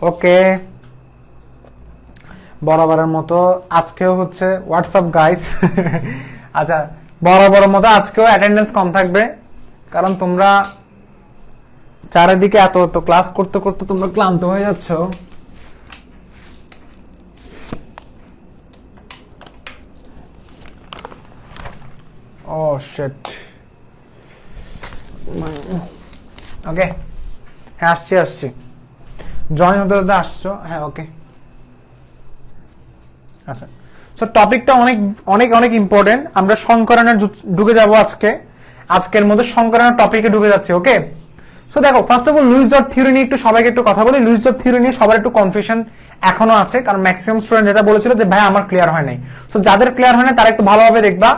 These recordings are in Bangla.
ওকে, বরাবরের মতো আজকেও হচ্ছে হোয়াটসঅ্যাপ গাইস। আচ্ছা, বরাবরের মতো আজকেও অ্যাটেন্ডেন্স কম থাকবে, কারণ তোমরা চারিদিকে এত এত ক্লাস করতে করতে তোমরা ক্লান্ত হয়ে যাচ্ছ। ও শিট। ওকে, হ্যাঁ আসছি জয়েন হতে হতে আসছো। হ্যাঁ ওকে, আচ্ছা। সো টপিকটা অনেক অনেক অনেক ইম্পর্টেন্ট। আমরা সংকরণে ঢুকে যাব আজকের মধ্যে সংকরণের টপিকে ঢুকে যাচ্ছে। ওকে, সো দেখো, first of all Lewis dot theory নিয়ে একটু সবাইকে একটু কথা বলি। লুইস ডট থিওরি নিয়ে সবার একটু কনফিউশন এখনো আছে, কারণ ম্যাক্সিমাম স্টুডেন্ট যেটা বলেছিল যে ভাই আমার ক্লিয়ার হয় নাই। সো যাদের ক্লিয়ার হয় না তারা একটু ভালোভাবে দেখবা,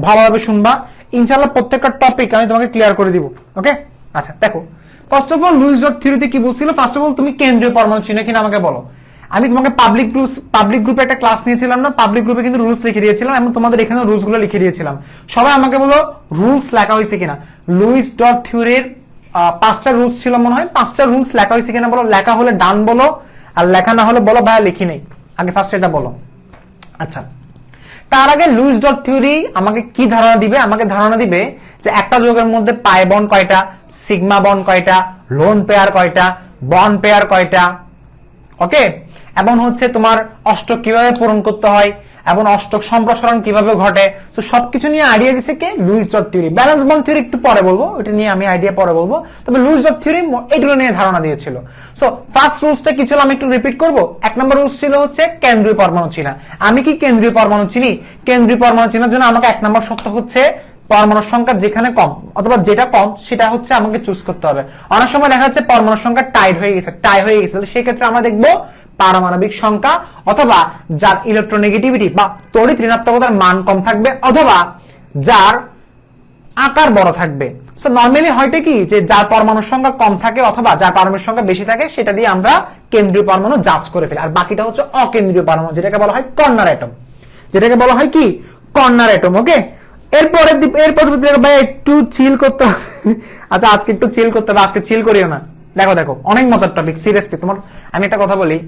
ভালোভাবে শুনবা, ইনশাআল্লাহ প্রত্যেকটা টপিক আমি তোমাকে ক্লিয়ার করে দিব। ওকে, আচ্ছা দেখো, first of all Lewis dot থিওরিতে কি বলছিল, ফার্স্ট অফ অল তুমি কেন্দ্রীয় পরমাণু চিহ্ন কিনা আমাকে বলো। আমি তোমাকে পাবলিক গ্রুপে একটা ক্লাস নিয়েছিলাম না, পাবলিক গ্রুপে কিন্তু রুলস লিখে দিয়েছিলাম এবং তোমাদের এখানে রুলস গুলো লিখে দিয়েছিলাম। সবাই আমাকে বলো রুলস লেখা হয়েছে কিনা। লুইস ডট থিওরির 5টা রুলস ছিল মনে হয়, 5টা রুলস লেখা হয়েছে কিনা বলো। লেখা হলে ডান বলো, আর লেখা না হলে বলো ভাইয়া লিখি নেই। আগে ফার্স্ট এটা বলো। আচ্ছা, তার আগে লুইস ডট থিওরি আমাকে কি ধারণা দিবে? আমাকে ধারণা দিবে যে একটা যৌগের মধ্যে পাই বন্ড কয়টা, সিগমা বন্ড কয়টা, লোন পেয়ার কয়টা, বন্ড পেয়ার কয়টা। ওকে, এবং হচ্ছে তোমার অষ্টক কিভাবে পূরণ করতে হয় এবং অষ্টক সম্প্রসারণ কিভাবে ঘটে। তো সবকিছু নিয়ে আইডিয়া দিছে কে? Lewis dot theory. Valence bond theory একটু পরে বলবো, এটা নিয়ে আমি আইডিয়া পরে বলবো। তবে লুইস ডট থিওরি এগুলো নিয়ে ধারণা দিয়েছিল। সো ফার্স্ট রুলসটা কি ছিল আমি একটু রিপিট করব। 1 নম্বর রুলস ছিল হচ্ছে কেন্দ্রীয় পরমাণু চিহ্ন। আমি কি কেন্দ্রীয় পরমাণু চিনি? কেন্দ্রীয় পরমাণু চিনার জন্য আমাকে 1 নম্বর শর্ত হচ্ছে পরমাণুর সংখ্যা যেখানে কম অথবা যেটা কম সেটা হচ্ছে আমাকে চুজ করতে হবে। অনেক সময় দেখা যাচ্ছে পরমাণুর সংখ্যা টাই হয়ে গেছে, তাহলে সেই ক্ষেত্রে আমরা দেখবো পারমাণবিক সংখ্যা অথবা যার ইলেকট্রোনেগেটিভিটি বা তড়িৎ ঋণাত্মকতার মান কম থাকবে অথবা যার আকার বড় থাকবে। সো নরমালি হয়টা কি যে যার পরমাণুর সংখ্যা কম থাকে অথবা যার পরমাণুর সংখ্যা বেশি থাকে সেটা দিয়ে আমরা কেন্দ্রীয় পরমাণু যাচ করে ফেলি, আর বাকিটা হচ্ছে অকেন্দ্রীয় পরমাণু, যেটাকে বলা হয় কর্নার অ্যাটম, যেটাকে বলা হয় কি কর্নার অ্যাটম। ওকে, এরপরে ভাই একটু চিল করতে হবে। আচ্ছা আজকে একটু চিল করতে হবে, আজকে চিল করিও না। দেখো অনেক মজার টপিক, সিরিয়াসলি। তোমার আমি একটা কথা বলি,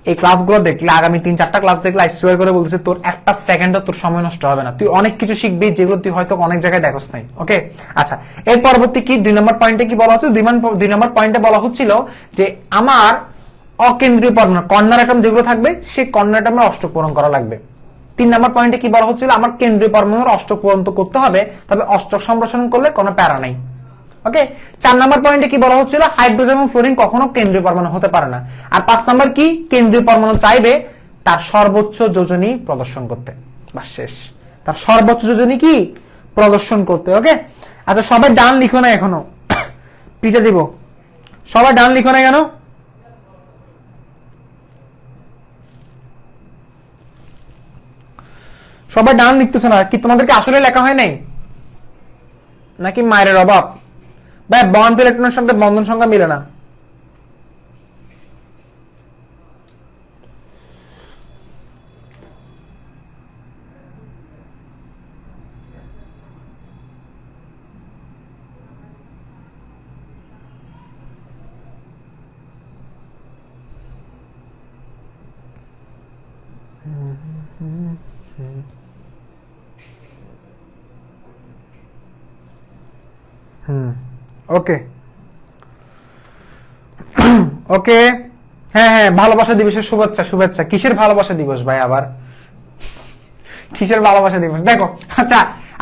এই ক্লাসগুলো দেখলে আগামী 3-4টা ক্লাস দেখলে আইসোয়ার করে বলতেছে তোর একটা সেকেন্ডও তোর সময় নষ্ট হবে না, তুই অনেক কিছু শিখবি যেগুলো তুই হয়তো অনেক জায়গায় দেখোস নাই। ওকে, আচ্ছা, এর পরবর্তী কি 2 নম্বর পয়েন্টে কি বলা হচ্ছে? 2 নম্বর পয়েন্টে বলা হচ্ছিল যে আমার অকেন্দ্রীয় পরমাণু কর্নার অ্যাটম যেগুলো থাকবে সেই কর্নার অ্যাটমের অষ্টক পূরণ করা লাগবে। 3 নম্বর পয়েন্টে কি বলা হচ্ছিল? আমার কেন্দ্রীয় পরমাণুর অষ্টক পূরণ করতে হবে, তবে অষ্টক সম্প্রসারণ করলে কোনো প্যারা নাই। ওকে, 4 নম্বর পয়েন্টে কি বলা হচ্ছিল? হাইড্রোজেন এবং ফ্লোরিন কখনো কেন্দ্রীয় পরমাণু হতে পারে না। আর 5 নম্বর কি? কেন্দ্রীয় পরমাণু চাইবে তার সর্বোচ্চ যোজনী প্রদর্শন করতে। বাস শেষ, তার সর্বোচ্চ যোজনী কি প্রদর্শন করতে। ওকে, আচ্ছা সবাই ডান লিখো না, এখনো পিঠে দিব। সবাই ডান লিখো না কেন? সবাই ডান লিখতেছে না কি? তোমাদেরকে আসলে লেখা হয় নাই নাকি মায়ের অভাব? ভাই বন্ড ইলেকট্রনের সঙ্গে বন্ধন সংখ্যা মিলে না। ওকে ওকে, হ্যাঁ ভালোবাসা দিবসের শুভেচ্ছা। কিসের ভালোবাসা দিবস ভাই? আবার কিসের ভালোবাসা দিবস? দেখো,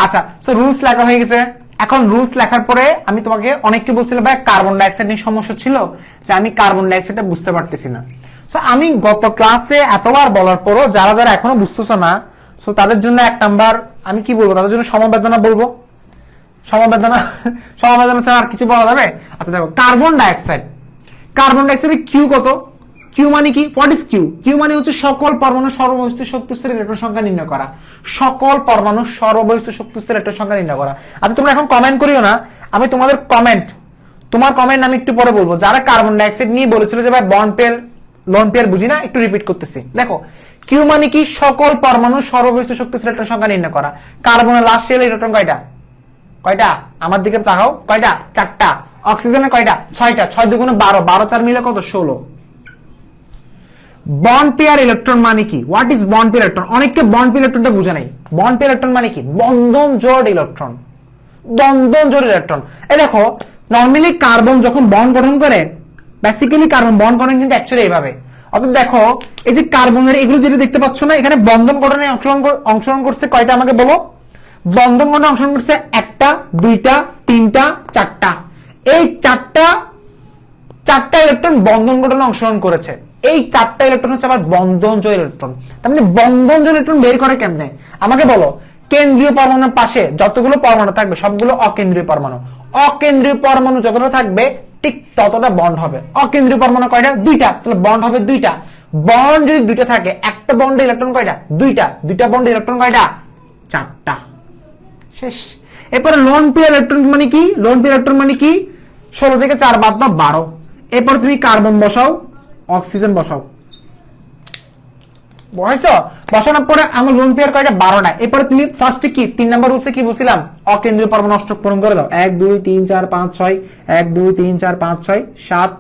আচ্ছা সো রুলস লেখা হয়ে গেছে। এখন রুলস লেখার পরে আমি তোমাকে অনেককে বলছিলাম ভাই কার্বন ডাইঅক্সাইড নিয়ে সমস্যা ছিল, যে আমি কার্বন ডাইঅক্সাইডটা বুঝতে পারতেছি না। সো আমি গত ক্লাসে এতবার বলার পরও যারা এখনো বুঝতেছ না, সো তাদের জন্য 1 নাম্বার আমি কি বলবো, তাদের জন্য সমবেদনা বলবো। সমবেদনা ছাড়া আর কিছু বলা যাবে? আচ্ছা দেখো, কার্বন ডাইঅক্সাইডের কিউ কত? কিউ মানে কি? What is Q? কিউ মানে হচ্ছে সকল পরমাণুর সর্ববহিষ্ঠ শক্তিস্তরের ইলেকট্রন সংখ্যা নির্ণয় করা। সকল পরমাণুর সর্ববহিষ্ঠ শক্তিস্তরের ইলেকট্রন সংখ্যা নির্ণয় করা। আচ্ছা তোমরা এখন কমেন্ট করিও না, আমি তোমার কমেন্ট আমি একটু পরে বলবো। যারা কার্বন ডাইঅক্সাইড নিয়ে বলেছিল যে ভাই বন্ড পেয়ার লোন পেয়ার বুঝি না, একটু রিপিট করতেছি। দেখো, কিউ মানে কি? সকল পরমাণুর সর্ববহিষ্ঠ শক্তিস্তরের ইলেকট্রন সংখ্যা নির্ণয় করা। কার্বনের লাস্ট শেল ইলেকট্রন কয়টা? আমার দিকে তাকাও। কয়টা? 4টা। অক্সিজেনের কয়টা? 6টা। 6 2 12, 12 4 মিলে কত? 16। বন্ড পেয়ার ইলেকট্রন মানে কি? What is bond pair electron? অনেককে বন্ড পেয়ার ইলেকট্রনটা বুঝে নাই। বন্ড পেয়ার ইলেকট্রন মানে কি? বন্ধন জোড় ইলেকট্রন। বন্ধন জোড় ইলেকট্রন। এই দেখো, নরমালি কার্বন যখন বন্ড গঠন করে, বেসিক্যালি কার্বন বন্ড গঠন কিন্তু অ্যাকচুয়ালি এইভাবে। অর্থাৎ দেখো, এই যে কার্বনের এগুলো যেটা দেখতে পাচ্ছ না, এখানে বন্ধন গঠনে অংশগ্রহণ করছে কয়টা আমাকে বলো? বন্ধন গঠনে অংশগ্রহণ করছে একটা, দুইটা, তিনটা, চারটা। এই চারটা ইলেকট্রন বন্ধন গঠনে অংশগ্রহণ করেছে। এই চারটা ইলেকট্রন হচ্ছে আবার বন্ধনজোড় ইলেকট্রন। তার মানে বন্ধনজোড় ইলেকট্রন বের করে কেমনে আমাকে বলো? কেন্দ্রীয় পরমাণুর পাশে যতগুলো পরমাণু থাকবে সবগুলো অকেন্দ্রীয় পরমাণু। অকেন্দ্রীয় পরমাণু যতটা থাকবে ঠিক ততটা বন্ড হবে। অকেন্দ্রীয় পরমাণু কয়টা? দুইটা, তাহলে বন্ড হবে দুইটা। বন্ড যদি দুইটা থাকে, একটা বন্ডে ইলেকট্রন কয়টা? দুইটা। দুইটা বন্ডে ইলেকট্রন কয়টা? চারটা। শেষ। এরপরে লোন পেয়ার ইলেকট্রন মানে কি? লোন পেয়ার ইলেকট্রন মানে কি? 16 থেকে 4 বাদ দাও 12। এরপরে তুমি কার্বন বসাও, অক্সিজেন বসাও। বসাইছো? বসানোর পরে আমার লোন পেয়ার কয়টা? 12টা। এরপরে তুমি ফার্স্টে কি 3 নাম্বার রুলসে কি বলছিলাম? অকেন্দ্রীয় পরমাণু অষ্টক পূরণ করে দাও। 1 2 3 4 5 6 1 2 3 4 5 6 7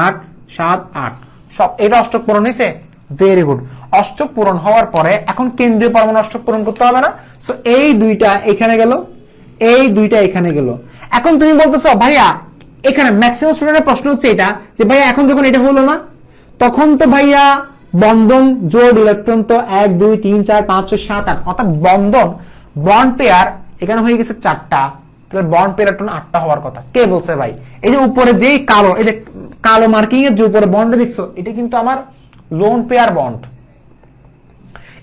8 7 8 সব এটা অষ্টক পূরণ হয়েছে। Very good. অষ্টক পূরণ হওয়ার পরে এখন কেন্দ্রীয় পরমাণু অষ্টক পূরণ করতে হবে না? সো এই দুইটা এখানে গেল, এই দুইটা এখানে গেল। এখন তুমি বলতেছো ভাইয়া, এখানে ম্যাক্সিমাম স্টুডেন্টের প্রশ্ন হচ্ছে এটা যে ভাইয়া এখন যখন এটা হলো না, তখন তো ভাইয়া বন্ধন জোড় ইলেকট্রন তো 1 2 3 4 5 6 7 8, অর্থাৎ বন্ধন বন্ড পেয়ার এখানে হয়ে গেছে 4টা। তাহলে বন্ড পেয়ার ইলেকট্রন 8টা হওয়ার কথা। কে বলছে ভাই? এই যে উপরে যেই কালো, এই যে কালো মার্কিং এর যে উপরে বন্ডে দেখছো, এটা কিন্তু আমার লোন পেয়ার বন্ড।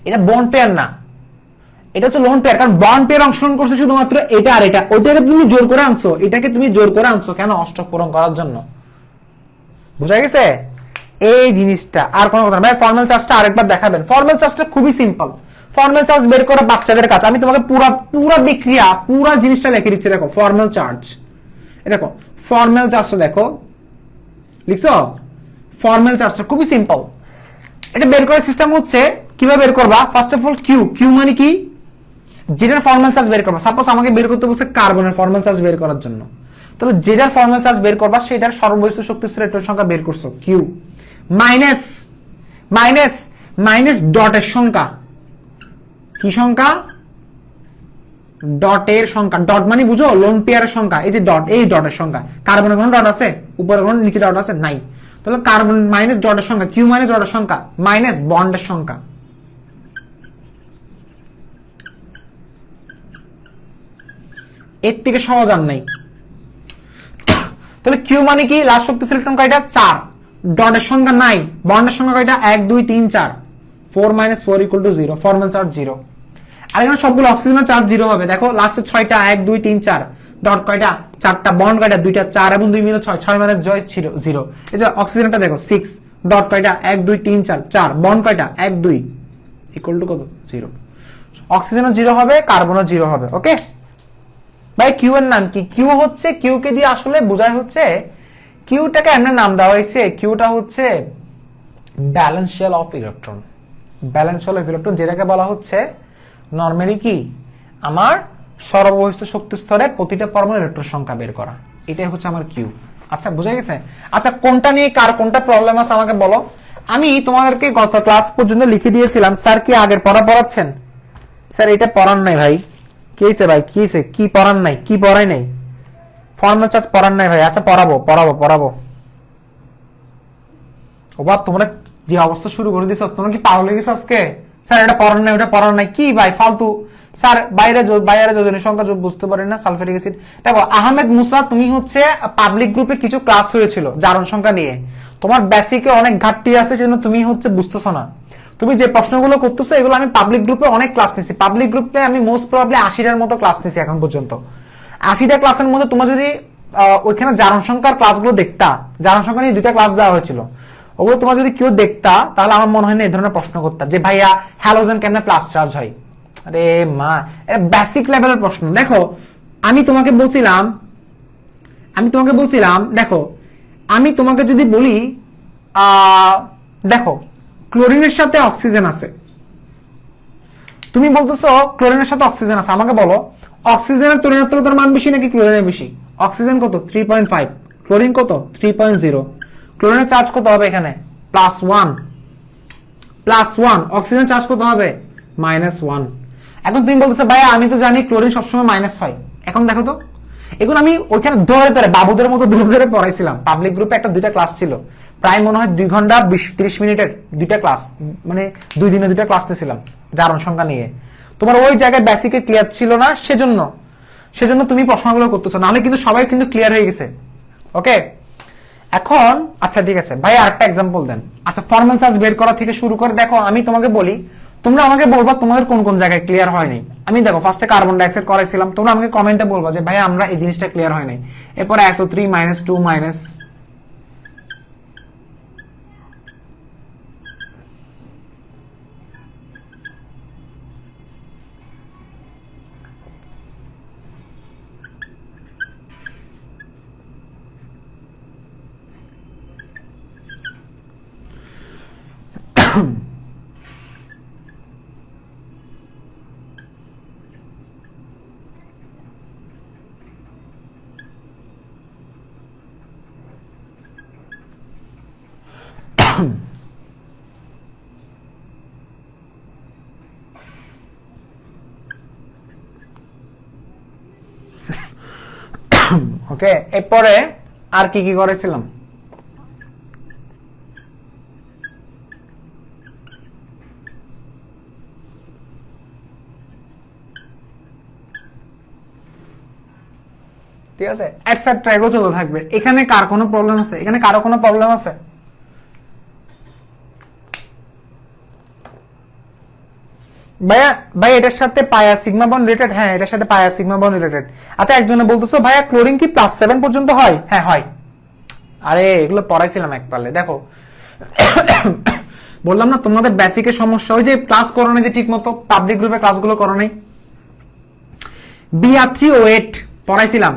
এটা বন্ড পেয়ার না, এটা হচ্ছে লোন পেয়ার। কারণ বন্ড পেয়ার অংশগ্রহণ করছে শুধুমাত্র এটা আর এটা। ওইটাকে তুমি জোর করে আনছো, এটাকে তুমি জোর করে আনছো কেন? অষ্টক পূরণ করার জন্য। বুঝা গেছে এই জিনিসটা? আর কোনো কথা না ভাই। ফর্মাল চার্জটা আরেকবার দেখাবেন। ফর্মাল চার্জটা খুবই সিম্পল। ফর্মাল চার্জ বের করা বাচ্চাদের কাজ। আমি তোমাকে পুরা বিক্রিয়া পুরা জিনিসটা লিখে দিচ্ছি। দেখো ফর্মাল চার্জ, দেখো ফর্মাল চার্জটা দেখো, লিখছো? ফর্মাল চার্জটা খুবই সিম্পল। এটা বের করার সিস্টেম হচ্ছে কিভাবে বের করবা? First of all Q. Q মানে কি? যেটার ফর্মাল চার্জ বের করবা। সাপোজ আমাকে বের করতে বলছে কার্বনের ফর্মাল চার্জ বের করার জন্য, তাহলে যেটার ফর্মাল চার্জ বের করবা সেটার সর্ববহিষ্ঠ শক্তিস্তর ইলেকট্রন সংখ্যা বের করছো, কিউ। মাইনাস মাইনাস মাইনাস ডটের সংখ্যা। কি সংখ্যা? ডটের সংখ্যা। ডট মানে বুঝো লোন পেয়ারের সংখ্যা। এই যে ডট, এই ডটের সংখ্যা। কার্বনের কোনো ডট আছে? উপরে কোনো নিচে ডট আছে? নাই। তাহলে কার্বন মাইনাস ডটের সংখ্যা, কিউ মাইনাস ডটের সংখ্যা, মাইনাস বন্ডের সংখ্যা। এর থেকে সহজ আর নাই। তাহলে কিউ মানে কি? লাস্ট শক্তিশালী ইলেকট্রন কয়টা? 4। ডটের সংখ্যা নাই, বন্ডের সংখ্যা কয়টা? 1 2 3 4। 4 - 4 = 0। Formal charge 0। আর এখানে সবগুলো অক্সিজেনের চার্জ 0 হবে। দেখো লাস্টে 6টা, 1 2 3 4। ডট কয়টা? 4টা। বন্ড কয়টা? 2টা। 4 এবং 2 মিলে 6। 6 মানে জয় ছিল 0। এই যে অক্সিজেনটা দেখো 6। ডট কয়টা? 1 2 3 4। 4 বন্ড কয়টা? 1 2 = কত? 0। অক্সিজেনও 0 হবে, কার্বনও 0 হবে। ওকে ভাই, কিউ এর নাম কি? কিউ হচ্ছে, কিউ কে দিয়ে আসলে বোঝায় হচ্ছে, কিউটাকে এমন নাম দেওয়া হয়েছে, কিউটা হচ্ছে valence shell of electron. Valence shell of electron যেটাকে বলা হচ্ছে নরমালি কি আমার সর্ববহিষ্ঠ শক্তি স্তরে প্রতিটা পরমাণু ইলেকট্রন সংখ্যা বের করা। এটাই হচ্ছে আমার কিউ। আচ্ছা বুঝা গেছে? আচ্ছা কোনটা নিয়ে কার কোনটা প্রবলেম আছে আমাকে বলো। আমি তোমাদেরকে গত ক্লাস পর্যন্ত লিখে দিয়েছিলাম। স্যার কি আগের পড়াচ্ছেন? স্যার এটা পড়ান নাই ভাই। কি হয়েছে ভাই? কি হয়েছে? কি পড়ান নাই? কি পড়াই নাই? ফর্মাল চার্জ পড়ান নাই ভাই? আচ্ছা পড়াবো। ও বাপ, তোমরা যে অবস্থা শুরু করে দিছো, তোমরা কি পাগল হয়ে গেছো আজকে? স্যার এটা পড়ান নাই, ওটা পড়ান নাই, কি ভাই ফালতু। স্যার বাইরে যোজনের সংখ্যা বুঝতে পারেন না, সালফেরিক অ্যাসিড। দেখো আহমেদ মুসা, তুমি হচ্ছে পাবলিক গ্রুপে কিছু ক্লাস হয়েছিল জারণ সংখ্যা নিয়ে। তোমার বেসিকে অনেক ঘাটতি আছে, সেজন্য তুমি হচ্ছে বুঝতেছো না। তুমি যে প্রশ্নগুলো করতেছো এগুলো আমি পাবলিক গ্রুপে অনেক ক্লাস নিছি। পাবলিক গ্রুপে আমি মোস্ট প্রবাবলি 80টার মতো ক্লাস নিছি এখন পর্যন্ত। 80টা ক্লাসের মধ্যে তোমরা যদি ওইখানে জারণ সংখ্যার ক্লাসগুলো দেখতা, জারণ সংখ্যা নিয়ে 2টা ক্লাস দেওয়া হয়েছিল, ওগুলো তোমার যদি কেউ দেখতা তাহলে আমার মনে হয় না এই ধরনের প্রশ্ন করতা যে ভাইয়া হ্যালোজেন কেমনে প্লাস চার্জ হয়। আরে মা, এটা বেসিক লেভেলের প্রশ্ন। দেখো আমি তোমাকে বলছিলাম, দেখো আমি তোমাকে যদি বলি দেখো ক্লোরিনের সাথে অক্সিজেন আছে, তুমি বলতেছো ক্লোরিনের সাথে অক্সিজেন আছে, আমাকে বলো অক্সিজেনের ঋণাত্মকতার মান বেশি নাকি ক্লোরিনের বেশি? অক্সিজেন কত? 3.5। ক্লোরিন কত? 3.0। ক্লোরিনের চার্জ কত হবে এখানে? +1। +1, অক্সিজেন চার্জ কত হবে -1। এখন তুমি বলতেছো ভাই আমি তো জানি ক্লোরিন সবসময় মাইনাস হয়, এখন দেখো তো এগুলো আমি ওইখানে ধরে ধরে বাবুদের মতো ধরে ধরে পড়াইছিলাম। পাবলিক গ্রুপে একটা দুইটা ক্লাস ছিল, প্রায় মনে হয় 2 ঘন্টা 20-30 মিনিটের দুইটা ক্লাস, মানে 2 দিনে দুইটা ক্লাস নিয়েছিলাম জারণ সংখ্যা নিয়ে। তোমার ওই জায়গায় বেসিকে ক্লিয়ার ছিল না, সেজন্য তুমি প্রশ্নগুলো করতেছো, নাহলে কিন্তু সবাই কিন্তু ক্লিয়ার হয়ে গেছে। ওকে, এখন আচ্ছা ঠিক আছে ভাই আরেকটা এক্সাম্পল দেন। আচ্ছা ফর্মাল চার্জ বের করা থেকে শুরু করে দেখো, আমি তোমাকে বলি, তোমরা আমাকে বলবা তোমাদের কোন কোন জায়গায় ক্লিয়ার হয়নি। আমি দেখো ফার্স্টে কার্বন ডাইঅক্সাইড করাইছিলাম, তোমরা আমাকে কমেন্টে বলবা যে ভাই আমরা এই জিনিসটা ক্লিয়ার হয় নাই। এরপরে SO3 -2 মাইনাস, ওকে এরপরে আর কি কি করেছিলাম? ঠিক আছে, এটসেট্রা এগুলো চলতে থাকবে। এখানে কার কোনো প্রবলেম আছে? এখানে কারো কোনো প্রবলেম আছে? ভাইয়া ভাই এটার সাথে পায়া সিগমা বন্ড রিলেটেড? হ্যাঁ এটার সাথে পায়া সিগমা বন্ড রিলেটেড। আচ্ছা একজনে বলতেছো ভাইয়া ক্লোরিন কি +7 পর্যন্ত হয়? হ্যাঁ হয়। আরে এগুলো পড়াইছিলাম এক পারলে। দেখো বললাম না তোমাদের বেসিকের সমস্যা, ওই যে ক্লাস করো না যে ঠিক মতো, পাবলিক গ্রুপে ক্লাসগুলো করো নাই। Br3O8 পড়াইছিলাম,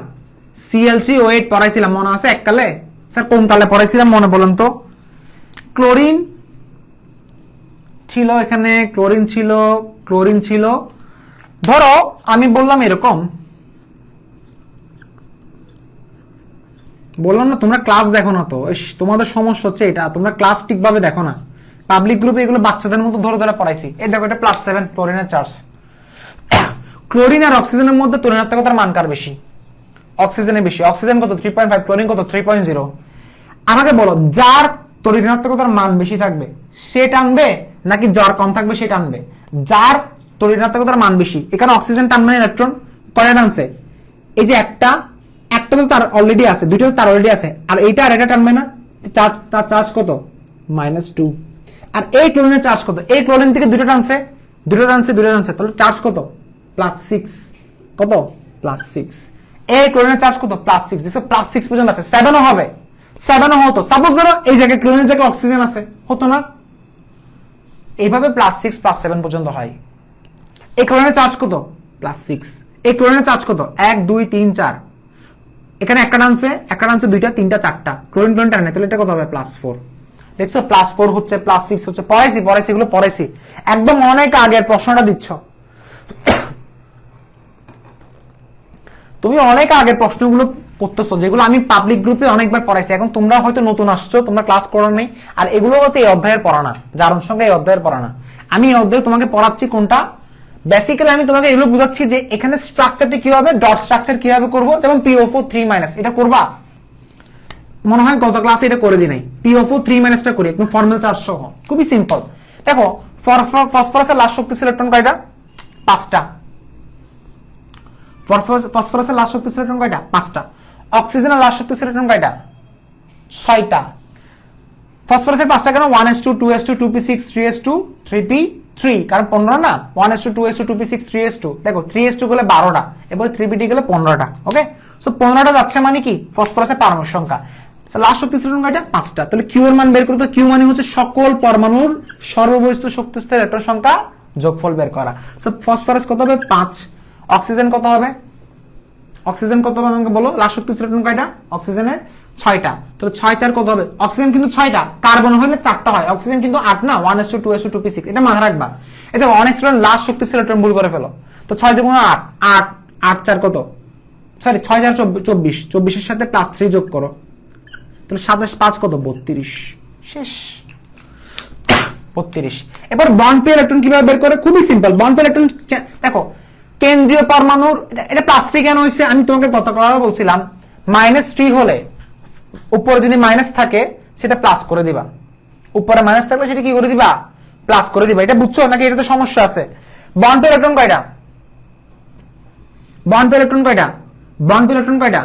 Cl3O8 পড়াইছিলাম, মনে আছে এককালে? স্যার কোন কালে পড়াইছিলাম মনে বলেন তো? ক্লোরিন ছিল এখানে, ক্লোরিন ছিল। ধরো আমি বললাম এরকম, বললাম না তোমরা ক্লাস দেখো না তো, তোমাদের সমস্যা হচ্ছে এটা, তোমরা ক্লাস ঠিকভাবে দেখো না। পাবলিক গ্রুপে এগুলো বাচ্চাদের মতো ধরে ধরে পড়াইছি। এই দেখো এটা +7 ক্লোরিনের চার্জ। ক্লোরিন আর অক্সিজেনের মধ্যে তুলনাত্মকতার মান কার বেশি? অক্সিজেনের বেশি। অক্সিজেন কত 3.5, ক্লোরিন কত 3.0। আমাকে বলো যার তুলনাত্মকতার মান বেশি থাকবে সে টানবে নাকি যার কম থাকবে সে টানবে? যার তুলনাত্মকতার মান বেশি। এখানে অক্সিজেন টানবে ইলেকট্রন কয়টা টানছে? এই যে একটা তো তার অলরেডি আছে, দুইটা তো তার অলরেডি আছে, আর এইটা আর এটা টানবে না। তার চার্জ কত? -2। আর এই ক্লোরিনের চার্জ কত? এই ক্লোরিন থেকে দুটো টানছে, তাহলে চার্জ কত? +6। কত? +6। এই ক্লোরিনের চার্জ কত? +6। দেখো +6 পর্যন্ত আছে, 7ও হবে, 7ও হতো। সাপোজ ধরো এই জায়গায় ক্লোরিনের জায়গায় অক্সিজেন আছে, হতো না? এইভাবে +6 +7 পর্যন্ত হয়। এই ক্লোরিনের চার্জ কত? +6। এই ক্লোরিনের চার্জ কত? 1 2 3 4। এখানে একটা টানছে দুইটা তিনটা চারটা, ক্লোরিন টানে, তাহলে এটা কত হবে? +4। দেখছো +4 হচ্ছে, +6 হচ্ছে। পড়াইছি এগুলো পড়াইছি, একদম অনেক আগের প্রশ্নটা দিচ্ছ তুমি, অনেক আগের প্রশ্নগুলো করতেছো যেগুলো আমি পাবলিক গ্রুপে অনেকবার পড়াইছি। এখন তোমরা হয়তো নতুন আসছো, তোমরা ক্লাস করো নাই। আর এগুলো হচ্ছে এই অধ্যায়ের পড়ানা, জারণ সংখ্যা এই অধ্যায়ের পড়ানা। আমি এই অধ্যায়ে তোমাকে পড়াচ্ছি কোনটা? বেসিক্যালি আমি তোমাকে এগুলো বুঝাচ্ছি যে এখানে স্ট্রাকচারটি কি হবে, ডট স্ট্রাকচার কিভাবে করব। যেমন PO4 3- এটা করবা, মনে হয় গত ক্লাসে এটা করে দিই নাই। PO4 3- করি একদম ফর্মাল চার্জ সহ, খুবই সিম্পল। দেখো ফসফরাসের লাস্ট শক্তি ইলেকট্রন কয়টা? 5টা। ফসফরাসের লাস্ট শক্তি ইলেকট্রন কয়টা? 5টা। অক্সিজেনের লাস্ট শক্তি ইলেকট্রন কয়টা? 6টা। ফসফরাসের 5টা কেন? 1s2 2s2 2p6 3s2 3p3, কারণ 15 না, 1s2 2s2 2p6 3s2। দেখো 3s2 গেলে 12টা, এবারে 3p3 গেলে 15টা। ওকে, সো 15টা যাচ্ছে মানে কি? ফসফরাসের পারমাণবিক সংখ্যা। লাস্ট শক্তি ইলেকট্রন কয়টা? 5টা। তাহলে কিউ এর মান বের করতে, কিউ মানে হচ্ছে সকল পরমাণুর সর্ববহিষ্ঠ শক্তিস্তর ইলেকট্রন সংখ্যা যোগফল বের করা। সো ফসফরাস কত হবে? 5। অক্সিজেন কত হবে? আমাকে বলো, লাস্ট শক্তি ইলেকট্রন কয়টা? অক্সিজেনের 6টা। তাহলে 6 4 কত হবে? অক্সিজেন কিন্তু 6টা, কার্বন হলে 4টা হয়, অক্সিজেন কিন্তু 8 না, 1s2 2s2 2p6। এটা মাথায় রাখবা। এটা অনেক স্টুডেন্ট লাস্ট শক্তি ইলেকট্রন ভুল করে ফেলো। তো 6 × 8 8 8 4 কত? সরি 6 4 24, 24 এর সাথে +3 যোগ করো, তাহলে 27 5 কত? 32। শেষ। 32। এবার বন্ড পেয়ার ইলেকট্রন কিভাবে বের করে, খুবই সিম্পল। বন্ড পেয়ার ইলেকট্রন দেখো কেন্দ্রীয় পরমাণুর, এটা +3 কেন হয়েছে আমি তোমাকে গতকাল বলছিলাম, -3 হলে উপরে যদি মাইনাস থাকে সেটা প্লাস করে দিবা, উপরে মাইনাস থাকলে সেটা কি করে দিবা, প্লাস করে দিবা। এটা বুঝছো নাকি এটাতে সমস্যা আছে? বন্ড পেয়ার ইলেকট্রন কয়টা, বন্ড পেয়ার ইলেকট্রন কয়টা, বন্ড পেয়ার ইলেকট্রন কয়টা,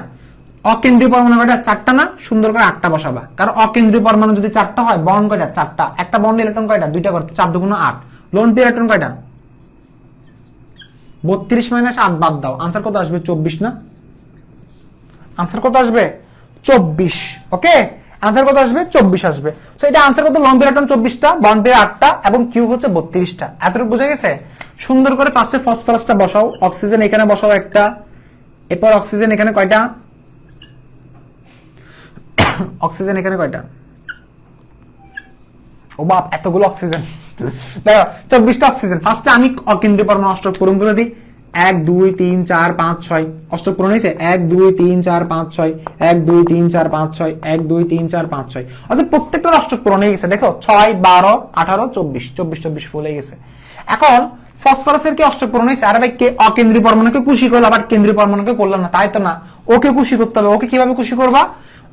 অকেন্দ্রীয় পরমাণু কয়টা, 4টা না, সুন্দর করে 8টা বসাবা, কারণ অকেন্দ্রীয় পরমাণু যদি 4টা হয় বন্ড কয়টা, 4টা, একটা বন্ড ইলেকট্রন কয়টা, 2টা করতে, 4 2 8। লোন পেয়ার ইলেকট্রন কয়টা, 32 - 8 বাদ দাও, আনসার কত আসবে, 24 না? আনসার কত আসবে, 24। ওকে, আনসার কত আসবে, 24 আসবে। সো এটা আনসার কত, লোন পেয়ার ইলেকট্রন 24টা, বন্ড পেয়ার 8টা এবং কিউ হচ্ছে 32টা। এতটুকু বুঝা গেছে? সুন্দর করে ফার্স্টে ফসফরাসটা বসাও, অক্সিজেন এখানে বসাও একটা, এরপর অক্সিজেন এখানে কয়টা, অক্সিজেন এখানে কয়টা, ও বাপ এতগুলো অক্সিজেন, দেখো 24টা অক্সিজেন। ফার্স্টে আমি অকেন্দ্রীয় পরমাণু অষ্টক পূরণ করে দিই, 1 2 3 4 5 6 অষ্টক পূরণ হয়েছে, 1 2 3 4 5 6 1 2 3 4 5 6 1 2 3 4 5 6, অর্থাৎ প্রত্যেকটা অষ্টক পূরণ হয়ে গেছে। দেখো 6 12 18 24 24 24 ফুল হয়ে গেছে। এখন ফসফরাসের কি অষ্টক পূরণ হয়েছে? আরে ভাই কে অকেন্দ্রীয় পরমাণুকে খুশি করলো, আবার কেন্দ্রীয় পরমাণুকে করলো না, তাই তো না, ওকে খুশি করতে হবে। ওকে কিভাবে খুশি করবা,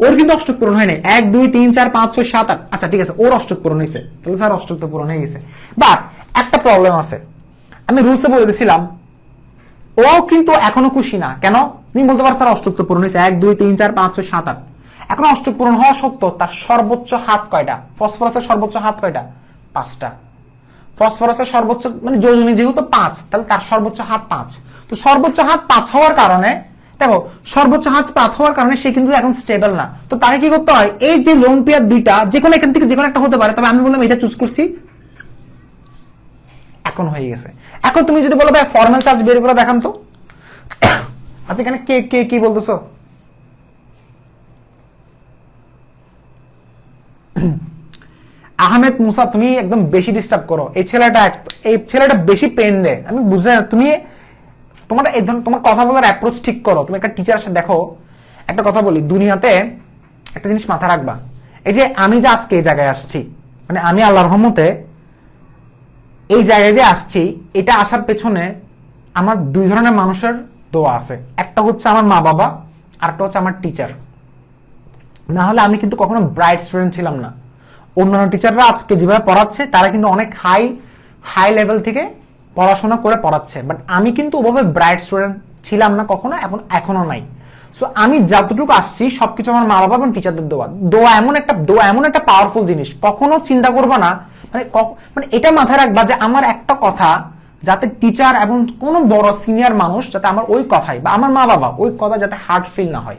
ওর কিন্তু অষ্টক পূরণ হয় নাই, 1 2 3 4 5 6 7 8, আচ্ছা ঠিক আছে, ওর অষ্টক পূরণ হয়েছে, তাহলে স্যার অষ্টক তো পূরণ হয়ে গেছে। বাট একটা প্রবলেম আছে, আমি রুলসে বলে দিয়েছিলাম, ও কিন্তু এখনো খুশি না। কেন? তুমি বলতে পারো স্যার অষ্টক তো পূরণ হয়েছে, 1 2 3 4 5 6 7 8, এখন অষ্টক পূরণ হওয়া সত্ত্বেও তার সর্বোচ্চ হাত কয়টা, ফসফরাসের সর্বোচ্চ হাত কয়টা, 5টা। ফসফরাসের সর্বোচ্চ মানে যোজনী যেহেতু 5, তাহলে তার সর্বোচ্চ হাত 5। তো সর্বোচ্চ হাত 5 হওয়ার কারণে, দেখো সর্বোচ্চ হাত 5 হওয়ার কারণে সে কিন্তু এখন স্টেবল না। তো তাকে কি করতে হয়, এই যে লোন পেয়ার দুইটা যেকোনো এখান থেকে যেকোনো একটা হতে পারে, তবে আমি বললাম এটা চুজ করছি, এখন হয়ে গেছে। এখন তুমি যদি বলো ভাই ফর্মাল চার্জ বের করে দেখান তো, আচ্ছা এখানে কে কে কি বলতেছো, আহমেদ মুসা তুমি একদম বেশি ডিস্টার্ব করো, এই ছেলেটা বেশি পেন দেয়, আমি বুঝে না। তুমি তোমার এই ধরনের তোমার কথা বলার অ্যাপ্রোচ ঠিক করো। তুমি একটা টিচার সাথে দেখো, একটা কথা বলি, দুনিয়াতে একটা জিনিস মাথায় রাখবা, এই যে আমি যে আজকে এই জায়গায় আসছি, মানে আমি আল্লাহর রহমতে এই জায়গায় যে আসছি, এটা আসার পেছনে আমার 2 ধরনের মানুষের দোয়া আছে। একটা হচ্ছে আমার মা বাবা, আর একটা হচ্ছে আমার টিচার। না হলে আমি কিন্তু কখনো ব্রাইট স্টুডেন্ট ছিলাম না। অন্যান্য টিচাররা আজকে যেভাবে পড়াচ্ছে, তারা কিন্তু অনেক হাই লেভেল থেকে পড়াশোনা করে পড়াচ্ছে, বাট আমি কিন্তু ওভাবে ব্রাইট স্টুডেন্ট ছিলাম না কখনো, এবং এখনো নাই। সো আমি যতটুকু আসছি সবকিছু আমার মা বাবা এবং টিচারদের দোয়া। দোয়া এমন একটা পাওয়ারফুল জিনিস, কখনো চিন্তা করবা না, মানে এটা মাথায় রাখবা যে আমার একটা কথা যাতে টিচার এবং কোনো বড় সিনিয়র মানুষ যাতে আমার ওই কথাই, বা আমার মা বাবা ওই কথা যাতে হার্ট ফিল না হয়।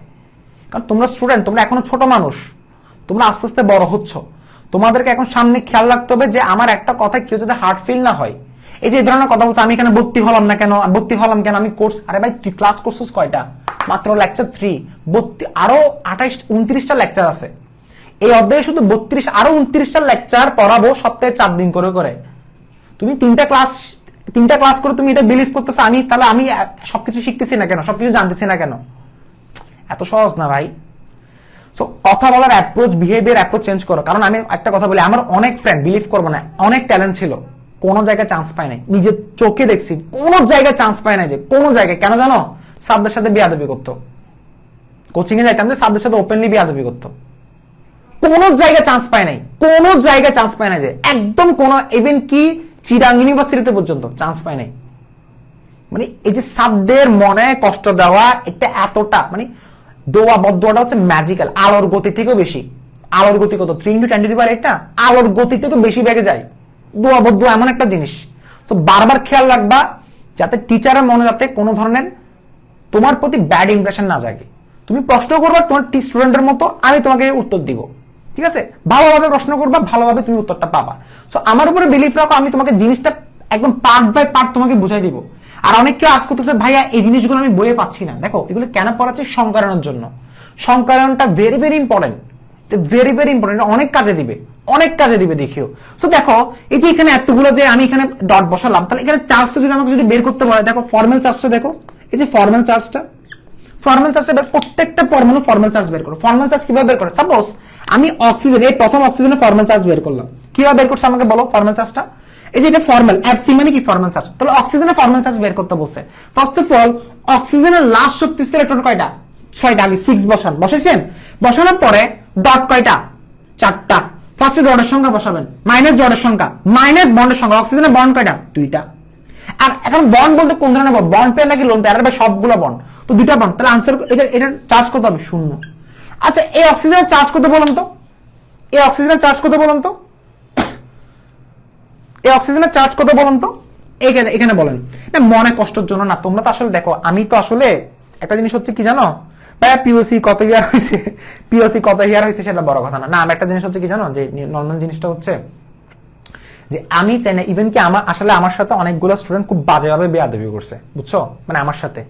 কারণ তোমরা স্টুডেন্ট, তোমরা এখনো ছোট মানুষ, তোমরা আস্তে আস্তে বড় হচ্ছ, তোমাদেরকে এখন সামনে খেয়াল রাখতে হবে যে আমার একটা কথা কেউ যাতে হার্ট ফিল না হয়। এই যে এই ধরনের কথা বলছে, আমি এখানে ভর্তি হলাম না কেন, ভর্তি হলাম কেন, আমি কোর্স, আরে ভাই তুই ক্লাস করছিস কয়টা, মাত্র লেকচার 3, আরো 28 29টা লেকচার আছে এই অধ্যায়ে, শুধু 32 আরো 29টা লেকচার পড়াবো সপ্তাহে 4 দিন করে করে। তুমি 3টা ক্লাস করে তুমি এটা বিলিভ করতেছো তাহলে আমি সবকিছু শিখতেছি না কেন, সবকিছু জানতেছি না কেন? এত সহজ না ভাই। সো কথা বলার অ্যাপ্রোচ, বিহেভিয়ার অ্যাপ্রোচ চেঞ্জ করো। কারণ আমি একটা কথা বলি, আমার অনেক ফ্রেন্ড, বিলিভ করবো না, অনেক ট্যালেন্ট ছিল, কোনো জায়গায় চান্স পায় নাই, নিজের চোখে দেখছি কোনো জায়গায় চান্স পায় নাই, যে কোনো জায়গায়। কেন জানো? সাবদের সাথে বিয়াদবি করতো, কোচিং এ যাইতাম যে সাবদের সাথে ওপেনলি বিয়াদবি করতো, কোনো জায়গায় চান্স পায় নাই, কোনো জায়গায় চান্স পায় নাই, যে একদম কোনো, ইভেন কি চিরাং ইউনিভার্সিটিতে পর্যন্ত চান্স পায় নাই। মানে এই যে সাবদের মনে কষ্ট দেওয়া, এটা এতটা মানে দোয়া বদোয়াটা হচ্ছে ম্যাজিক্যাল, আলোর গতি থেকেও বেশি। আলোর গতি কত, 3 × 10⁸, আলোর গতি থেকে বেশি বেগে যায়। দোয়া বদোয়া এমন একটা জিনিস। তো বারবার খেয়াল রাখবা যাতে টিচারের মনে যাতে কোনো ধরনের তোমার প্রতি ব্যাড ইমপ্রেশন না জাগে। তুমি প্রশ্ন করবা তোমার স্টুডেন্টের মতো, আমি তোমাকে উত্তর দিব, ঠিক আছে? ভালোভাবে প্রশ্ন করবা, ভালোভাবে তুমি উত্তরটা পাবা। সো আমার উপরে বিলিভ রাখো, আমি তোমাকে জিনিসটা একদম পার্ট বাই পার্ট তোমাকে বুঝাই দিব। আর অনেক কেউ আজ করতেছে, ভাইয়া এই জিনিসগুলো আমি বইয়ে পাচ্ছি না। দেখো এগুলো কেন পড়াচ্ছে? সংকারণের জন্য। সংকারণটা very very important, very very important, অনেক কাজে দিবে, অনেক কাজে দিবে, দেখিও। সো দেখো এই যে এখানে এতগুলো যে আমি এখানে ডট বসালাম, তাহলে এখানে চার্জটা যদি আমাকে যদি বের করতে বলে, দেখো ফর্মাল চার্জটা দেখো, এই যে ফর্মাল চার্জটা প্রত্যেকটা পরমাণু ফর্মাল চার্জ বের করো। ফর্মাল চার্জ কিভাবে বের করে? সাপোজ আমি অক্সিজেন, এই প্রথম অক্সিজেনের ফর্মাল চার্জ বের করলাম। কিভাবে বের করছে আমাকে বলো ফর্মাল চার্জটা? এই যে এটা ফর্মাল, এফসি মানে কি ফর্মাল চার্জ। তাহলে অক্সিজেনের ফর্মাল চার্জ বের করতে বলছে। ফার্স্ট অফ অল অক্সিজেনের লাস্ট শক্তিস্থ ইলেকট্রন কয়টা? 6টা। আগে 6 বসান, বসাইছেন? বসানোর পরে ডট কয়টা? 4টা। ফার্স্টে ডটের সংখ্যা বসাবেন, মাইনাস ডটের সংখ্যা, মাইনাস বন্ডের সংখ্যা। অক্সিজেনের বন্ড কয়টা? 2টা। আর এখন বন্ড বলতে কোন ধরনের বন্ড? বন্ড পেয়ার নাকি লোন পেয়ার? ভাই সবগুলো বন্ড, তো 2টা বন্ড। তাহলে আনসার এটার চার্জ কত হবে? 0। আচ্ছা এই অক্সিজেনের চার্জ কত বলুন তো? এই অক্সিজেনের চার্জ কত বলুন তো? এই অক্সিজেনের চার্জ কত বলুন তো? এখানে বলেন না, মনে কষ্টের জন্য না। তোমরা তো আসলে দেখো, আমি তো আসলে একটা জিনিস হচ্ছে কি জানো ভাই, পিওসি কত ইয়ার হয়েছে, পিওসি কত ইয়ার হয়েছে সেটা বড় কথা না। না আমি একটা জিনিস হচ্ছে কি জানো, যে নর্মাল জিনিসটা হচ্ছে যে আমি চাই না ইভেন কি আমার আসলে আমার সাথে অনেকগুলো স্টুডেন্ট খুব বাজেভাবে বেয়াদবি করছে, বুঝছো? মানে আমার সাথে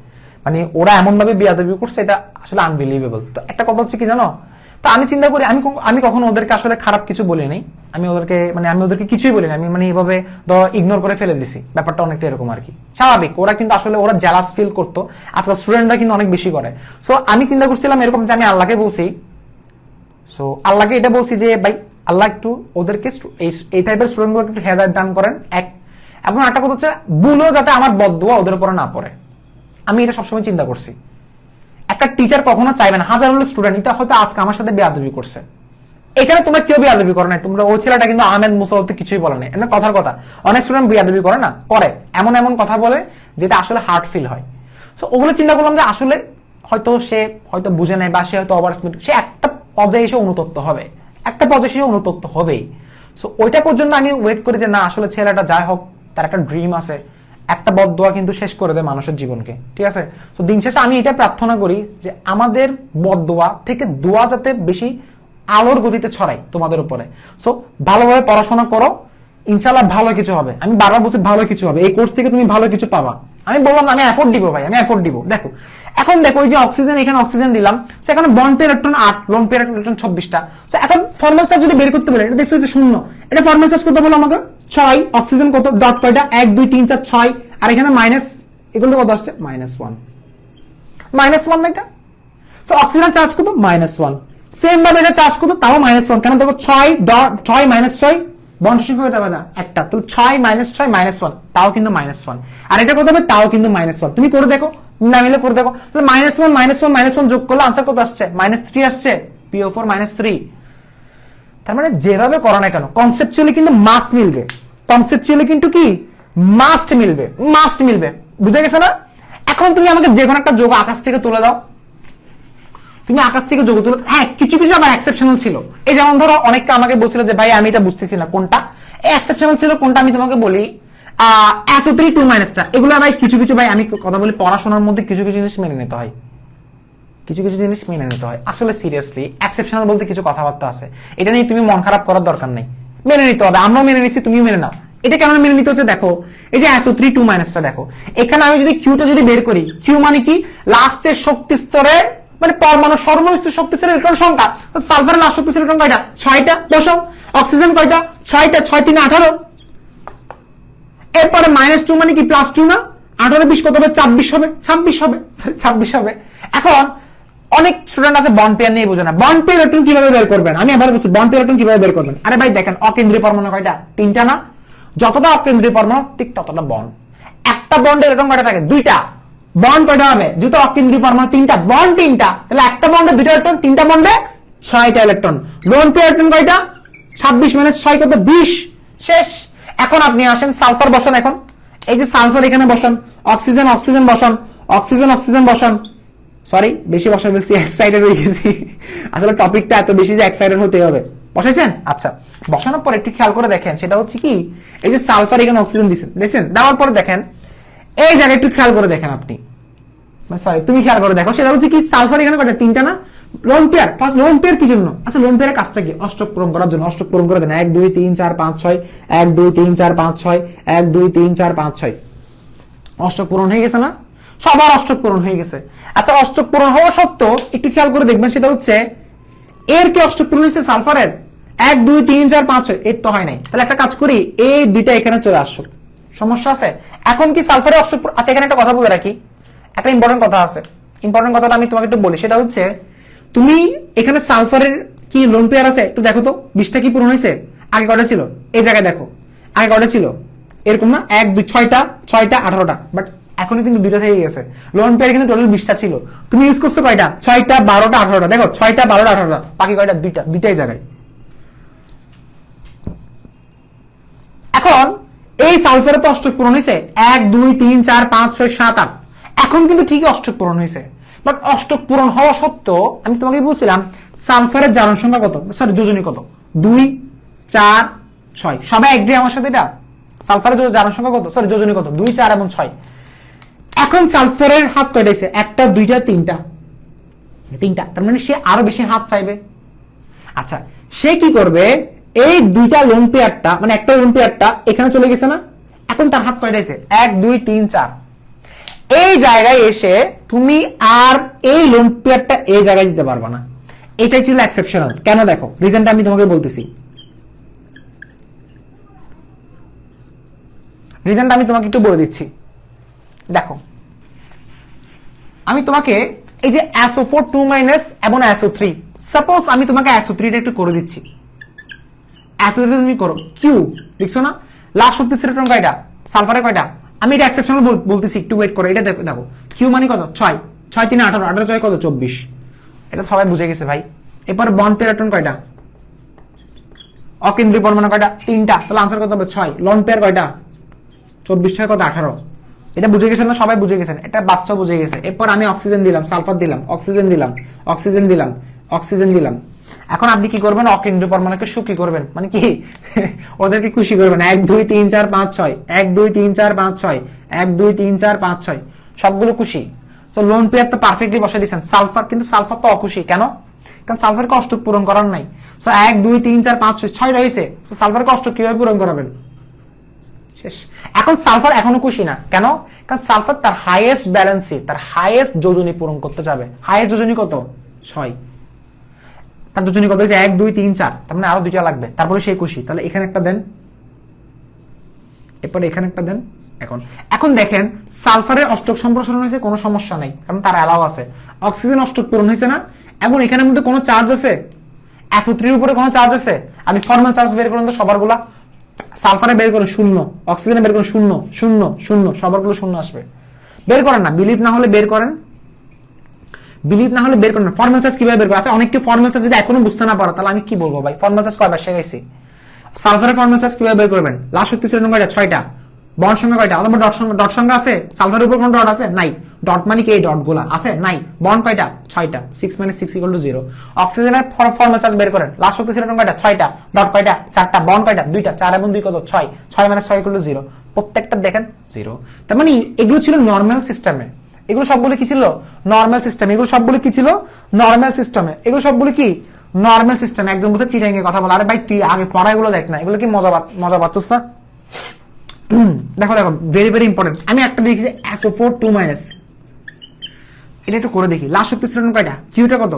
মানে ওরা এমন ভাবে বেয়াদবি করছে, এটা আসলে আনবিলিভেবল। তো একটা কথা হচ্ছে কি জানো, তো আমি চিন্তা করি আমি কখনো ওদেরকে আসলে খারাপ কিছু বলি নাই। আমি ওদেরকে কিছুই বলি না। আমি মানে এইভাবে ইগনোর করে ফেলে দিছি। ব্যাপারটা অনেকটা এরকম আর কি, স্বাভাবিক। ওরা কিন্তু আসলে ওরা জেলাস ফিল করতো, আজকাল স্টুডেন্টরা কিন্তু অনেক বেশি করে। সো আমি চিন্তা করছিলাম এরকম যে আমি আল্লাহকে বলছি, সো আল্লাহকে এটা বলছি যে ভাই আল্লাহ একটু ওদেরকে এই টাইপের স্টুডেন্টগুলোকে একটু হেদায়েত দান করেন। এবং একটা কথা হচ্ছে ভুলও যাতে আমার বদদুয়া ওদের উপরে না পড়ে। আমি এটা সবসময় চিন্তা করছি। একটা টিচার কখনো চাইবে না হাজার হলো স্টুডেন্ট এটা হয়তো আজকে আমার সাথে বেয়াদবি করছে, এখানে তোমরা কেউ বেয়াদবি করো নাই। তোমরা ওই ছেলেটা কিন্তু আহমেদ মুসা কিছুই বলে নাই, এটা কথার কথা। অনেক স্টুডেন্ট বেয়াদবি করে না, করে এমন এমন কথা বলে যেটা আসলে হার্ট ফিল হয়। সো ওগুলো চিন্তা করলাম যে আসলে সে হয়তো বুঝে নেয়, বা সে হয়তো ওভার স্পিড, সে একটা পর্যায়ে এসে অনুতপ্ত হবে, একটা পর্যায়ে সে অনুতপ্ত হবেই। সো ওইটা পর্যন্ত আমি ওয়েট করি যে না আসলে ছেলেটা যাই হোক, তার একটা ড্রিম আছে, একটা বদদোয়া কিন্তু শেষ করে দেয় মানুষের জীবনকে, ঠিক আছে? তো দিন শেষে আমি এটা প্রার্থনা করি যে আমাদের বদদোয়া থেকে দোয়া যাতে বেশি আলোর গতিতে ছড়াই তোমাদের উপরে। সো ভালোভাবে পড়াশোনা করো, ইনশাআল্লাহ ভালো কিছু হবে। আমি বারবার বলছি ভালো কিছু হবে, এই কোর্স থেকে তুমি ভালো কিছু পাবা। আমি বললাম আমি এফোর্ট দিব ভাই, আমি এফোর্ট দিব। দেখো এখন দেখো এই যে অক্সিজেন, এখানে অক্সিজেন দিলাম, সো এখানে bond pair electron 8, lone pair electron 26টা। সো এখন ফর্মাল চার্জ যদি বের করতে বলে, এটা দেখছো এটা 0, এটা ফর্মাল চার্জ কত বলো আমাকে? 6। অক্সিজেন কত? ডট কয়টা? 1 2 3 4 6। আর এখানে মাইনাস, এগুলো কত আসছে? -1, -1 না এটা? সো অক্সিজেন চার্জ কত? -1। সেম ভাবে এটা চার্জ কত? তাও -1। কেন দেখো 6 ডট 6 -6 বন্ড সংখ্যা হয়ে যাবে না একটা, তো 6 -6 -1 তাও কিন্তু -1। আর এটা কত হবে? তাও কিন্তু -1। তুমি করে দেখো, না মিলে করে দেখো। তাহলে -1 যোগ করলে আনসার কত আসছে? -3 আসছে। PO4 -3। তার মানে যেভাবে করো না কেন কনসেপচুয়ালি কিন্তু মাস্ট মিলবে, কনসেপচুয়ালি কিন্তু কি মাস্ট মিলবে, মাস্ট মিলবে। বুঝে গেছে না? এখন তুমি আমাকে যে কোনো একটা যোগ আকাশ থেকে তুলে দাও, তুমি আকাশ থেকে যোগ তুলে, হ্যাঁ কিছু কিছু আবার এক্সেপশনাল ছিল। এই যেমন ধরো অনেকটা আমাকে বলছিল যে ভাই আমি এটা বুঝতেছি না কোনটা এক্সেপশনাল ছিল, কোনটা আমি তোমাকে বলি SO3 2- এগুলো ভাই কিছু কিছু, ভাই আমি কথা বলি পড়াশোনার মধ্যে কিছু কিছু জিনিস মেনে নিতে হয়, কিছু কিছু জিনিস মেনে নিতে হয় আসলে সিরিয়াসলি। এক্সেপশনাল বলতে কিছু কথাবার্তা আছে, এটা নিয়ে তুমি মন খারাপ করার দরকার নেই, মেনে নিতে হবে। আমরাও মেনে নিচ্ছি, তুমি মেনে নাও। এটা কেন মেনে নিতে হচ্ছে দেখো, এই যে SO3 2- দেখো এখানে আমি যদি কিউটা যদি বের করি, কিউ মানে কি লাস্টের শক্তি স্তরে, মানে পরমাণু সর্বনিম্ন শক্তি স্তরের ইলেকট্রন সংখ্যা। সালফারের লাস্ট শক্তি স্তরের ইলেকট্রন কয়টা? 6টা। বসাও। অক্সিজেন কয়টা? 6টা। 6 3 18। এরপরে -2 মানে কি +2 না? 18 20 কত হবে? 24 হবে। 26 হবে। এখন অনেক স্টুডেন্ট আছে বন্ড পেয়ার নিয়ে বোঝে না। বন্ড পেয়ার ইলেকট্রন কিভাবে বের করবেন? আমি আবার বলছি বন্ড পেয়ার ইলেকট্রন কিভাবে বের করবেন। আরে ভাই দেখেন অকেন্দ্রীয় পরমাণু কয়টা? 3টা না? যতটা অকেন্দ্রীয় পরমাণু ঠিক ততটা বন্ড। একটা বন্ডে এরকম কয়টা থাকে? 2টা। বন্ড কয়টা হবে? যেহেতু অকেন্দ্রীয় পরমাণু 3টা, বন্ড 3টা, তাহলে একটা বন্ডে 2টা ইলেকট্রন, 3টা বন্ডে 6টা ইলেকট্রন। লোন পেয়ার ইলেকট্রন কয়টা? 26 - 6 কত? 20। শেষ। এখন আপনি আসেন সালফার বসান। এখন এই যে সালফার এখানে বসান, অক্সিজেন বসান, অক্সিজেন বসান। সরি বেশি বসা বলছি, এক্সাইটেড হয়ে গেছি। আসলে টপিকটা এত বেশি যে এক্সাইটেড হতে হবে। বসাইছেন? আচ্ছা বসানোর পর একটু খেয়াল করে দেখেন, সেটা হচ্ছে কি এই যে সালফার এখানে অক্সিজেন দিয়েছেন, দেওয়ার পরে দেখেন এই জায়গায় একটু খেয়াল করে দেখেন আপনি, সরি তুমি খেয়াল করে দেখো, সেটা হচ্ছে কি সালফার এখানে কয়টা? 3টা না? Lone pair. First lone pair কি জন্য? আচ্ছা লোন পেয়ারের কাজটা কি? অষ্টক পূরণ করার জন্য। অষ্টক পূরণ করে দেন 1 2 3 4 5 6 1 2 3 4 5 6 1 2 3 4 5 6। অষ্টক পূরণ হয়ে গেছে না? সবার অষ্টক পূরণ হয়ে গেছে। আচ্ছা অষ্টক পূরণ হওয়া সত্ত্বেও একটু খেয়াল করে দেখবেন, সেটা হচ্ছে এর কি অষ্টক পূরণ হয়েছে সালফারের? 1 2 3 4 5 6 এর তো হয় নাই। তাহলে একটা কাজ করি, এই দুইটা এখানে চলে আসুক, সমস্যা আছে? এখন কি সালফারের অষ্টক? আচ্ছা এখানে একটা কথা বলে রাখি, একটা ইম্পর্টেন্ট কথা আছে। ইম্পর্টেন্ট কথাটা আমি তোমাকে একটু বলি, সেটা হচ্ছে তুমি এখানে সালফারের কি লোন পেয়ার আছে একটু দেখো তো 20টা কি পূরণ হয়েছে? আগে কয়টা ছিল? এই জায়গায় দেখো আগে কয়টা ছিল? এরকম না 1 2 6টা 18টা, বাট এখনো কিন্তু 2টা থেকে গেছে। লোন পেয়ার কিন্তু টোটাল 20টা ছিল, তুমি ইউজ করছো কয়টা? 6টা 12টা 18টা। দেখো 6টা 12টা 18টা, বাকি কয়টা? দুইটাই জায়গায়। এখন এই সালফারে তো অষ্টক পূরণ হয়েছে 1 2 3 4 5 6 7 8, এখন কিন্তু ঠিকই অষ্টক পূরণ হয়েছে, বাট অষ্টক পূরণ হওয়া সত্ত্বেও আমি তোমাকে বলছিলাম সালফারের জারণ সংখ্যা কত, সরি যোজনী কত? 2 4 6। সবাই এগ্রি আমার সাথে? এটা সালফারের জারণ সংখ্যা কত, সরি যোজনী কত? 2 4 এবং 6। এখন সালফারের হাত কয়টা আছে? 1টা 2টা 3টা, তার মানে সে আরো বেশি হাত চাইবে। আচ্ছা সে কি করবে? এই 2টা লোন পেয়ারটা, মানে একটা লোন পেয়ারটা এখানে চলে গেছে না, এখন তার হাত কয়টা আছে? 1 2 3 4। এই জায়গায় এসে তুমি আর এই লোন পেয়ারটা এই জায়গায় দিতে পারবে না। এটাই ছিল এক্সেপশনাল। কেন? দেখো রিজনটা আমি তোমাকে বলতেছি, রিজনটা আমি তোমাকে একটু বলে দিচ্ছি। দেখো আমি তোমাকে এই যে SO4 2- এবং SO3, সাপোজ আমি তোমাকে SO3 টা একটু করে দিচ্ছি। SO3 তুমি করো, কিউ লিখছো না? লাস্ট শক্তি ইলেকট্রন কয়টা? সালফারে কয়টা? আমি এটা এক্সেপশনাল বলতেছি, একটু ওয়েট করো। এটা দেখো, দেখো কিউ মানে কত? 6 6 3 18, 18 6 কত? 24। এটা সবাই বুঝে গেছে ভাই। এরপর বন্ড পেয়ার ইলেকট্রন কয়টা? অকেন্দ্রীয় পরমাণু কয়টা? 3টা। তাহলে আনসার কত হবে? 6। লোন পেয়ার কয়টা? 24 6 কত? 18। এটা বুঝে গেছেন না? সবাই বুঝে গেছেন, এটা বাচ্চা বুঝে গেছে। এরপর আমি অক্সিজেন দিলাম, সালফার দিলাম, অক্সিজেন দিলাম, অক্সিজেন দিলাম, অক্সিজেন দিলাম। এখন আপনি কি করবেন? অকেন্দ্রীয় পরমাণুকে সুখী করবেন, মানে কি ওদেরকে খুশি করবেন। 1 2 3 4 5 6, 1 2 3 4 5 6, 1 2 3 4 5 6, সবগুলো খুশি। তো লোন পেয়ার তো পারফেক্টলি বসে দিয়েছেন। সালফার কিন্তু সালফার তো অখুশি। কেন? কারণ সালফারকে অষ্টক পূরণ করার নাই। সো 1 2 3 4 5 6 6 রয়েছে। সো সালফারকে অষ্টক কিভাবে পূরণ করাবেন? শেষ। এখন সালফার এখনো খুশি না। কেন? কারণ সালফার তার হাইয়েস্ট ব্যালেন্সে, তার হাইয়েস্ট যোজনী পূরণ করতে যাবে। হাইয়েস্ট যোজনী কত? 6। তার যোজনী কত হয়েছে? 1 2 3 4, তার মানে আরো 2টা লাগবে, তারপরে সে খুশি। তাহলে এখানে একটা দেন, এরপরে এখানে একটা দেন। এখন দেখেন সালফারের অষ্টক সম্প্রসারণ হয়েছে, কোনো সমস্যা নাই, কারণ তার অ্যালাউ আছে। অক্সিজেন অষ্টক পূরণ হয়েছে না, এবং এখানের মধ্যে কোনো চার্জ আছে? SO3 এর উপরে কোনো চার্জ আছে? আমি ফর্মাল চার্জ বের করুন তো সবারগুলা। সালফারে বের করুন 0, অক্সিজেনে বের করুন 0 0 0, সবারগুলো 0 আসবে। বের করেন না, বিলিভ না হলে বের করেন, বিলিভ না হলে বের করেন। ফর্মাল চার্জ কিভাবে বের করেন? আচ্ছা অনেককে ফর্মাল চার্জ যদি এখনো বুঝতে না পারো, তাহলে আমি কি বলবো ভাই? ফর্মাল চার্জ কয়বার শেখাইছি? সালফারের ফর্মাল চার্জ কিভাবে বের করবেন? লাস্ট শক্তি ইলেকট্রন কয়টা? 6টা। বন্ড সংখ্যা কয়টা? অথবা ডট সংখ্যা আছে? সালফারের উপর কোনো ডট আছে? নাই। ডট মানে কি? এই ডট গুলা আছে? নাই। বন্ড কয়টা? 6টা। 6 - 6 = 0। অক্সিজেনের ফর্মাল চার্জ বের করেন। লাস্ট শক্তি ইলেকট্রন কয়টা? 6টা। ডট কয়টা? 4টা। বন্ড কয়টা? 2টা। 4 এবং 2 কত? 6। 6 - 6 = 0। প্রত্যেকটা দেখেন 0। তার মানে এগুলো ছিল নরমাল সিস্টেমে। এগুলো সবগুলো কি ছিল? Normal system. এগুলো সবগুলো কি ছিল? নরমাল সিস্টেমে। এগুলো সবগুলো কি? Normal system. একজন বলছে চিটাং এর কথা বলে, আরে ভাই তুই আগে পড়াগুলো দেখ না, এগুলো কি মজা পাচ্ছিস না? দেখো দেখো, ভেরি ভেরি ইম্পর্টেন্ট। আমি একটা দেখি SO4 2-, এটা একটু করে দেখি। লাস্ট শক্তি ইলেকট্রন কয়টা? কিউটা কত?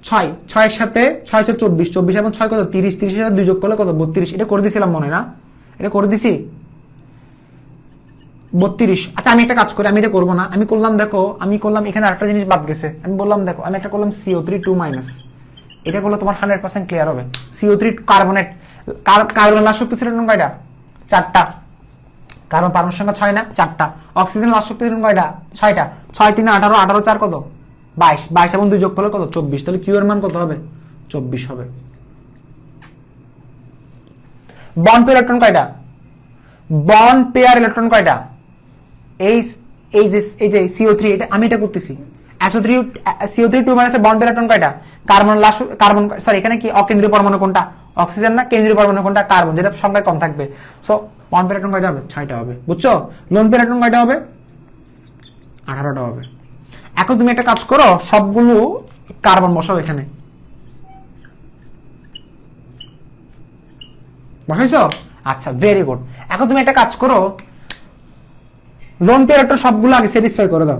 6। 6 এর সাথে 6 6 24, 24 এবং 6 কত? 30, 30 এর সাথে 2 যোগ করলে কত? 32। এটা করে দিছিলাম মনে না? এটা করে দিছি 32। আচ্ছা আমি একটা কাজ করি, আমি এটা করবো না। আমি করলাম, দেখো আমি করলাম এখানে আরেকটা জিনিস বাদ গেছে। আমি বললাম দেখো, আমি একটা করলাম CO3 2-, এটা করলে তোমার 100% ক্লিয়ার হবে। CO3 কার্বনেট, কার্বন লাস্ট শক্তি ইলেকট্রন কয়টা? 4টা। কার্বন পরমাণু সংখ্যা 6 না? 4টা। অক্সিজেন লাস্ট শক্তি ইলেকট্রন কয়টা? 6টা। 6 3 18, 18 4 কত? 22। 22 এবং 2 যোগ করলে কত? 24। তাহলে কিউ এর মান কত হবে? 24 হবে। বন্ড পেয়ার ইলেকট্রন কয়টা? বন্ড পেয়ার ইলেকট্রন কয়টা? এই যে CO3, এটা আমি এটা করতেছি। CO3 2- বন্ড পেয়ার ইলেকট্রন কয়টা? কার্বন সরি, এখানে কি অকেন্দ্রীয় পরমাণু কোনটা? অক্সিজেন না? কেন্দ্রীয় পরমাণু কোনটা? কার্বন, যেটা সংখ্যায় কম থাকবে। সো বন্ড পেয়ার ইলেকট্রন কয়টা হবে? 6টা হবে। বুঝছো? লোন পেয়ার ইলেকট্রন কয়টা হবে? 18টা হবে। এখন তুমি একটা কাজ করো, সবগুলো কার্বন বসাও এখানে। বসাইছো? আচ্ছা ভেরি গুড। এখন তুমি একটা কাজ করো, লোন পেয়ার ইলেকট্রন সবগুলো আগে স্যাটিসফাই করে দাও।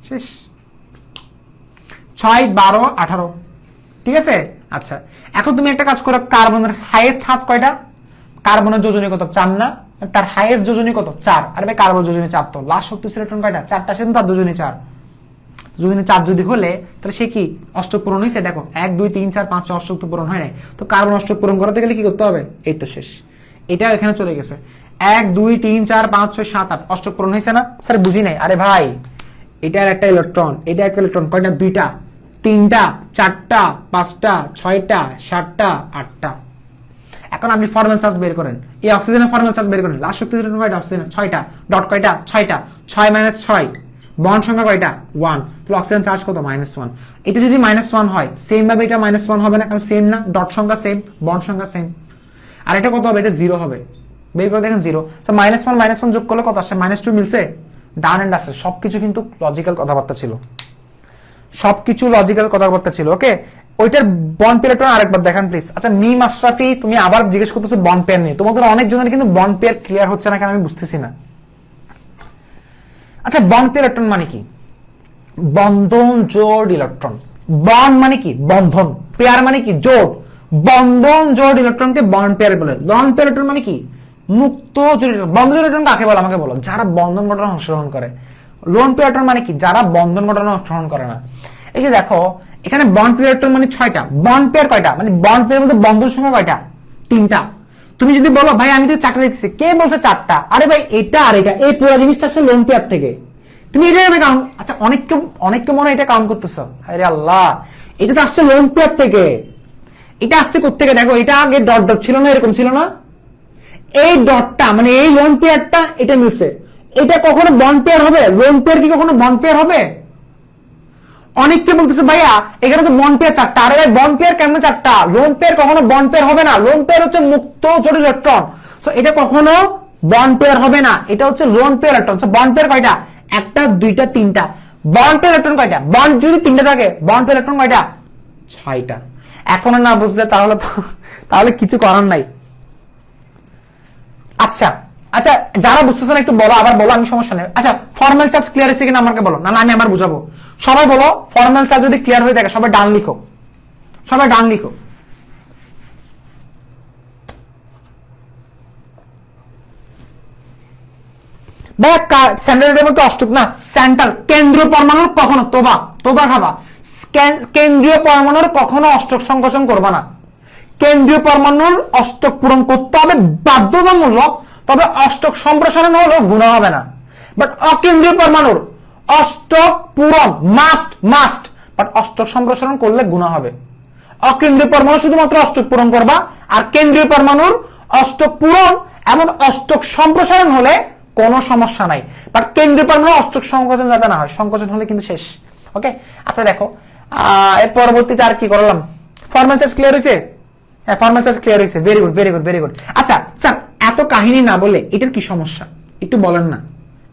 শেষ। 6 12 18, ঠিক আছে? আচ্ছা এখন তুমি একটা কাজ করো, কার্বনের হাইয়েস্ট হাত কয়টা? কার্বনের যোজনী কত? 4 না? তার হাইয়েস্ট যোজনী কত 4। আরে ভাই কার্বন যোজনী 4, তো লাস্ট শক্তিশালী ইলেকট্রন কয়টা 4টা, সেজন্য তার যোজনী 4। যোজনী 4 যদি হলে তাহলে সে কি অষ্টক পূরণ হয়েছে? দেখো 1 2 3 4 5 6 অষ্টক তো পূরণ হয় নাই, তো কার্বন অষ্টক পূরণ করতে গেলে কি করতে হবে? এই তো শেষ, এটা এখানে চলে গেছে। 1 2 3 4 5 6 7 8 অষ্টক পূরণ হয়েছে না? স্যার বুঝি নাই। আরে ভাই এটার একটা ইলেকট্রন, এটা একটা ইলেকট্রন কয়টা? 2টা 3টা 4টা 5টা 6টা 7টা 8টা। এখন আপনি ফর্মাল চার্জ বের করেন, এই অক্সিজেনের ফর্মাল চার্জ বের করেন। লাস্ট শক্তি কয়টা অক্সিজেন? 6টা। ডট কয়টা? 6টা। 6 - 6 বন্ড সংখ্যা কয়টা? 1। তাহলে অক্সিজেন চার্জ কত? -1। এটা যদি -1 হয় সেম ভাবে এটা -1 হবে না, কারণ সেম না, ডট সংখ্যা সেম, বন্ড সংখ্যা সেম। আর এটা কত হবে? এটা 0 হবে। বের করে দেখেন 0। সো -1 যোগ করলে কত আসে? -2 মিলছে, ডান এন্ড আসে। সবকিছু কিন্তু লজিক্যাল কথাবার্তা ছিল, সবকিছু লজিক্যাল কথাবার্তা ছিল। ওকে, ওইটার বন্ড পেয়ারটা আরেকবার দেখান প্লিজ। আচ্ছা মিম আশরাফি, তুমি আবার জিজ্ঞেস করতেছো বন্ড পেয়ার নিয়ে। তোমাদের অনেক জনের কিন্তু বন্ড পেয়ার ক্লিয়ার হচ্ছে না, কেন আমি বুঝতেছি না। আচ্ছা বন্ড পেয়ার ইলেকট্রন মানে কি? বন্ধন জোড় ইলেকট্রন। বন্ড মানে কি? বন্ধন। পেয়ার মানে কি? জোড়। বন্ধন জোড় ইলেকট্রনকে বন্ড পেয়ার বলে। বন্ড পেয়ার ইলেকট্রন মানে কি? মুক্ত জোড় ইলেকট্রন। বন্ধন জোড় ইলেকট্রন কাকে বলে আমাকে বলো? যারা বন্ধন গঠনে অংশগ্রহণ করে। লোন পেয়ার ইলেকট্রন মানে কি? যারা বন্ধন গঠনে অংশগ্রহণ করে না। এই যে দেখো এখানে বন্ড পেয়ার ইলেকট্রন মানে 6টা, বন্ড পেয়ার কয়টা? মানে বন্ড পেয়ার মধ্যে বন্ধন সংখ্যা কয়টা? 3টা। তুমি যদি বলো ভাই আমি তো 4টা দেখছি, কে বলছে 4টা? আরে ভাই এটা আর এটা, এই পুরো জিনিসটা আসছে লোন পেয়ার থেকে। তুমি এটা কাউন্ট, আচ্ছা অনেককে মনে এটা কাউন্ট করতেছো। আরে আল্লাহ, এটা তো আসছে লোন পেয়ার থেকে। এটা আসছে কোত্থেকে? দেখো এটা আগে ডট ডট ছিল না, এরকম ছিল না, এই ডটটা মানে এই লোন পেয়ারটা এটা মিলছে। এটা কখনো বন্ড পেয়ার হবে? লোন পেয়ার কি কখনো বন্ড পেয়ার হবে? অনেককে বলতেছে ভাইয়া এখানে তো বন্ড পেয়ার 4টা। আরে ভাই বন্ড পেয়ার কেন 4টা? লোন পেয়ার কখনো বন্ড পেয়ার হবে না। লোন পেয়ার হচ্ছে মুক্ত জোড় ইলেকট্রন। সো এটা কখনো বন্ড পেয়ার হবে না, এটা হচ্ছে loan pair electron. So bond pair কয়টা? 1টা 2টা 3টা। বন্ড পেয়ার ইলেকট্রন কয়টা? বন্ড যদি 3টা থাকে, বন্ড পেয়ার ইলেকট্রন কয়টা? 6টা। এখনো না বুঝলে তাহলে কিছু করার নাই। আচ্ছা আচ্ছা, যারা বুঝতেছেন একটু বলো, আবার বলো, আমি সমস্যা নেই। আচ্ছা ফর্মাল চার্জ ক্লিয়ার হয়েছে কিনা আমাকে বলো, না আমি আবার বুঝাবো। সবাই বলো ফর্মাল চার্জ যদি ক্লিয়ার হয়ে থাকে, সবাই ডান লিখো, সবাই ডান লিখো। সেন্ট্রাল মধ্যে অষ্টক না, সেন্ট্রাল কেন্দ্রীয় পরমাণুর কখনো তোবা খাবা, কেন্দ্রীয় পরমাণুর কখনো অষ্টক সংকোচন করবা না। কেন্দ্রীয় পরমাণুর অষ্টক পূরণ করতে হবে বাধ্যতামূলক, তবে অষ্টক সম্প্রসারণ হলেও গুণ হবে না। বাট অকেন্দ্রীয় পরমাণুর অষ্টক পূরণ মাস্ট, বাট অষ্টক সম্প্রসারণ করলে গুণ হবে। অকেন্দ্রীয় পরমাণু শুধুমাত্র অষ্টক পূরণ করবা, আর কেন্দ্রীয় পরমাণুর অষ্টক পূরণ এবং অষ্টক সম্প্রসারণ হলে কোনো সমস্যা নাই। বাট কেন্দ্রীয় পরমাণু অষ্টক সংকোচন যাতে না হয়, সংকোচন হলে কিন্তু শেষ। ওকে, আচ্ছা দেখো এর পরবর্তীতে আর কি করলাম? ফর্মাল চার্জ ক্লিয়ার হয়েছে? হ্যাঁ ফর্মাল চার্জ ক্লিয়ার হয়েছে, very good very good very good. আচ্ছা স্যার এত কাহিনী না বলে এটার কি সমস্যা একটু বলেন না,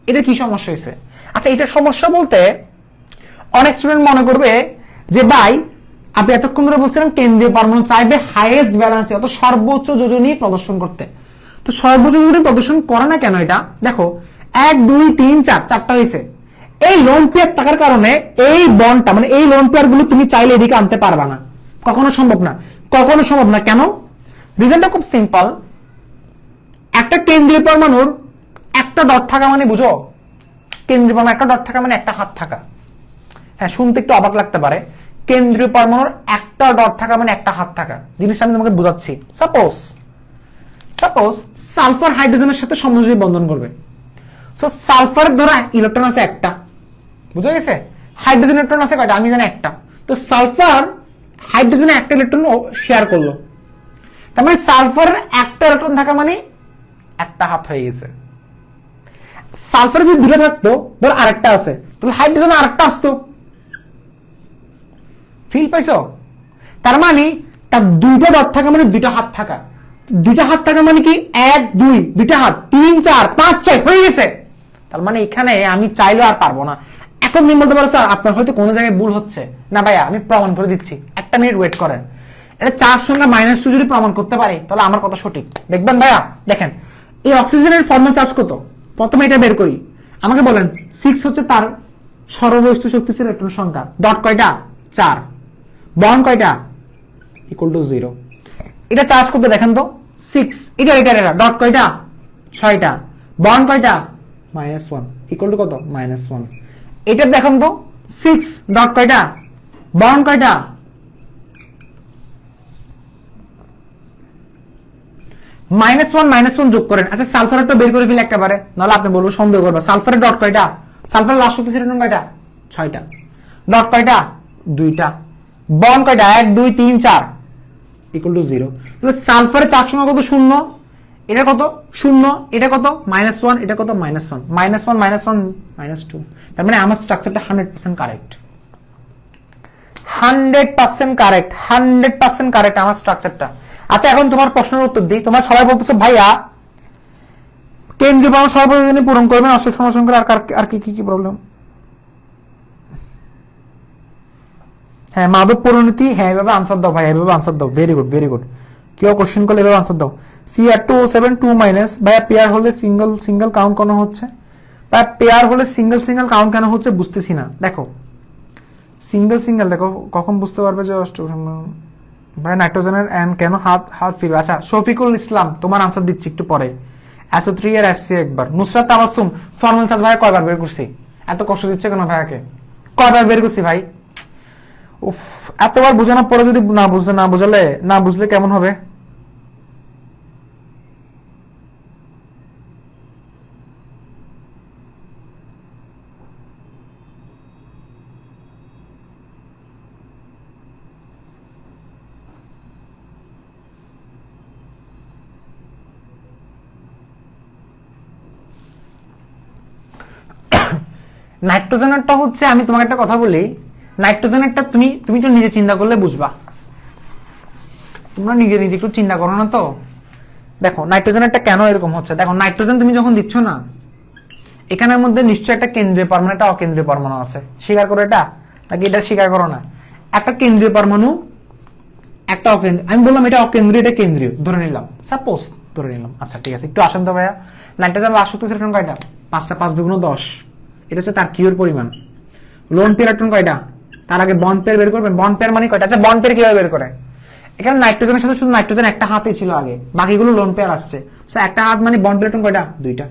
এটার কি সমস্যা হয়েছে? আচ্ছা এটা সমস্যা বলতে অনেক স্টুডেন্ট মনে করবে যে ভাই আপনি এতক্ষণ ধরে বলছিলেন কেন্দ্রীয় পরমাণু চাইবে হাইয়েস্ট ব্যালেন্সে, অত সর্বোচ্চ যোজনী প্রদর্শন করতে। তো সর্বোচ্চ যোজনী প্রদর্শন করে না কেন? এটা দেখো 1 2 3 4 4টা হয়েছে। এই লোন পেয়ার থাকার কারণে এই বন্ডটা মানে এই লোন পেয়ার গুলো তুমি চাইলে এদিকে আনতে পারবা না, কখনো সম্ভব না, কখনো সম্ভব না। কেন? রিজনটা খুব সিম্পল। একটা কেন্দ্রীয় পরমাণুর একটা ডট থাকা মানে বুঝো, কেন্দ্রীয় পরমাণু একটা ডট থাকা মানে একটা হাত থাকা। হ্যাঁ শুনতে একটু অবাক লাগতে পারে, কেন্দ্রীয় পরমাণুর একটা ডট থাকা মানে একটা হাত থাকা। জিনিসটা আমি তোমাকে বুঝাচ্ছি। সাপোজ সালফার হাইড্রোজেনের সাথে সমযোজী বন্ধন করবে। সো সালফারের ধরো ইলেকট্রন আছে একটা, বুঝা গেছে? হাইড্রোজেন ইলেকট্রন আছে কয়টা? আমি জানি একটা। তো সালফার হাইড্রোজেনে একটা ইলেকট্রন শেয়ার করলো, তার মানে সালফারের একটা ইলেকট্রন থাকা মানে একটা হাত হয়ে গেছে। সালফারে যদি দুটো থাকতো, ধর আরেকটা আছে, তাহলে হাইড্রোজেন আরেকটা আসতো। ফিল পাইছো? তার মানে তার দুইটা ডট থাকা মানে দুইটা হাত থাকা, দুইটা হাত থাকা মানে কি 1 2 দুইটা হাত 3 4 5 6 হয়ে গেছে। তার মানে এখানে আমি চাইলেও আর পারবো না। এখন তুমি বলতে পারো স্যার আপনার হয়তো কোনো জায়গায় ভুল হচ্ছে। না ভাইয়া আমি প্রমাণ করে দিচ্ছি, একটা মিনিট ওয়েট করেন। এটা 4 সঙ্গে -2 যদি প্রমাণ করতে পারি তাহলে আমার কথা সঠিক। দেখবেন ভাইয়া, দেখেন এই অক্সিজেনের ফর্মাল চার্জ কত, প্রথমে এটা বের করি। আমাকে বলেন 6 হচ্ছে তার সর্ববস্তু শক্তিশালী ইলেকট্রন সংখ্যা, ডট কয়টা? 4, বন্ড কয়টা? = 0। এটা চার্জ করতে দেখেন তো 6, এটা ডট কয়টা? 6টা, বন্ড কয়টা -1 ইকুয়াল টু কত -1। এটা দেখুন তো 6 ডট কয়টা, বন্ড কয়টা -1 যোগ করেন। আচ্ছা সালফারটা বের করে ফেলে একেবারে, নাহলে আপনি বলবো সন্দেহ করবা। সালফারের ডট কয়টা, সালফারের লাস্ট শক্তি ইলেকট্রন কয়টা 6টা, ডট কয়টা 2টা, বন্ড কয়টা 1 2 3 4 ইকুয়াল টু 0। তাহলে সালফারের চার সংখ্যা কত 0, এটা কত 0, এটা কত -1, এটা কত -1 -1 -2। তার মানে আমার স্ট্রাকচারটা 100% কারেক্ট, 100% কারেক্ট, 100% কারেক্ট আমার স্ট্রাকচারটা। আচ্ছা এখন তোমার প্রশ্নের উত্তর দিই। তোমরা সবাই বলতেছো ভাইয়া কেন্দ্রীয় পরমাণু সর্বজনীন পূরণ করবেন, অষ্টক সমাসংখ্যার আর কি কি প্রবলেম? হ্যাঁ মাধব পরিণতি, হ্যাঁ এভাবে আনসার দাও ভাই, এভাবে আনসার দাও। Very good very good. কেউ কোশ্চেন করলে এভাবে আনসার দাও। CR2O7 2 মাইনাস, ভাইয়া পেয়ার হলে সিঙ্গেল সিঙ্গেল কাউন্ট কেন হচ্ছে? ভাইয়া পেয়ার হলে সিঙ্গেল সিঙ্গেল কাউন্ট কেন হচ্ছে বুঝতেছি না। দেখো সিঙ্গেল সিঙ্গেল দেখো কখন বুঝতে পারবে যে অষ্টক ভাই নাইট্রোজেনের এন কেন হাত ফিরবে। আচ্ছা শফিকুল ইসলাম তোমার আনসার দিচ্ছি একটু পরে। SO3 এর FC একবার। নুসরাত তাবাসসুম ফর্মাল চার্জ ভাই কয়বার বের করছি? এত কষ্ট দিচ্ছে কেন ভাইয়াকে? কয়বার বের করছি ভাই? উফ এতবার বোঝানোর পরে যদি না বুঝলে কেমন হবে? নাইট্রোজেনেরটা হচ্ছে, আমি তোমাকে একটা কথা বলি, নাইট্রোজেনেরটা তুমি তো নিজে চিন্তা করলে বুঝবা। তোমরা নিজে একটু চিন্তা করো না তো। দেখো নাইট্রোজেনেরটা কেন এরকম হচ্ছে। দেখো নাইট্রোজেন তুমি যখন দিচ্ছ না, এখানের মধ্যে নিশ্চয়ই একটা কেন্দ্রীয় পরমাণু একটা অকেন্দ্রীয় পরমাণু আছে। স্বীকার করো এটা, নাকি এটা স্বীকার করো না? একটা কেন্দ্রীয় পরমাণু একটা অকেন্দ্রীয়, আমি বললাম এটা অকেন্দ্রীয় এটা কেন্দ্রীয় ধরে নিলাম, সাপোজ ধরে নিলাম। আচ্ছা ঠিক আছে একটু আসেন তো ভাইয়া। নাইট্রোজেন লাস্ট শক্তি ইলেকট্রন কয়টা? 5টা, 5 2 10। এটা হচ্ছে তার কিউর পরিমাণ। লোন পেয়ার ইলেকট্রন কয়টা? তার আগে বন্ড পেয়ার বের করবেন। বন্ড পেয়ার মানে কয়টা? আচ্ছা বন্ড পেয়ার কিভাবে বের করে? এখানে নাইট্রোজেনের সাথে শুধু নাইট্রোজেন একটা হাতই ছিল আগে, বাকিগুলো লোন পেয়ার আসছে। সো একটা হাত মানে বন্ড ইলেকট্রন কয়টা? 2টা।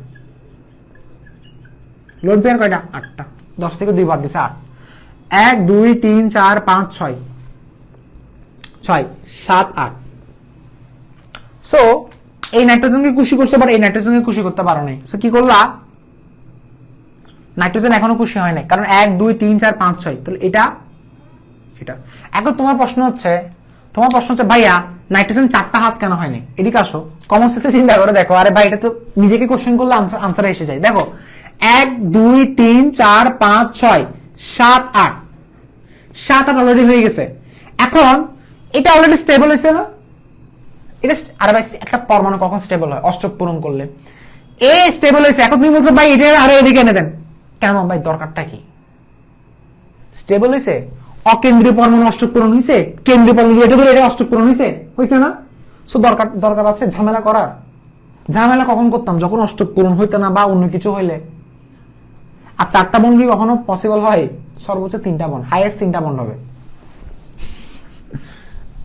লোন পেয়ার কয়টা? 8টা। 10 থেকে 2 বাদ দিছে 8। 1 2 3 4 5 6 6 7 8। সো এই নাইট্রোজেনকে খুশি করছে, বাট এই নাইট্রোজেনকে খুশি করতে পারো নাই। সো কি করলা? নাইট্রোজেন এখনো খুশি হয় নাই, কারণ 1 2 3 4 5 6। তাহলে এটা এটা। এখন তোমার প্রশ্ন হচ্ছে ভাইয়া নাইট্রোজেন 4টা হাত কেন হয়নি? এদিকে আসো, কমন সেন্সে চিন্তা করে দেখো। আরে ভাই এটা তো নিজেকে কোশ্চেন করলে আনসার এসে যায়। দেখো 1 2 3 4 5 6 7 8 7 8 অলরেডি হয়ে গেছে। এখন এটা অলরেডি স্টেবল হয়েছে না? এটা আরে ভাই একটা পরমাণু কখন স্টেবল হয়? অষ্টক পূরণ করলে। এ স্টেবল হয়েছে। এখন তুমি বলছো ভাই এটা আরো এদিকে এনে দেন কেন? ভাই দরকারটা কি? স্টেবল হয়েছে, অকেন্দ্রীয় পরমাণু অষ্টক পূরণ হয়েছে, কেন্দ্রীয় পরমাণু এটা ধরে এটা অষ্টক পূরণ হয়েছে না? সো দরকার আছে ঝামেলা করার? ঝামেলা কখন করতাম? যখন অষ্টক পূরণ হইতো না বা অন্য কিছু হইলে। আর 4টা বন্ড কি কখনো পসিবল হয়? সর্বোচ্চ 3টা বন্ড, হাইয়েস্ট 3টা বন্ড হবে।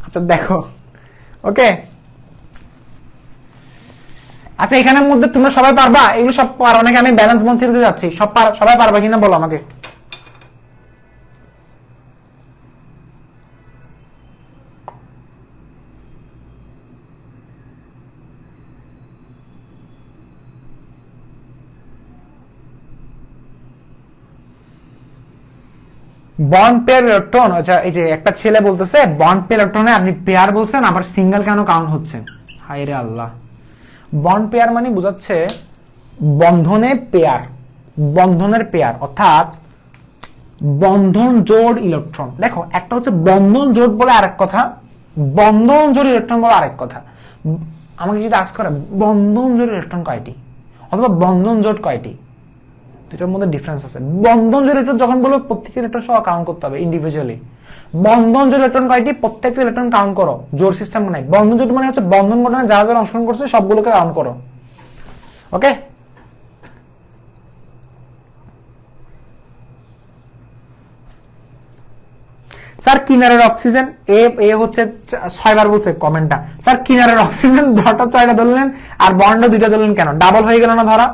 আচ্ছা দেখো ওকে। আচ্ছা এখানের মধ্যে তোমরা সবাই পারবা? এগুলো সব পারো নাকি? আমি ব্যালেন্স বন্ড থিওরিতে যাচ্ছি। সবাই পারবা কিনা বলো আমাকে। বন্ড পেয়ার ইলেকট্রন, আচ্ছা এই যে একটা ছেলে বলতেছে বন্ড পেয়ার ইলেকট্রনে আপনি পেয়ার বলছেন, আবার সিঙ্গেল কেন কাউন্ট হচ্ছে? হায় রে আল্লাহ। বন্ড পেয়ার মানে বোঝাচ্ছে বন্ধনের পেয়ার, অর্থাৎ বন্ধন জোড় ইলেকট্রন। দেখো একটা হচ্ছে বন্ধন জোড় বলে আরেক কথা, বন্ধন জোড় ইলেকট্রন বলে আরেক কথা। আমাকে যদি আস্ক করে বন্ধন জোড় ইলেকট্রন কয়টি অথবা বন্ধন জোট কয়টি, দুটোর মধ্যে ডিফারেন্স আছে। বন্ধন জোড় ইলেকট্রন যখন বলবো প্রত্যেকটা ইলেকট্রন সহ কাউন্ট করতে হবে ইন্ডিভিজুয়ালি। বন্ধন জোড় ইলেকট্রন কয়টি? প্রত্যেকটা ইলেকট্রন কাউন্ট করো, জোড় সিস্টেম নাই। বন্ধন জোট মানে হচ্ছে বন্ধন গঠনে যারা যারা অংশগ্রহণ করছে সবগুলোকে কাউন্ট করো। ওকে, স্যার কিনারের অক্সিজেন এ এ হচ্ছে 6 বার বলছে কমেন্টটা, স্যার কিনারের অক্সিজেন ধরটা 6টা ধরলেন আর বন্ড 2টা ধরলেন কেন, ডাবল হয়ে গেল না ধরা?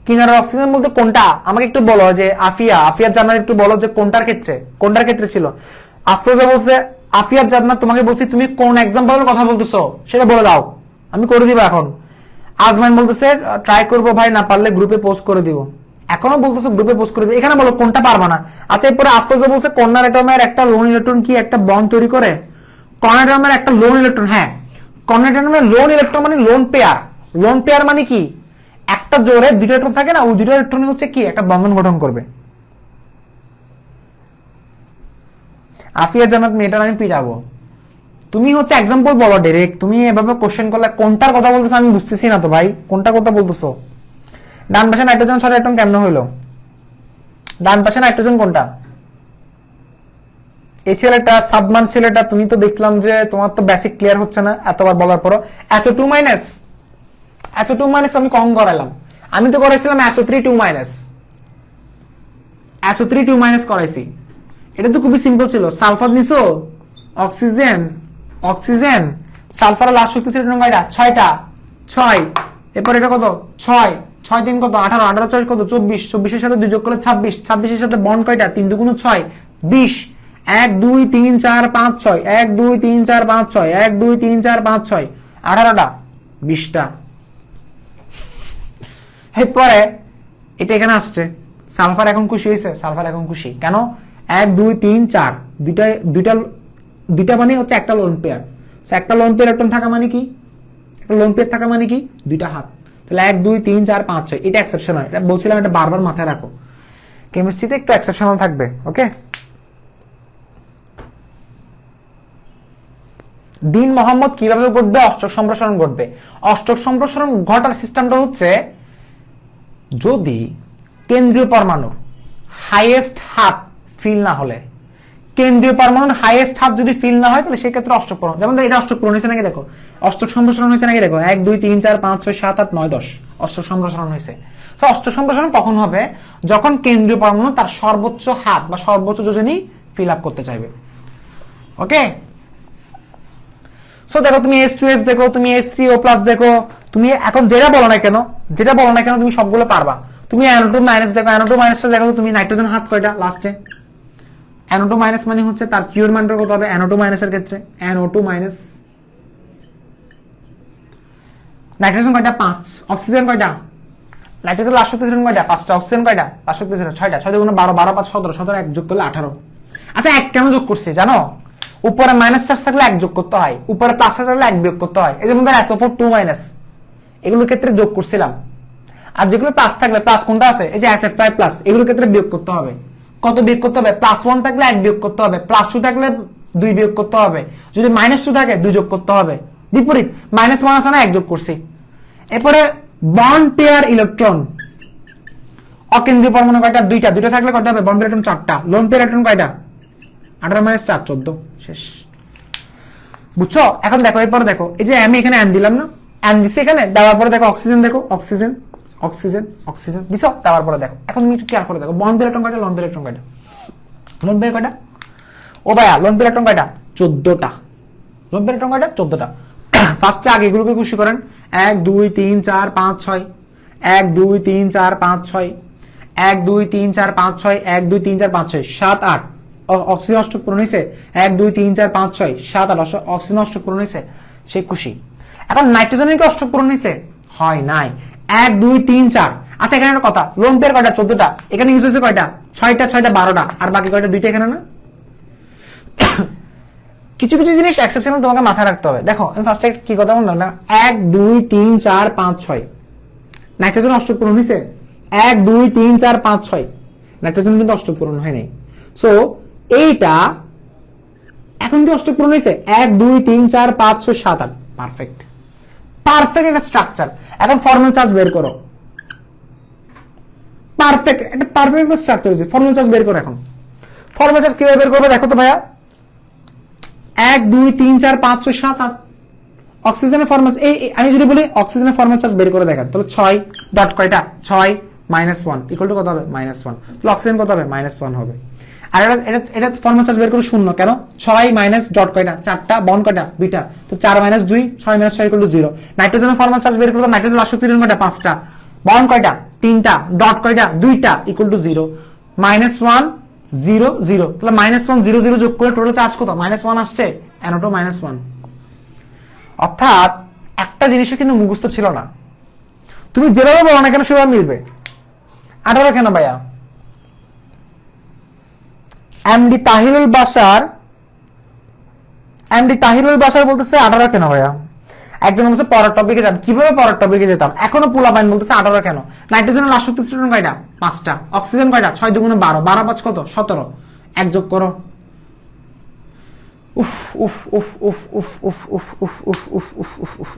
কিনারের অক্সিজেন বলতে কোনটা আমাকে একটু বলো, যে আফিয়ার জান্নাত একটু বলো যে কোনটার ক্ষেত্রে ছিল। আফরোজা বলছে, আফিয়ার জান্নাত তোমাকে বলছি তুমি কোন এক্সাম্পলের কথা বলতেছো সেটা বলে দাও, আমি করে দিব এখন। আজমান বলতেছে ট্রাই করবো ভাই, না পারলে গ্রুপে পোস্ট করে দিব। এখনো বলতেছে গ্রুপে পোস্ট করে দিব, এখানে বলো কোনটা পারবা না। আচ্ছা এরপরে আফরোজা বলছে কর্নার অ্যাটমের একটা লোন ইলেকট্রন কি একটা বন্ড তৈরি করে, কর্নার অ্যাটমের একটা লোন ইলেকট্রন, হ্যাঁ কর্নার অ্যাটমের লোন ইলেকট্রন মানে লোন পেয়ার মানে কি, একটা জোরে দুটো ইলেকট্রন থাকে না, ওই দুটো ইলেকট্রন হচ্ছে কি একটা বন্ধন গঠন করবে। আফিয়া জান্নাত মেয়েটার আমি পিটাবো, তুমি হচ্ছে এক্সাম্পল বলো ডাইরেক্ট, তুমি এভাবে কোশ্চেন করলে কোনটার কথা বলতেছো আমি বুঝতেছি না তো ভাই, কোনটা কথা বলতেছো? ডান পাশে নাইট্রোজেন ছাড়া ইলেকট্রন কেমন হইলো? ডান পাশে নাইট্রোজেন কোনটা? এই ছেলেটা সাবমান ছেলেটা, তুমি তো দেখলাম যে তোমার তো বেসিক ক্লিয়ার হচ্ছে না এতবার বলার পরও। SO2 মাইনাস আমি কম করাইলাম, আমি তো করাইছিলাম SO3 2 মাইনাস, SO3 2 মাইনাস করাইছি, এটা তো খুবই সিম্পল ছিল। সালফার নিছো, অক্সিজেন সালফার লাস্ট শক্তি ছিল কয়টা? 6টা, 6 এরপর এটা কত 6 6 3 কত 18 18 6 কত 24 24 এর সাথে 2 যোগ করলে 26 26 এর সাথে বন্ড কয়টা 3 2 6 20 1 2 3 4 5 6 1 2 3 4 5 6 1 2 3 4 5 6 18টা 20টা। এরপরে এটা এখানে আসছে, সালফার এখন খুশি হয়েছে, সালফার এখন খুশি কেন? 1 2 3 4 দুইটা মানে হচ্ছে একটা লোন পেয়ার, একটা লোন পেয়ার ইলেকট্রন থাকা মানে কি, একটা লোন পেয়ার থাকা মানে কি দুইটা হাত, তাহলে 1 2 3 4 5 6 এটা এক্সেপশনাল, এটা বলছিলাম, এটা বারবার মাথায় রাখো, কেমিস্ট্রিতে একটু এক্সেপশনাল থাকবে। ওকে, দিন মোহাম্মদ কিভাবে ঘটবে? অষ্টক সম্প্রসারণ ঘটবে। অষ্টক সম্প্রসারণ ঘটার সিস্টেমটা হচ্ছে, যদি কেন্দ্রীয় পরমাণুর হাইয়েস্ট হাত ফিল না হলে, কেন্দ্রীয় পরমাণুর হাইয়েস্ট হাত যদি ফিল না হয় তাহলে সেই ক্ষেত্রে অষ্টক পূরণ, যেমন এটা অষ্টক পূরণ হয়েছে নাকি দেখো, অষ্টক সম্প্রসারণ হয়েছে নাকি দেখো, 1 2 3 4 5 6 7 8 9 10 অষ্টক সম্প্রসারণ হয়েছে। তো অষ্টক সম্প্রসারণ কখন হবে? যখন কেন্দ্রীয় পরমাণু তার সর্বোচ্চ হাত বা সর্বোচ্চ যোজনী ফিল আপ করতে চাইবে। ওকে, সো দেখো তুমি H2S দেখো, তুমি H3O+ দেখো, তুমি এখন যেটা বলো না কেন তুমি সবগুলো পারবা। তুমি NO2 মাইনাস দেখো, NO2 মাইনাসটা দেখো, তুমি নাইট্রোজেন হাত কয়টা লাস্টে? NO2 মাইনাস মানে হচ্ছে তার কিউর মানটা কত হবে NO2 মাইনাসের ক্ষেত্রে? NO2 মাইনাস, নাইট্রোজেন কয়টা? 5, অক্সিজেন কয়টা? নাইট্রোজেন লাস্ট শক্তি ছিল কয়টা? 5টা, অক্সিজেন কয়টা? লাস্ট শক্তি ছিল 6টা, 6 গুণ 12 12 5 17 17 এক যোগ করলে 18। আচ্ছা এক কেন যোগ করছি জানো? উপরে মাইনাস চার্জ থাকলে এক যোগ করতে হয়, উপরে প্লাস চার্জ থাকলে এক বিয়োগ করতে হয়। এই যেমন SO4 2 মাইনাস, এগুলোর ক্ষেত্রে যোগ করছিলাম, আর যেগুলো প্লাস থাকলে, প্লাস কোনটা আছে এই যে SF5 প্লাস, এগুলোর ক্ষেত্রে বিয়োগ করতে হবে। কত বিয়োগ করতে হবে? +1 থাকলে 1 বিয়োগ করতে হবে, +2 থাকলে 2 বিয়োগ করতে হবে, যদি -2 থাকে 2 যোগ করতে হবে। বিপরীত -1 আছে না, 1 যোগ করছি। এরপরে বন্ড পেয়ার ইলেকট্রন, অকেন্দ্রীয় পরমাণু কয়টা? দুইটা থাকলে কয়টা হবে? বন্ড পেয়ার ইলেকট্রন 4টা, লোন পেয়ার ইলেকট্রন কয়টা? 18 - 4 14, শেষ। বুঝছো? এখন দেখো এরপরে দেখো, এই যে আমি এখানে অ্যান দিলাম না, অ্যান দিছি এখানে, দেওয়ার পরে দেখো অক্সিজেন, দেখো অক্সিজেন দিছো, দেওয়ার পরে দেখো, এখন তুমি একটু কেয়ার করে দেখো বন্ড পেয়ার ইলেকট্রন কয়টা, লোন পেয়ার ইলেকট্রন কয়টা? লোন পেয়ার কয়টা? ও ভাইয়া লোন পেয়ার ইলেকট্রন কয়টা? 14টা। লোন পেয়ার ইলেকট্রন কয়টা? 14টা। ফার্স্টে আগে এগুলোকে খুশি করেন, 1 2 3 4 5 6 1 2 3 4 5 6 1 2 3 4 5 6 1 2 3 4 5 6 7 8 অক্সিজেন অষ্টক পূরণ হয়েছে, 1 2 3 4 5 6 7 8 অক্সিজেন অষ্টক পূরণ হয়েছে, সে খুশি। এখন নাইট্রোজেনের কি অষ্টক পূরণ হয়েছে? হয় নাই। 1 2 3 4। আচ্ছা এখানে একটা কথা, লোন পেয়ার কয়টা? 14টা। এখানে ইউজ হয়েছে কয়টা? 6টা 12টা, আর বাকি কয়টা? 2টা এখানে না। কিছু কিছু জিনিস এক্সেপশনাল তোমাকে মাথায় রাখতে হবে। দেখো আমি ফার্স্টে কি কথা বললাম না, 1 2 3 4 5 6 নাইট্রোজেন অষ্টক পূরণ হয়েছে, 1 2 3 4 5 6 নাইট্রোজেন কিন্তু অষ্টক পূরণ হয় নাই। সো এইটা এখন কি অষ্টক পূরণ হয়েছে? 1 2 3 4 5 6 7 8, পারফেক্ট একটা স্ট্রাকচার। এখন ফর্মাল চার্জ বের করো, পারফেক্ট একটা স্ট্রাকচার হয়েছে। ফর্মাল চার্জ বের করো। এখন ফর্মাল চার্জ কিভাবে বের করবে দেখো তো ভাইয়া, 1 2 3 4 5 6 7 8 অক্সিজেনের ফর্মাল, এই আমি যদি বলি অক্সিজেনের ফর্মাল চার্জ বের করে দেখান, তাহলে 6 ডট কয়টা? 6 - 1 ইকুয়াল টু কত হবে? -1। তাহলে অক্সিজেন কত হবে? -1 হবে। আর এটা ফর্মাল চার্জ বের করে শূন্য কেন? 6 মাইনাস ডট কয়টা? 4টা, বন্ড কয়টা? 2টা। তো 4 মাইনাস 2, 6 মাইনাস 6 = 0। নাইট্রোজেনের ফর্মাল চার্জ বের করলে নাইট্রোজেন লাস্ট শক্তি কয়টা? 5টা। বন্ড কয়টা? 3টা। ডট কয়টা? 2টা, = 0। -1 0 0। তাহলে -1 0 0 যোগ করে টোটাল চার্জ কত? -1 আসছে। NO2 -1। অর্থাৎ একটা জিনিসও কিন্তু মুখস্থ ছিল না, তুমি যেভাবে বলো না কেন সেভাবে মিলবে। 18 কেন ভাইয়া? এমডি তাহিরুল বাশার বলতেছে 18 কেন ভাইয়া? একজন বলছে পরের টপিকে যান। কিভাবে পরের টপিকে যেতাম? এখনো পোলাপাইন বলতেছে 18 কেন? নাইট্রোজেনের লাস্ট শক্তি স্তর কয়টা? 5টা। অক্সিজেন কয়টা? 6 × 12, 12 5 কত? 17। এক যোগ করো। উফ উফ উফ উফ উফ উফ উফ উফ উফ উফ উফ উফ উফ।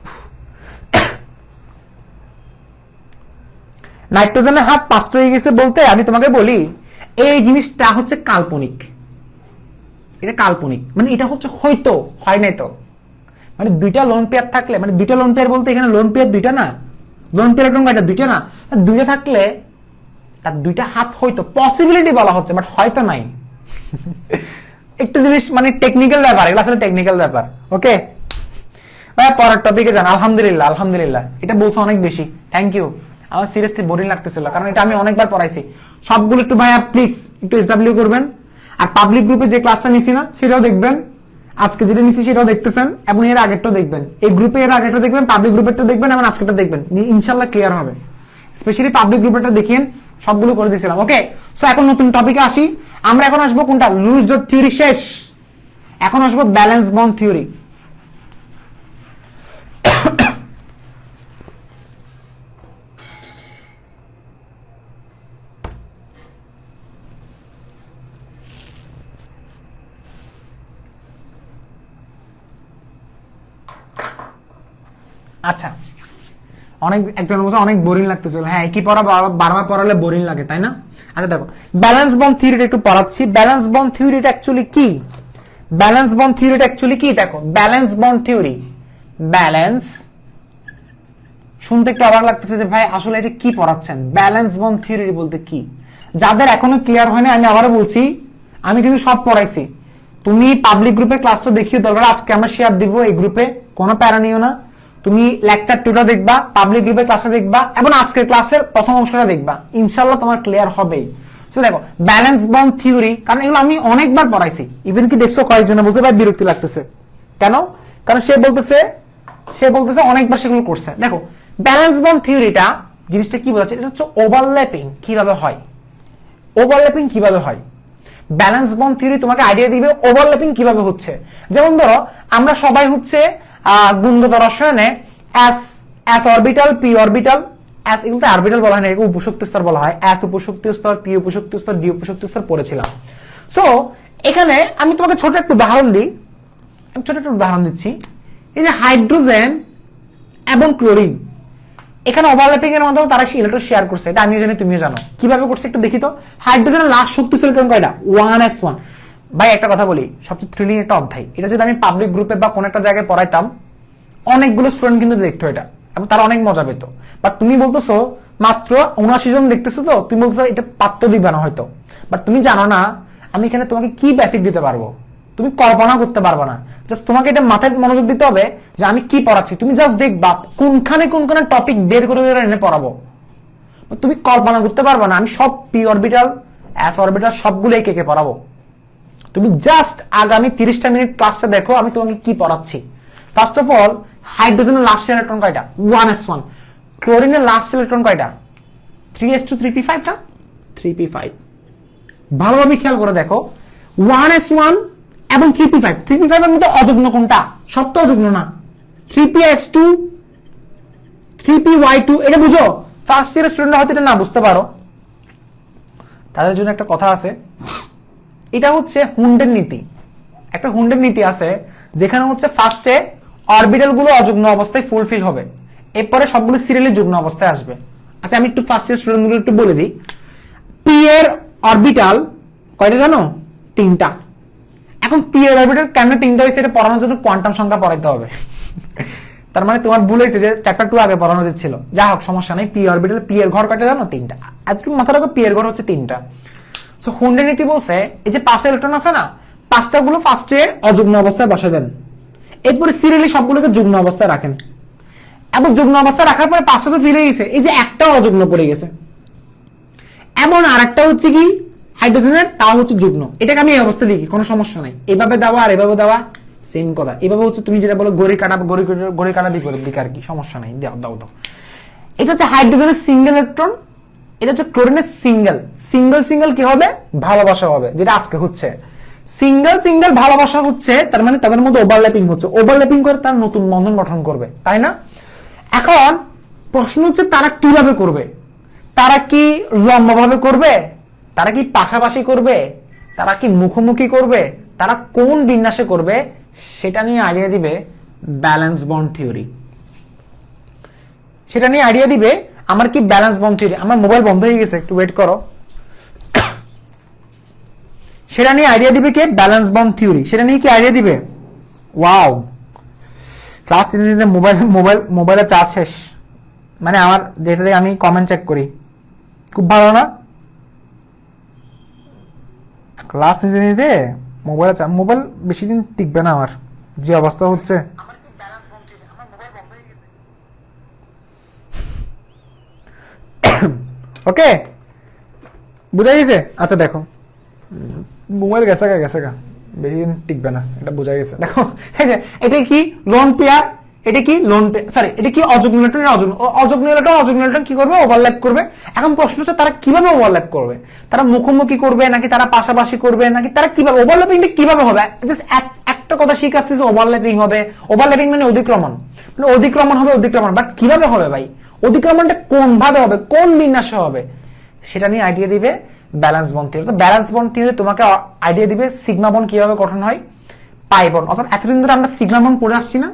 নাইট্রোজেনের হাত 5টা হয়ে গেছে বলতে আমি তোমাকে বলি এই জিনিসটা হচ্ছে কাল্পনিক। এটা কাল্পনিক মানে এটা হচ্ছে হয়তো, হয় নাই তো। মানে দুইটা লোন পেয়ার থাকলে, মানে দুইটা লোন পেয়ার বলতে এখানে লোন পেয়ার দুইটা না, লোন পেয়ার কোন কয়টা? দুইটা না। দুইটা থাকলে তার দুইটা হাত হয়তো, পসিবিলিটি বলা হচ্ছে, বাট হয়তো নাই। একটু জিনিস মানে টেকনিক্যাল ব্যাপার, এগুলো আসলে টেকনিক্যাল ব্যাপার। ওকে ভাই, পরের টপিকে যান। আলহামদুলিল্লাহ, আলহামদুলিল্লাহ, এটা বলছো অনেক বেশি, থ্যাংক ইউ। আমার সিরিয়াসলি বোরিং লাগতেছিল, কারণ এটা আমি অনেকবার পড়াইছি। সবগুলো একটু ভাইয়া প্লিজ একটু SW করবেন। আর পাবলিক গ্রুপে যে ক্লাসটা নিছি না সেটাও দেখবেন, আজকে যেটা নিছি সেটাও দেখতেছেন, এবং এর আগেরটাও দেখবেন। এই গ্রুপে এর আগেরটা দেখবেন, পাবলিক গ্রুপেরটা দেখবেন, এবং আজকেরটা দেখবেন, ইনশাআল্লাহ ক্লিয়ার হবে। স্পেশালি পাবলিক গ্রুপেরটা দেখিয়েন, সবগুলো করে দিয়েছিলাম। ওকে, সো এখন নতুন টপিকে আসি। আমরা এখন আসবো কোনটা? লুইস ডট থিওরি শেষ, এখন আসবো ব্যালেন্স বন্ড থিওরি। আচ্ছা, একজন বলছে অনেক বোরিং লাগতেছিল। হ্যাঁ, একই পড়া বারবার পড়ালে বোরিং লাগে, তাই না? আচ্ছা দেখো, ব্যালেন্স বন্ড থিওরিটা একটু পড়াচ্ছি। ব্যালেন্স বন্ড থিওরিটা অ্যাকচুয়ালি কি? ব্যালেন্স বন্ড থিওরিটা অ্যাকচুয়ালি কি? দেখো, ব্যালেন্স বন্ড থিওরি, ব্যালেন্স, শুনতে একটু অবাক লাগতেছে যে ভাই আসলে এটা কি পড়াচ্ছেন। ব্যালেন্স বন্ড থিওরি বলতে কি? যাদের এখনো ক্লিয়ার হয়নি আমি আবারও বলছি, আমি কিন্তু সব পড়াইছি। তুমি পাবলিক গ্রুপের ক্লাসটা দেখিও, দরকার আজকে আমরা শেয়ার দিব এই গ্রুপে, কোনো প্যারা নিও না। তুমি লেকচার 2টা দেখবা, পাবলিক গ্রুপের ক্লাসটা দেখবা, এবং আজকের ক্লাসের প্রথম অংশটা দেখবা, ইনশাআল্লাহ তোমার ক্লিয়ার হবেই। সো দেখো, ব্যালেন্স বন্ড থিওরি, কারণ এগুলো আমি অনেকবার পড়াইছি। ইভেন কি দেখছো কয়েকজন বলতে ভাই বিরক্তি লাগতেছে কেন? কারণ সে বলতেছে অনেকবার সেগুলো করছে। দেখো, ব্যালেন্স বন্ড থিওরিটা জিনিসটা কি বোঝাচ্ছে? এটা হচ্ছে ওভারল্যাপিং কিভাবে হয়। ওভারল্যাপিং কিভাবে হয়? ব্যালেন্স বন্ড থিওরি তোমাকে আইডিয়া দিবে ওভারল্যাপিং কিভাবে হচ্ছে। যেমন ধরো, আমরা সবাই হচ্ছে গুণগত রসায়নে S orbital, P orbital, S এগুলো অরবিটাল বলা হয় না, এগুলো উপশক্তি স্তর বলা হয়। এস উপশক্তি স্তর, পি উপশক্তি স্তর, ডি উপশক্তি স্তর পড়েছিলাম। সো এখানে আমি তোমাকে ছোট একটা উদাহরণ দিচ্ছি। এই যে হাইড্রোজেন এবং ক্লোরিন, এখানে ওভারল্যাপিং এর মাধ্যমে তারা ইলেকট্রন শেয়ার করছে, এটা আমিও জানি তুমিও জানো। কিভাবে করছে একটু দেখি তো। হাইড্রোজেনের লাস্ট শক্তি ইলেকট্রন কয়টা? 1s1। ভাই একটা কথা বলি, সবচেয়ে থ্রিলিং একটা অধ্যায় এটা। যদি আমি পাবলিক গ্রুপে বা কোন একটা জায়গায় পড়াইতাম, অনেকগুলো স্টুডেন্ট কিন্তু দেখতো এটা, এবং তারা অনেক মজা পেত। বাট তুমি বলতেছো মাত্র 79 জন দেখতেছো, তো তুমি বলতেছো এটা পাত্র দিবে না হয়তো। বাট তুমি জানো না আমি এখানে তোমাকে কি বেসিক দিতে পারবো, তুমি কল্পনা করতে পারবে না। জাস্ট তোমাকে এটা মাথায় মনোযোগ দিতে হবে যে আমি কি পড়াচ্ছি। তুমি জাস্ট দেখবা কোনখানে টপিক বের করে এনে পড়াবো, তুমি কল্পনা করতে পারবে না। আমি সব পি অরবিটাল, এস অরবিটাল সবগুলো একে পড়াবো। তুমি জাস্ট আগামী 30টা মিনিট ক্লাসটা দেখো আমি তোমাকে কি পড়াচ্ছি। ফার্স্ট অফ অল, হাইড্রোজেনের লাস্ট ইলেকট্রন কয়টা? 1s1। ক্লোরিনের লাস্ট ইলেকট্রন কয়টা? 3s2 3p5 না? 3p5। ভালোভাবে খেয়াল করে দেখো, 1s1 এবং 3p5, 3p5 এর মধ্যে অযুগ্ম কোনটা? সব তো অযুগ্ম না। 3px2, 3py2, এটা বুঝো। ফার্স্ট ইয়ারের স্টুডেন্টরা হয়তো এটা না বুঝতে পারো, তাদের জন্য একটা কথা আছে। এটা হচ্ছে হুন্ডের নীতি। একটা হুন্ডের নীতি আছে যেখানে হচ্ছে ফার্স্টে অরবিটাল গুলো অযুগ্ম অবস্থায় ফুলফিল হবে, এরপরে সবগুলো সিরিয়ালি যুগ্ম অবস্থায় আসবে। আচ্ছা, আমি একটু ফার্স্ট ইয়ার স্টুডেন্ট গুলো একটু বলে দিই। পি এর অরবিটাল কয়টা জানো? 3টা। এখন পি এর অরবিটাল কেন 3টা হয়েছে এটা পড়ানোর জন্য কোয়ান্টাম সংখ্যা পড়াইতে হবে। তার মানে তোমার ভুল হয়েছে যে চ্যাপ্টার 2 আগে পড়ানো ছিল। যা হোক, সমস্যা নেই। পি অরবিটাল, পি এর ঘর কয়টা জানো? 3টা। আজকে মাথা রাখো, পি এর ঘর হচ্ছে 3টা। সো হুন্ডের নীতি বলছে এই যে 5 ইলেকট্রন আছে না, 5টা গুলো ফার্স্টে অযুগ্ম অবস্থায় বসা দেন, এরপরে সিরিয়ালি সবগুলোকে যুগ্ম অবস্থায় রাখেন, এবং যুগ্ম অবস্থায় রাখার পরে 5টা তো ফিরে গেছে, এই যে একটা অযুগ্ম পড়ে গেছে, এমন আরেকটা হচ্ছে কি হাইড্রোজেনের, তাও হচ্ছে যুগ্ম। এটাকে আমি এই অবস্থায় লিখি, কোনো সমস্যা নাই। এভাবে দেওয়া আর এভাবে দেওয়া সেম কথা। এভাবে হচ্ছে তুমি যেটা বলো ঘড়ি কাটা দিকে আর কি, সমস্যা নাই, দাও দাও দাও। এটা হচ্ছে হাইড্রোজেনের সিঙ্গেল ইলেকট্রন, এটা হচ্ছে ক্লোরিনের সিঙ্গেল সিঙ্গেল সিঙ্গেল কি হবে, ভালোবাসা হবে, যেটা আজকে হচ্ছে সিঙ্গেল সিঙ্গেল ভালোবাসা হচ্ছে, তার মানে তাদের মধ্যে ওভারল্যাপিং হচ্ছে, ওভারল্যাপিং করে তার নতুন বন্ধন গঠন করবে, তাই না? এখন প্রশ্ন হচ্ছে তারা কিভাবে করবে, তারা কি লম্বাভাবে করবে, তারা কি পাশাপাশি করবে, তারা কি মুখোমুখি করবে, তারা কোন বিন্যাসে করবে, সেটা নিয়ে আইডিয়া দিবে ব্যালেন্স বন্ড থিওরি। সেটা নিয়ে আইডিয়া দিবে আমার কি ব্যালেন্স বন্ড থিওরি। আমার মোবাইল বন্ধ হয়ে গেছে, একটু ওয়েট করো। সেটা নিয়ে আইডিয়া দিবে কে, ব্যালেন্স বন্ড থিওরি। সেটা নিয়ে কি আইডিয়া দিবে, ওয়াও, ক্লাস 3 মোবাইলের চার্জ শেষ, মানে আমার যেটাতে আমি কমেন্ট চেক করি, খুব ভালো না? ক্লাস নিতে মোবাইল বেশি দিন টিকবে না, আমার যে অবস্থা হচ্ছে। ওকে, বুঝা গেছে? আচ্ছা দেখো, মোবাইল গেছে গা বেশি দিন টিকবে না, এটা বোঝা গেছে। দেখো এই যে এটা কি লোন পেয়ার, এটা কি লোন সরি এটা কি অযুগ্ম ইলেকট্রন, অযুগ্ম ইলেকট্রন কি করবে, ওভারল্যাপ করবে। এখন প্রশ্ন হচ্ছে তারা কিভাবে ওভারল্যাপ করবে, তারা মুখোমুখি করবে নাকি তারা পাশাপাশি করবে, নাকি তারা কিভাবে ওভারল্যাপিংটা কিভাবে হবে। জাস্ট একটা কথা শিখে আসতেছে, ওভারল্যাপিং হবে। ওভারল্যাপিং মানে অধিক্রমণ, হবে, বাট কিভাবে হবে ভাই, অধিক্রমণটা কোন ভাবে হবে, কোন বিন্যাসে হবে, সেটা নিয়ে আইডিয়া দিবে ব্যালেন্স বন্ড থিওরি। তো ব্যালেন্স বন্ড থিওরি তোমাকে আইডিয়া দিবে সিগমা বন্ড কিভাবে গঠন হয়, পাই বন্ড। অর্থাৎ এতদিন ধরে আমরা সিগমা বন্ড পড়ে আসছি না,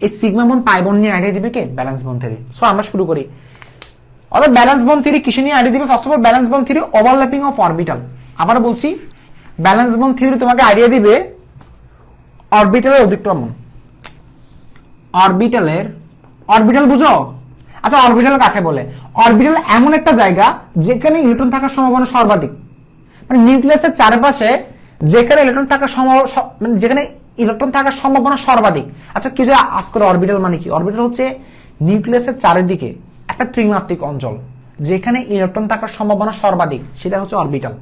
এই সিগমা বন্ড পাই বন্ড নিয়ে আইডিয়া দিবে কে, ব্যালেন্স বন্ড থিওরি। সো আমরা শুরু করি। অর্থাৎ ব্যালেন্স বন্ড থিওরি কিসে নিয়ে আইডিয়া দিবে, first of all balance bond theory overlapping of orbital. আবার বলছি, ব্যালেন্স বন্ড থিওরি তোমাকে আইডিয়া দিবে অরবিটালের অতিক্রমণ। অরবিটাল বুঝো? আচ্ছা, অরবিটাল কাকে বলে? অরবিটাল এমন একটা জায়গা যেখানে ইলেকট্রন থাকার সম্ভাবনা সর্বাধিক, মানে নিউক্লিয়াসের চারপাশে যেখানে ইলেকট্রন থাকার মানে যেখানে ইলেকট্রন থাকার সম্ভাবনা সর্বাধিক। আচ্ছা, কিছু আজ করে অরবিটাল মানে কি? অরবিটাল হচ্ছে নিউক্লিয়াসের চারিদিকে একটা ত্রিমাত্রিক অঞ্চল যেখানে ইলেকট্রন থাকার সম্ভাবনা সর্বাধিক, সেটা হচ্ছে অরবিটাল।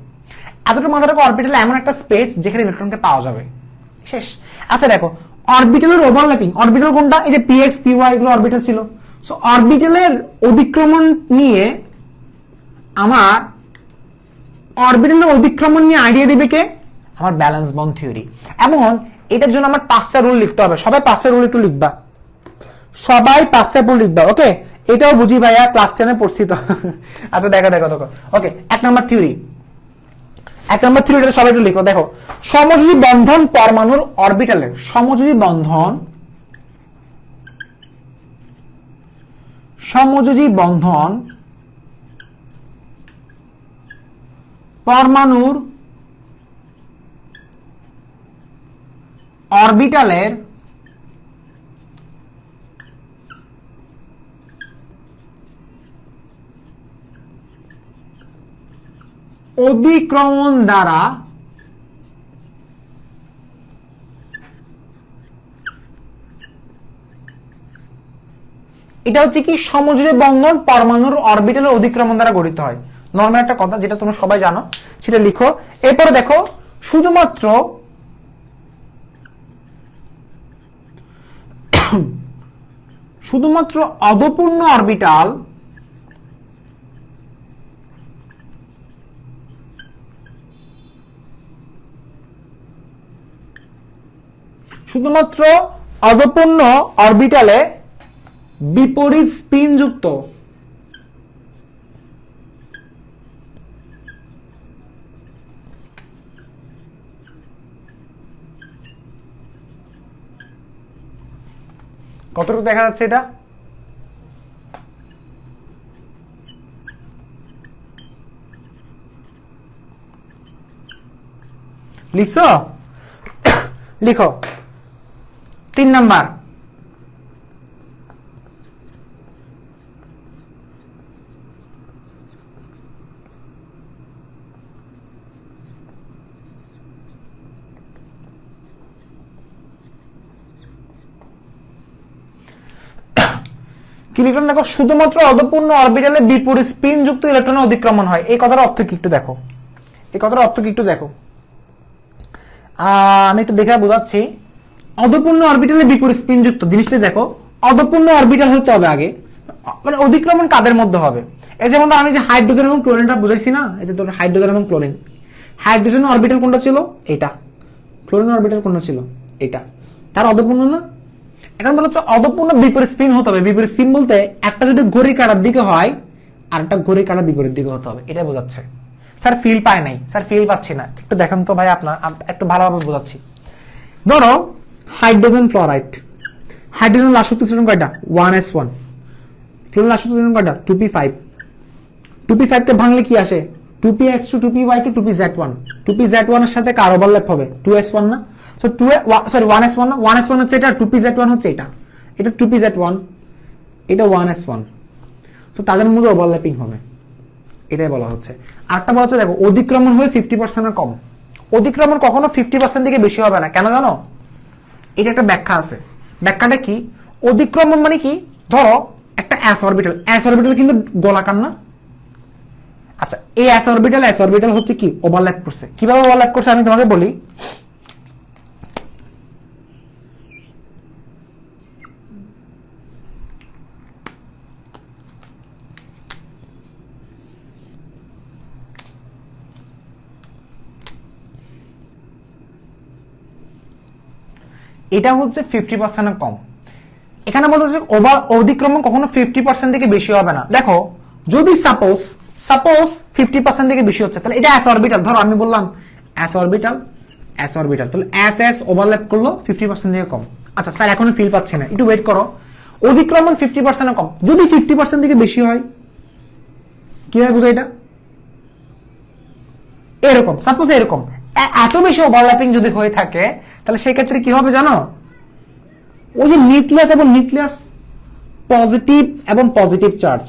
এতটুকু মাথা রাখো, অরবিটাল এমন একটা স্পেস যেখানে ইলেকট্রনকে পাওয়া যাবে, শেষ। আচ্ছা দেখো, অরবিটালের ওভারল্যাপিং, অরবিটাল কোনটা, এই যে px py এগুলো অরবিটাল ছিল। সো অরবিটালের অতিক্রমণ নিয়ে আমার অরবিটালের অতিক্রমণ নিয়ে আইডিয়া দিবে কে, আমার ব্যালেন্স বন্ড থিওরি। এবং এটার জন্য আমার 5টা রুল লিখতে হবে। সবাই 5টা রুল একটু লিখবা, সবাই 5টা রুল লিখবা। ওকে, এটাও বুঝি ভাইয়া, ক্লাস 10 পড়ছি তো। আচ্ছা দেখো, ওকে, 1 নম্বর থিওরি, সবাই একটু লিখো। দেখো, সমযোজী বন্ধন পরমাণুর অরবিটালের, সমযোজী বন্ধন পরমাণুর অরবিটালের অধিক্রমণ দ্বারা এটা হচ্ছে কি, সমযোজী বন্ধন পরমাণুর অরবিটালের অধিক্রমণ দ্বারা গঠিত হয়। নরমাল একটা কথা যেটা তোমরা সবাই জানো, সেটা লিখো। এরপরে দেখো, শুধুমাত্র অধপূর্ণ অরবিটাল অরবিটালে বিপরীত স্পিন যুক্ত কতটুকু দেখা যাচ্ছে এটা? লিখছো? লিখো 3 নাম্বার। কি লিখলাম দেখো, শুধুমাত্র অর্ধপূর্ণ অরবিটালে বিপরীত স্পিন যুক্ত ইলেকট্রনের অধিক্রমণ হয়। এই কথার অর্থ কি একটু দেখো, এই কথার অর্থ কি একটু দেখো। আমি একটু দেখে বোঝাচ্ছি। অর্ধপূর্ণ অরবিটালে বিপরীত স্পিন যুক্ত জিনিসটা দেখো, অর্ধপূর্ণ অরবিটাল হতে হবে আগে, মানে অধিক্রমণ কাদের মধ্যে হবে। এই যেমন আমি যে হাইড্রোজেন এবং ক্লোরিনটা বুঝাইছি না, এই যে তোর হাইড্রোজেন এবং ক্লোরিন, হাইড্রোজেন অরবিটাল কোনটা ছিল, এটা। ক্লোরিন অরবিটাল কোনটা ছিল, এটা। তার অর্ধপূর্ণ না। এখন বলা হচ্ছে অর্ধপূর্ণ বিপরীত স্পিন হতে হবে। বিপরীত স্পিন বলতে একটা যদি ঘড়ি কাটার দিকে হয় আর একটা ঘড়ি কাটার বিপরীত দিকে হতে হবে, এটাই বোঝাচ্ছে। স্যার ফিল পায় নাই, স্যার ফিল পাচ্ছি না, একটু দেখেন তো ভাই, আপনার একটু ভালোভাবে বোঝাচ্ছি। ধরো হাইড্রোজেন ফ্লোরাইড, হাইড্রোজেন লাসক্তি সূচন কয়টা, 1s1। ক্লোরিন লাসক্তি সূচন কয়টা, 2p5। 2p5 কে ভাঙলে কি আসে, 2px2 2py2 2pz1। 2pz1 এর সাথে কার ওভারল্যাপ হবে, 2s1 না। সো 1s1 না, 1s1 হচ্ছে এটা, 2pz1 হচ্ছে এটা, এটা 2pz1, এটা 1s1। তো তাদের মধ্যে ওভারল্যাপিং হবে, এটাই বলা হচ্ছে। আরেকটা বলা হচ্ছে দেখো, অধিক্রমণ হবে 50% এর কম। অধিক্রমণ কখনো 50% থেকে বেশি হবে না, কেন জানো? এটা একটা ব্যাখ্যা আছে। ব্যাখ্যাটা কি? অধিক্রমণ মানে কি, ধরো একটা s অরবিটাল, s অরবিটাল কিন্তু গোলাকার না। আচ্ছা, এই s অরবিটাল হচ্ছে কি, ওভারল্যাপ করছে। কিভাবে ওভারল্যাপ করছে আমি তোমাকে বলি। এটা হচ্ছে 50% কম। এখানে বলতে হচ্ছে অধিক্রমণ কখনো 50% থেকে বেশি হবে না। দেখো যদি সাপোজ 50% থেকে বেশি হচ্ছে, তাহলে এটা s অরবিটাল, ধরো আমি বললাম s অরবিটাল, তাহলে s ওভারল্যাপ করলো 50% থেকে কম। আচ্ছা স্যার এখনো ফিল পাচ্ছি না, একটু ওয়েট করো। অধিক্রমণ 50% কম, যদি 50% থেকে বেশি হয়, কিভাবে বুঝাই এটা? এরকম, সাপোজ এরকম এত বেশি ওভারল্যাপিং যদি হয়ে থাকে, তাহলে সেই ক্ষেত্রে কি হবে জানো? ওই যে নিউক্লিয়াস এবং নিউক্লিয়াস, পজিটিভ এবং পজিটিভ চার্জ,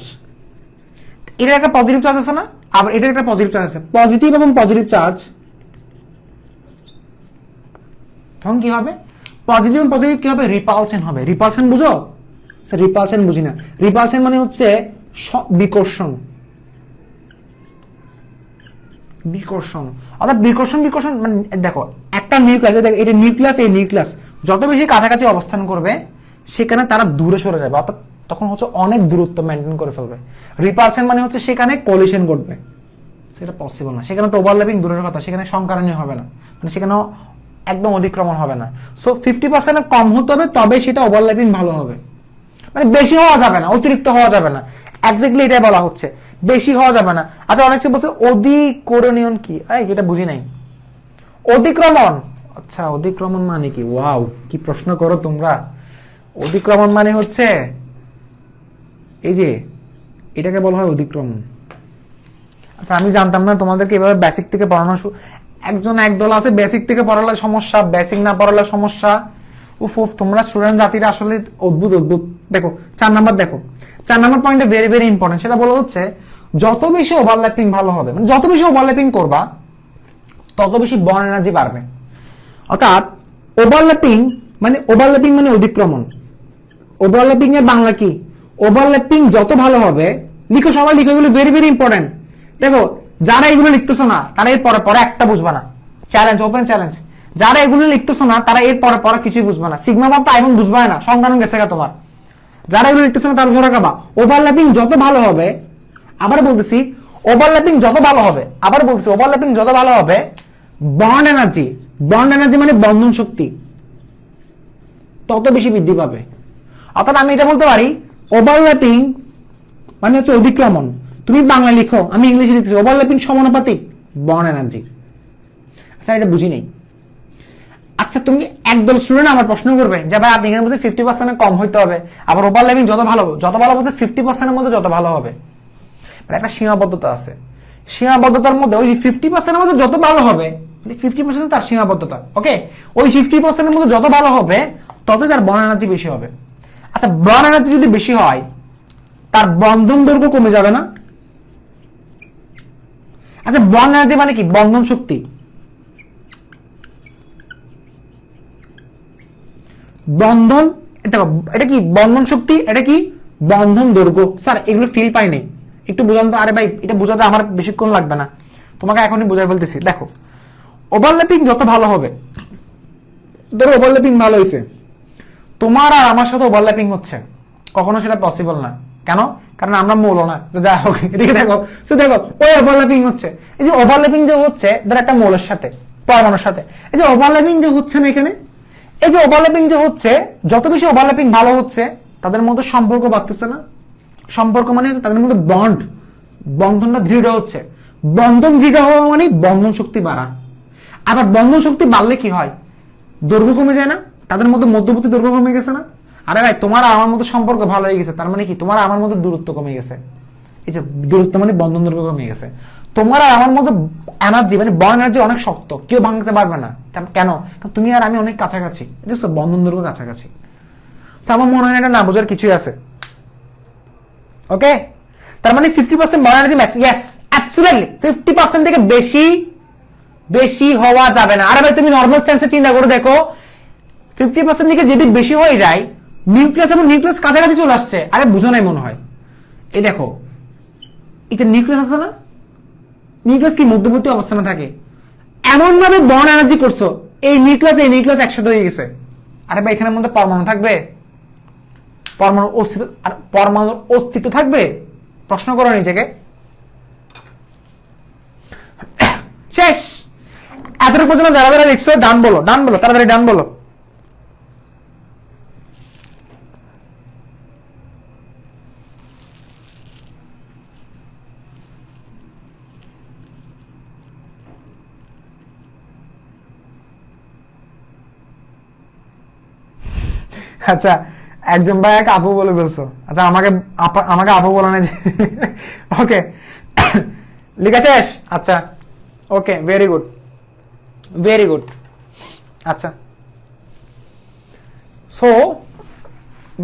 এটা একটা পজিটিভ চার্জ আছে না, আবার এটা একটা পজিটিভ চার্জ আছে, পজিটিভ এবং পজিটিভ চার্জ, তখন কি হবে? পজিটিভ এবং পজিটিভ কি হবে? রিপালশন হবে। রিপালশন বুঝো? রিপালশন বুঝি না। রিপালশন মানে হচ্ছে বিকর্ষণ, বিকর্ষণ, অর্থাৎ বিকর্ষণ মানে দেখো একটা নিউক্লিয়াস, এটা নিউক্লিয়াস, এই নিউক্লিয়াস যত বেশি কাছাকাছি অবস্থান করবে সেখানে তারা দূরে সরে যাবে, অর্থাৎ তখন হচ্ছে অনেক দূরত্ব মেনটেন করে ফেলবে। রিপালশন মানে হচ্ছে সেখানে কলিশন ঘটবে, সেটা পসিবল না। সেখানে তো ওভারল্যাপিং দূরের কথা, সেখানে সংকারণীয় হবে না, মানে সেখানে একদম অতিক্রমণ হবে না। সো 50% কম হতে হবে, তবে সেটা ওভারল্যাপিং ভালো হবে। মানে বেশি হওয়া যাবে না, অতিরিক্ত হওয়া যাবে না, এক্স্যাক্টলি এটাই বলা হচ্ছে, বেশি হওয়া যাবে না। আচ্ছা অনেকে বলছে অধিকরণীয় কি, এটা বুঝি নাই। অধিক্রমণ, আচ্ছা অধিক্রমণ মানে কি? ওয়াও, কি প্রশ্ন করো তোমরা। অধিক্রমণ মানে হচ্ছে এই যে এটাকে বলা হয় অধিক্রমণ। আচ্ছা আমি জানতাম না, তোমাদেরকে এভাবে বেসিক থেকে পড়ানো, একদল আছে বেসিক থেকে পড়ালে সমস্যা, বেসিক না পড়ালে সমস্যা। উফ, তোমরা স্টুডেন্ট জাতিরা আসলে অদ্ভুত। দেখো 4 নাম্বার, দেখো 4 নাম্বার পয়েন্টে ভেরি ভেরি ইম্পর্টেন্ট। সেটা বলা হচ্ছে যত বেশি ওভারল্যাপিং ভালো হবে, মানে যত বেশি ওভারল্যাপিং করবা তত বেশি বর্ন এনার্জি বাড়বে। অর্থাৎ ওভারল্যাপিং মানে অধিক্রমণ। ওভারল্যাপিং এর বাংলা কি? ওভারল্যাপিং যত ভালো হবে, লিখো সবাই লিখো, এগুলো ভেরি ভেরি ইম্পর্টেন্ট। দেখো যারা এগুলো লিখতেছো না তারা এর পরে একটা বুঝবা না, চ্যালেঞ্জ, ওপেন চ্যালেঞ্জ। যারা এগুলো লিখতেছো না তারা এর পরে কিছুই বুঝবা না, সিগমা ভাবটা এখন বুঝবা না, সংজ্ঞান গেছে তোমার। যারা এগুলো লিখতেছো না তারা ধরে রাখবা, ওভারল্যাপিং যত ভালো হবে, আবার বলতেছি ওভারল্যাপিং যত ভালো হবে, বন্ড এনার্জি মানে বন্ধন শক্তি তত বেশি বৃদ্ধি পাবে। অর্থাৎ আমি এটা বলতে পারি, ওভারল্যাপিং মানে হচ্ছে অধিক্রমণ। তুমি বাংলা লিখো, আমি ইংলিশে লিখছি, ওভারল্যাপিং সমানুপাতিক বন্ড এনার্জি। আচ্ছা এটা বুঝি নেই। আচ্ছা তুমি একদল স্টুডেন্ট আমার প্রশ্ন করবে যে ভাই আপনি এখানে বলছেন 50% কম হইতে হবে, আবার ওভারল্যাপিং যত ভালো বলতে 50% এর মধ্যে যত ভালো হবে, মানে একটা সীমাবদ্ধতা আছে। সীমাবদ্ধতার মধ্যে ওই 50% এর মধ্যে যত ভালো হবে, 50% তার সীমাবদ্ধতা, ওকে, ওই 50% এর মধ্যে যত ভালো হবে ততই তার বন্ড এনার্জি বেশি হবে। আচ্ছা বন্ড এনার্জি যদি বেশি হয় তার বন্ধন দৈর্ঘ্য কমে যাবে না? আচ্ছা বন্ড এনার্জি মানে কি? বন্ধন শক্তি। বন্ধন, এটা কি বন্ধন শক্তি, এটা কি বন্ধন দৈর্ঘ্য। স্যার এগুলো ফিল পাই নাই, একটু বুঝান তো। আরে ভাই এটা বোঝাতে আমার বেশিক্ষণ লাগবে না, তোমাকে এখনই বুঝাই বলতেছি। দেখো ওভারল্যাপিং যত ভালো হবে, ধরো ওভারল্যাপিং ভালো হয়েছে, তোমার আর আমার সাথে ওভারল্যাপিং হচ্ছে, কখনো সেটা পসিবল না। কেন? কারণ আমরা মৌল না। তো যাই হোক, এদিকে দেখো, দেখো ওই ওভারল্যাপিং হচ্ছে। এই যে ওভারল্যাপিং যে হচ্ছে ধর একটা মৌলের সাথে, পরমাণুর সাথে, এই যে ওভারল্যাপিং যে হচ্ছে না এখানে, এই যে ওভারল্যাপিং যে হচ্ছে, যত বেশি ওভারল্যাপিং ভালো হচ্ছে তাদের মধ্যে সম্পর্ক বাড়তেছে না। সম্পর্ক মানে হচ্ছে তাদের মধ্যে বন্ড, বন্ধনটা দৃঢ় হচ্ছে। বন্ধন দৃঢ় হওয়া মানে বন্ধন শক্তি বাড়া। আবার বন্ধন শক্তি বাড়লে কি হয়? দৈর্ঘ্য কমে যায় না? তাদের মধ্যে মধ্যবর্তী দৈর্ঘ্য কমে গেছে না? আরে ভাই তোমার আমার মধ্যে সম্পর্ক ভালো হয়ে গেছে, তার মানে কি তোমার আমার মধ্যে দূরত্ব কমে গেছে। এই যে দূরত্ব মানে বন্ধন দৈর্ঘ্য কমে গেছে। তোমার আর আমার মধ্যে এনার্জি মানে বন্ড এনার্জি অনেক শক্ত, কেউ ভাঙতে পারবে না। কেন? তুমি আর আমি অনেক কাছাকাছি, বুঝছো? বন্ধন দৈর্ঘ্য কাছাকাছি। আমার মনে হয় এটা না বোঝার কিছুই আছে। ওকে, তার মানে 50% bond energy max. Yes, absolutely 50% থেকে বেশি বেশি হওয়া যাবে না। আরে ভাই তুমি নর্মাল সেন্সে চিন্তা করে দেখো, 50% থেকে যদি বেশি হয়ে যায়, নিউক্লিয়াস এবং নিউক্লিয়াস কাছাকাছি চলে আসছে। আরে বুঝো নাই মনে হয়? এই দেখো, এটা নিউক্লিয়াস আছে না? নিউক্লিয়াস কি মধ্যবর্তী অবস্থানে থাকে, এমন ভাবে বন্ড এনার্জি করছো, এই নিউক্লিয়াস একসাথে হয়ে গেছে। আরে ভাই এখানের মধ্যে পরমাণু থাকবে? পরমাণুর অস্তিত্ব থাকবে? প্রশ্ন করো নিজেকে। শেষ। এতটুকু পর্যন্ত যারা যারা দেখছো ডান বলো, ডান বলো, তাড়াতাড়ি ডান বলো। আচ্ছা, একজন ভাই এক আপু বলে বলছো। আচ্ছা আমাকে আমাকে আপু বলো না যে। ওকে, লেখা শেষ। আচ্ছা ওকে, ভেরি গুড, ভেরি গুড। আচ্ছা, সো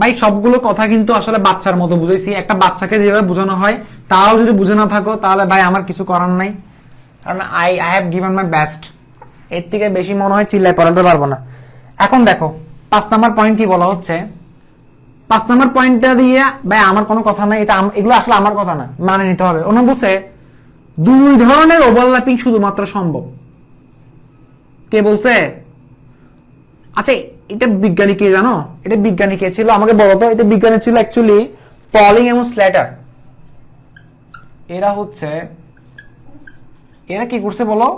ভাই সবগুলো কথা কিন্তু আসলে বাচ্চার মতো বুঝাইছি। একটা বাচ্চাকে যেভাবে বোঝানো হয়, তাও যদি বুঝে না থাকো তাহলে ভাই আমার কিছু করার নাই, কারণ I have given my best. এর থেকে বেশি মনে হয় চিল্লায় পড়াতে পারবো না। এখন দেখো 5 নাম্বার পয়েন্ট কি বলা হচ্ছে। 5 নাম্বার পয়েন্টটা দিয়ে ভাই আমার কোনো কথা নাই, এটা এগুলো আসলে আমার কথা না, মানে নিতে হবে। অন্য বলছে 2 ধরনের ওভারল্যাপিং শুধুমাত্র সম্ভব। কে বলছে? আচ্ছা এটা বিজ্ঞানী কে জানো? এটা বিজ্ঞানী কে ছিল আমাকে বলো তো। এটা বিজ্ঞানী ছিল অ্যাকচুয়ালি পলিং এবং স্ল্যাটার। এরা কি করছে বলো?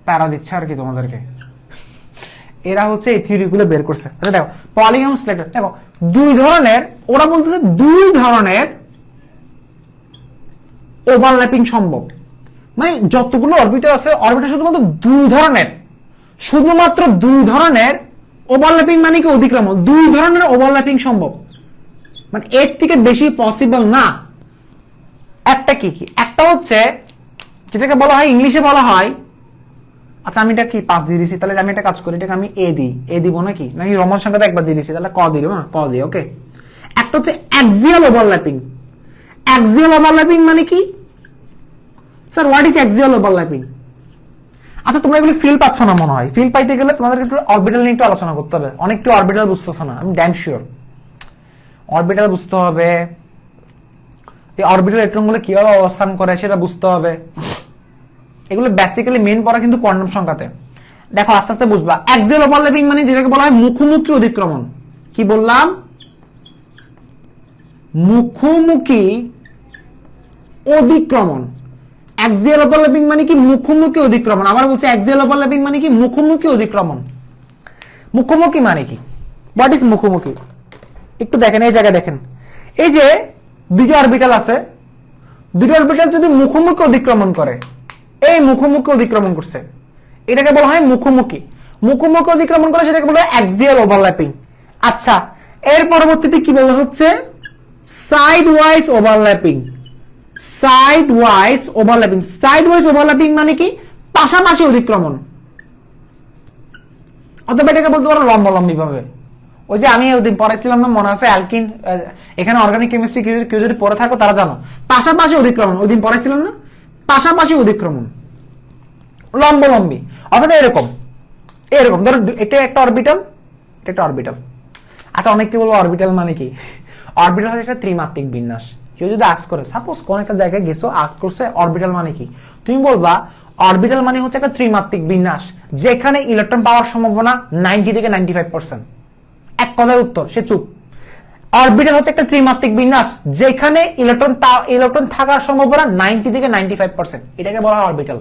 প্যারা দিচ্ছে আর কি তোমাদেরকে। এরা হচ্ছে এই থিওরিগুলো বের করছে। আচ্ছা দেখো, পলিং এবং স্ল্যাটার, দেখো 2 ধরনের, ওরা বলতেছে 2 ধরনের ওভারল্যাপিং সম্ভব। মানে যতগুলো অরবিটাল আছে, অরবিটাল শুধুমাত্র 2 ধরনের, শুধুমাত্র 2 ধরনের ওভারল্যাপিং মানে কি অতিক্রমণ, 2 ধরনের ওভারল্যাপিং সম্ভব, মানে এর থেকে বেশি পসিবল না। একটা কি কি? একটা হচ্ছে যেটাকে বলা হয়, ইংলিশে বলা হয়, আচ্ছা আমি এটা কি 5 দিয়ে দিছি, তাহলে আমি একটা কাজ করি, এটাকে আমি এ দিই। এ দিব নাকি নাকি রোমান সংখ্যাতে একবার দিয়ে দিছি, তাহলে ক দিই না, ক দিই। ওকে, একটা হচ্ছে অ্যাক্সিয়াল ওভারল্যাপিং। অ্যাক্সিয়াল ওভারল্যাপিং মানে কি sir? What is axial overlapping? আচ্ছা তোমরা এগুলো ফিল পাচ্ছ না মনে হয়। ফিল পাইতে গেলে তোমাদের একটু অরবিটাল নিয়ে একটু আলোচনা করতে হবে। অনেকটা অরবিটাল বুঝতেছো না, আমি ড্যাম শিওর। অরবিটাল বুঝতে হবে, এই অরবিটাল ইলেকট্রনগুলো কিভাবে অবস্থান করে সেটা বুঝতে হবে। এগুলো বেসিক্যালি মেইন পড়া কিন্তু কোয়ান্টাম সংখ্যাতে। দেখো আস্তে আস্তে বুঝবা। অ্যাক্সিয়াল ওভারল্যাপিং মানে যেটাকে বলা হয় মুখোমুখি অধিক্রমণ। কি বললাম? মুখোমুখি অধিক্রমণ। অ্যাক্সিয়াল ওভারল্যাপিং মানে কি? মুখোমুখি অধিক্রমণ। আবার বলছে অ্যাক্সিয়াল ওভারল্যাপিং মানে কি? মুখোমুখি অধিক্রমণ। মুখোমুখি মানে কি? হোয়াট ইজ মুখোমুখি? একটু দেখেন, এই জায়গায় দেখেন, এই যে 2টি অরবিটাল আছে, 2টি অরবিটাল যদি মুখোমুখি অধিক্রমণ করে, এই মুখোমুখি অধিক্রমণ করছে, এটাকে বলা হয় মুখোমুখি। মুখোমুখি অধিক্রমণ করে সেটাকে বলা হয় অ্যাক্সিয়াল ওভারল্যাপিং। আচ্ছা, এর পরবর্তীতে কি বলা হচ্ছে? Side wise overlapping. Side wise overlapping. Side wise overlapping মানে কি? পাশাপাশি অধিক্রমণ। অথবা এটাকে বলতে পারো লম্বালম্বি ভাবে। ওই যে আমি ওই দিন পড়াইছিলাম না, মনে আছে অ্যালকিন, এখানে অর্গানিক কেমিস্ট্রি কেউ যদি পড়ে থাকো তারা জানো, পাশাপাশি অধিক্রমণ। ওই দিন পড়াইছিলাম না, পাশাপাশি অধিক্রমণ, লম্বালম্বি। অর্থাৎ এরকম এরকম ধরো এটা একটা অরবিটাল, এটা একটা অরবিটাল। আচ্ছা অনেকে বলবো অরবিটাল মানে কি? অরবিটাল হচ্ছে একটা ত্রিমাত্রিক বিন্যাস। কেউ যদি আস্ক করে, সাপোজ কোন একটা জায়গায় গেছো, আস্ক করছে অরবিটাল মানে কি, তুমি বলবা অরবিটাল মানে হচ্ছে একটা ত্রিমাত্রিক বিন্যাস যেখানে ইলেকট্রন পাওয়ার সম্ভাবনা 90 থেকে 95%। এক কথায় উত্তর, সে চুপ। অরবিটাল হচ্ছে একটা ত্রিমাত্রিক বিন্যাস যেখানে ইলেকট্রন থাকার সম্ভাবনা 90 থেকে 95%, এটাকে বলা হয় অরবিটাল।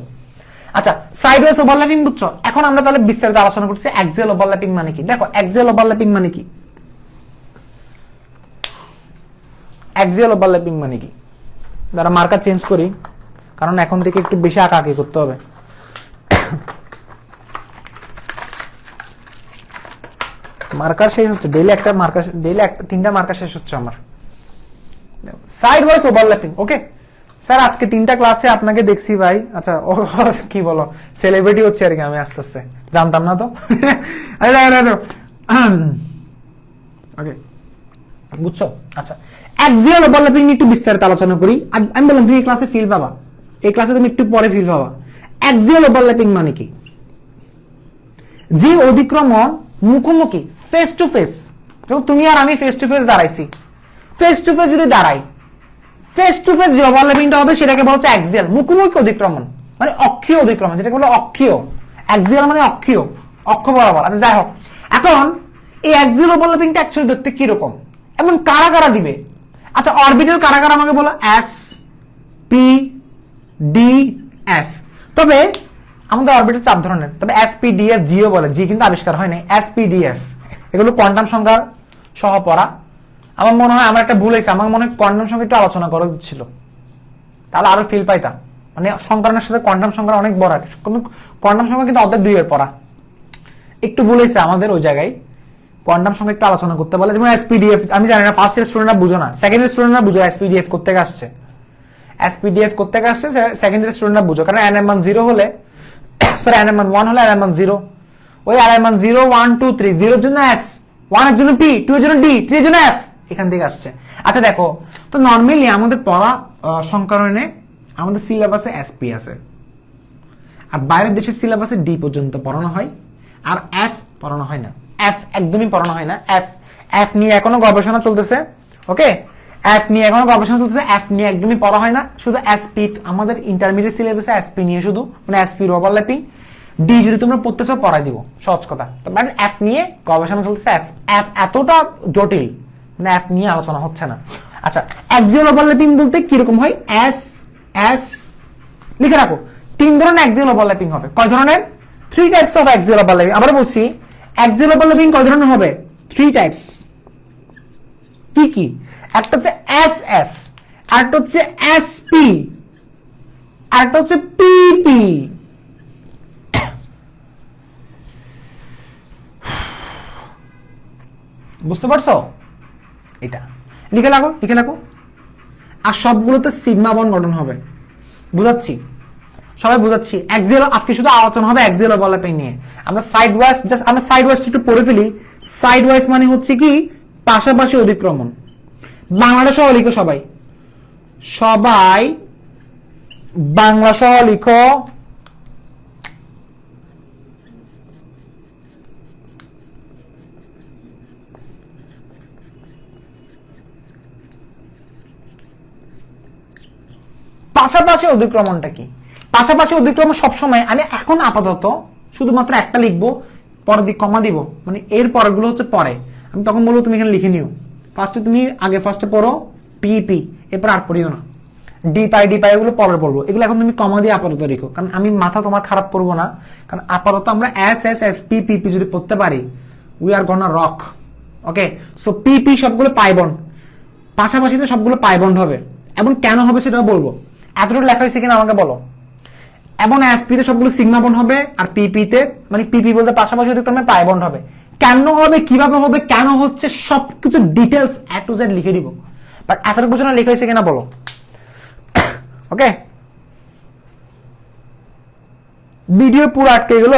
আচ্ছা, সাইডওয়েজ ওভারল্যাপিং বুঝছো? এখন আমরা তাহলে বিস্তারিত আলোচনা করছি অ্যাক্সিয়াল ওভারল্যাপিং মানে কি। দেখো অ্যাক্সিয়াল ওভারল্যাপিং মানে কি, অ্যাক্সিয়াল ওভারল্যাপিং মানে কি, দাঁড়া মার্কার চেঞ্জ করি কারণ এখন থেকে একটু বেশি আঁকাআঁকি করতে হবে। মার্কার শেষ হচ্ছে, ডেইলি একটা মার্কার, ডেইলি একটা 3টা মার্কার শেষ হচ্ছে আমার। সাইডওয়েজ ওভারল্যাপিং, ওকে স্যার আজকে 3টা ক্লাসে আপনাকে দেখছি ভাই। আচ্ছা ও কি বলো, সেলিব্রিটি হচ্ছে আর কি আমি আস্তে আস্তে, জানতাম না তো। ওকে বুঝছো? আচ্ছা, অ্যাক্সিয়াল ওভারল্যাপিং নিয়ে একটু বিস্তারিত আলোচনা করি। আমি বললাম তুমি এই ক্লাসে ফিল পাবা, এই ক্লাসে তুমি একটু পরে ফিল পাবা। অ্যাক্সিয়াল ওভারল্যাপিং মানে কি, যে অতিক্রমণ মুখোমুখি, ফেস টু ফেস, যখন তুমি আর আমি ফেস টু ফেস দাঁড়াইছি, ফেস টু ফেস যদি দাঁড়াই, ফেস টু ফেস যে ওভারল্যাপিংটা হবে সেটাকে বলা হচ্ছে অ্যাক্সিয়াল। মুখোমুখি অতিক্রমণ মানে অক্ষীয় অতিক্রমণ, যেটাকে বলে অক্ষীয়। অ্যাক্সিয়াল মানে অক্ষীয়, অক্ষ বরাবর। আচ্ছা যাই হোক, এখন এই অ্যাক্সিয়াল ওভারল্যাপিংটা অ্যাকচুয়ালি দেখতে কি রকম এবং কারা কারা দিবে? আচ্ছা অরবিটাল কারা কারা আমাকে বলো, এস পি ডি এফ। তবে আমাদের অরবিটাল 4 ধরনের, তবে S P D F Jio বলে, জি কিন্তু আবিষ্কার হয় নাই। এস পি ডি এফ এগুলো কোয়ান্টাম সংখ্যা সহ পড়া। আমার মনে হয় আমার একটা ভুল হয়েছে, আমার মনে হয় কোয়ান্টাম সংখ্যা একটু আলোচনা করা ছিল, তাহলে আরো ফিল পাইতাম। মানে সংকরণের সাথে কোয়ান্টাম সংখ্যা অনেক বড়, কোয়ান্টাম সংখ্যা কিন্তু অর্ধেক 2 এর পড়া, একটু ভুল হয়েছে আমাদের ওই জায়গায়। কোয়ান্টাম সংখ্যা একটু আলোচনা করতে বলে, যেমন এসপিডিএফ আমি জানি না, ফার্স্ট ইয়ার স্টুডেন্টরা বুঝো না, সেকেন্ড ইয়ার স্টুডেন্টরা বুঝো এসপিডিএফ করতে আসছে, এসপিডিএফ করতে আসছে সেকেন্ড ইয়ার স্টুডেন্টরা বুঝো, কারণ এনএম মান 0 হলে, সরি এনএম মান 1 হলে এনএম মান 0, ওই এনএম মান 0 1 2 3, 0 এর জন্য এস, 1 এর জন্য পি, 2 এর জন্য ডি, 3 এর জন্য এফ, এখান থেকে আসছে। আচ্ছা দেখো তো নরমালি আমাদের পড়া সংকরণে আমাদের সিলেবাসে এসপি আছে, আর বাইরের দেশের সিলেবাসে ডি পর্যন্ত পড়ানো হয়, আর এফ পড়ানো হয় না, এফ একদমই পড়ানো হয় না। এফ নিয়ে এখনো গবেষণা চলতেছে, ওকে এফ নিয়ে এখনো গবেষণা চলতেছে, এফ নিয়ে একদমই পড়া হয় না, শুধু এসপি আমাদের ইন্টারমিডিয়েট সিলেবাসে এসপি নিয়ে শুধু, মানে এসপি ওভারল্যাপিং। ডি যদি তোমরা পড়তে চাও পড়াই দিব, সহজ কথা। বাট এফ নিয়ে গবেষণা চলতেছে, এফ এতটা জটিল, মানে এফ নিয়ে আলোচনা হচ্ছে না। আচ্ছা অ্যাক্সিয়াল ওভারল্যাপিং বলতে কিরকম হয়, এস এস লিখে রাখো। 3 ধরনের অ্যাক্সিয়াল ওভারল্যাপিং হবে। কয় ধরনের? 3 টাইপস অফ অ্যাক্সিয়াল ওভারল্যাপিং। আবার বলছি অ্যাক্সিয়াল ওভারল্যাপিং কয় ধরনের হবে? 3 টাইপস। কি কি? একটা হচ্ছে এস এস, আরেকটা হচ্ছে এসপি, আরেকটা হচ্ছে পিপি। বুঝতে পারছো? এটা লিখে রাখো, লিখে রাখো। আর সবগুলোতে সিগমা বন্ড গঠন হবে, বুঝাচ্ছি সবাই বুঝাচ্ছি। অ্যাক্সিয়াল আজকে শুধু আলোচনা হবে অ্যাক্সিয়াল ওভারল্যাপিং নিয়ে। আমরা সাইড ওয়াইজ জাস্ট আমরা সাইড ওয়াইজ একটু পড়ে ফেলি। সাইড ওয়াইজ মানে হচ্ছে কি, পাশাপাশি অতিক্রমণ। বাংলাটা সহ লিখো সবাই, সবাই বাংলা সহ লিখো। পাশাপাশি অতিক্রমণটা কি? পাশাপাশি অতিক্রমণ সবসময়, আমি এখন আপাতত শুধুমাত্র একটা লিখবো, পরের দিক কমা দিব, মানে এর পরেরগুলো হচ্ছে পরে। আমি তখন বলবো তুমি এখানে লিখে নিও। ফার্স্টে তুমি আগে ফার্স্টে পড়ো পিপি, এরপর আর পড়িও না। ডি পাই এগুলো পরে পড়বো, এগুলো এখন তুমি কমা দিয়ে আপাতত রেখো, কারণ আমি মাথা তোমার খারাপ করবো না। কারণ আপাতত আমরা S S S P P P যদি পড়তে পারি, we are gonna rock. Okay, so P P সবগুলো পাই বন্ড, পাশাপাশিতে সবগুলো পাই বন্ড হবে। এবং কেন হবে সেটাও বলবো। এতটুকু লেখা হয়েছে কিনা আমাকে বলো। এবং এসপি তে সবগুলো সিগমা বন্ড হবে, আর পিপি তে মানে পিপি বলতে পাশাপাশি অতিক্রমে পাই বন্ড হবে। কেন হবে, কিভাবে হবে, কেন হচ্ছে, সবকিছু ডিটেলস এ টু জেড লিখে দিব। বাট এতটুকু জন্য লেখা হয়েছে কিনা বলো। ওকে, ভিডিও পুরো আটকে গেল।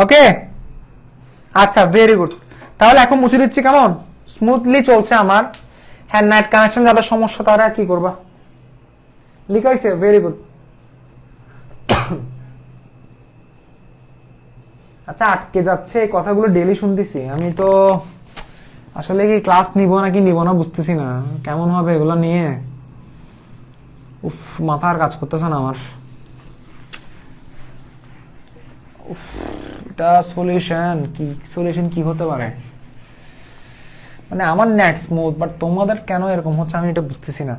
ওকে, আচ্ছা ভেরি গুড। তাহলে এখন মুছে দিচ্ছি, কেমন স্মুথলি চলছে আমার। হ্যাঁ, নেট কানেকশন যাদের সমস্যা তারা কি করবা, লিখাইছে, ভেরি গুড। আচ্ছা, আটকে যাচ্ছে, এই কথাগুলো ডেইলি শুনতেছি আমি তো। আসলে কি ক্লাস নিব নাকি নিব না বুঝতেছি না, কেমন হবে এগুলো নিয়ে। উফ, মাথা আর কাজ করতেছে না আমার। উফ, এটা সলিউশন কি হতে পারে? মানে আমার নেট স্মুথ, বাট তোমাদের কেন এরকম হচ্ছে আমি এটা বুঝতেছি না।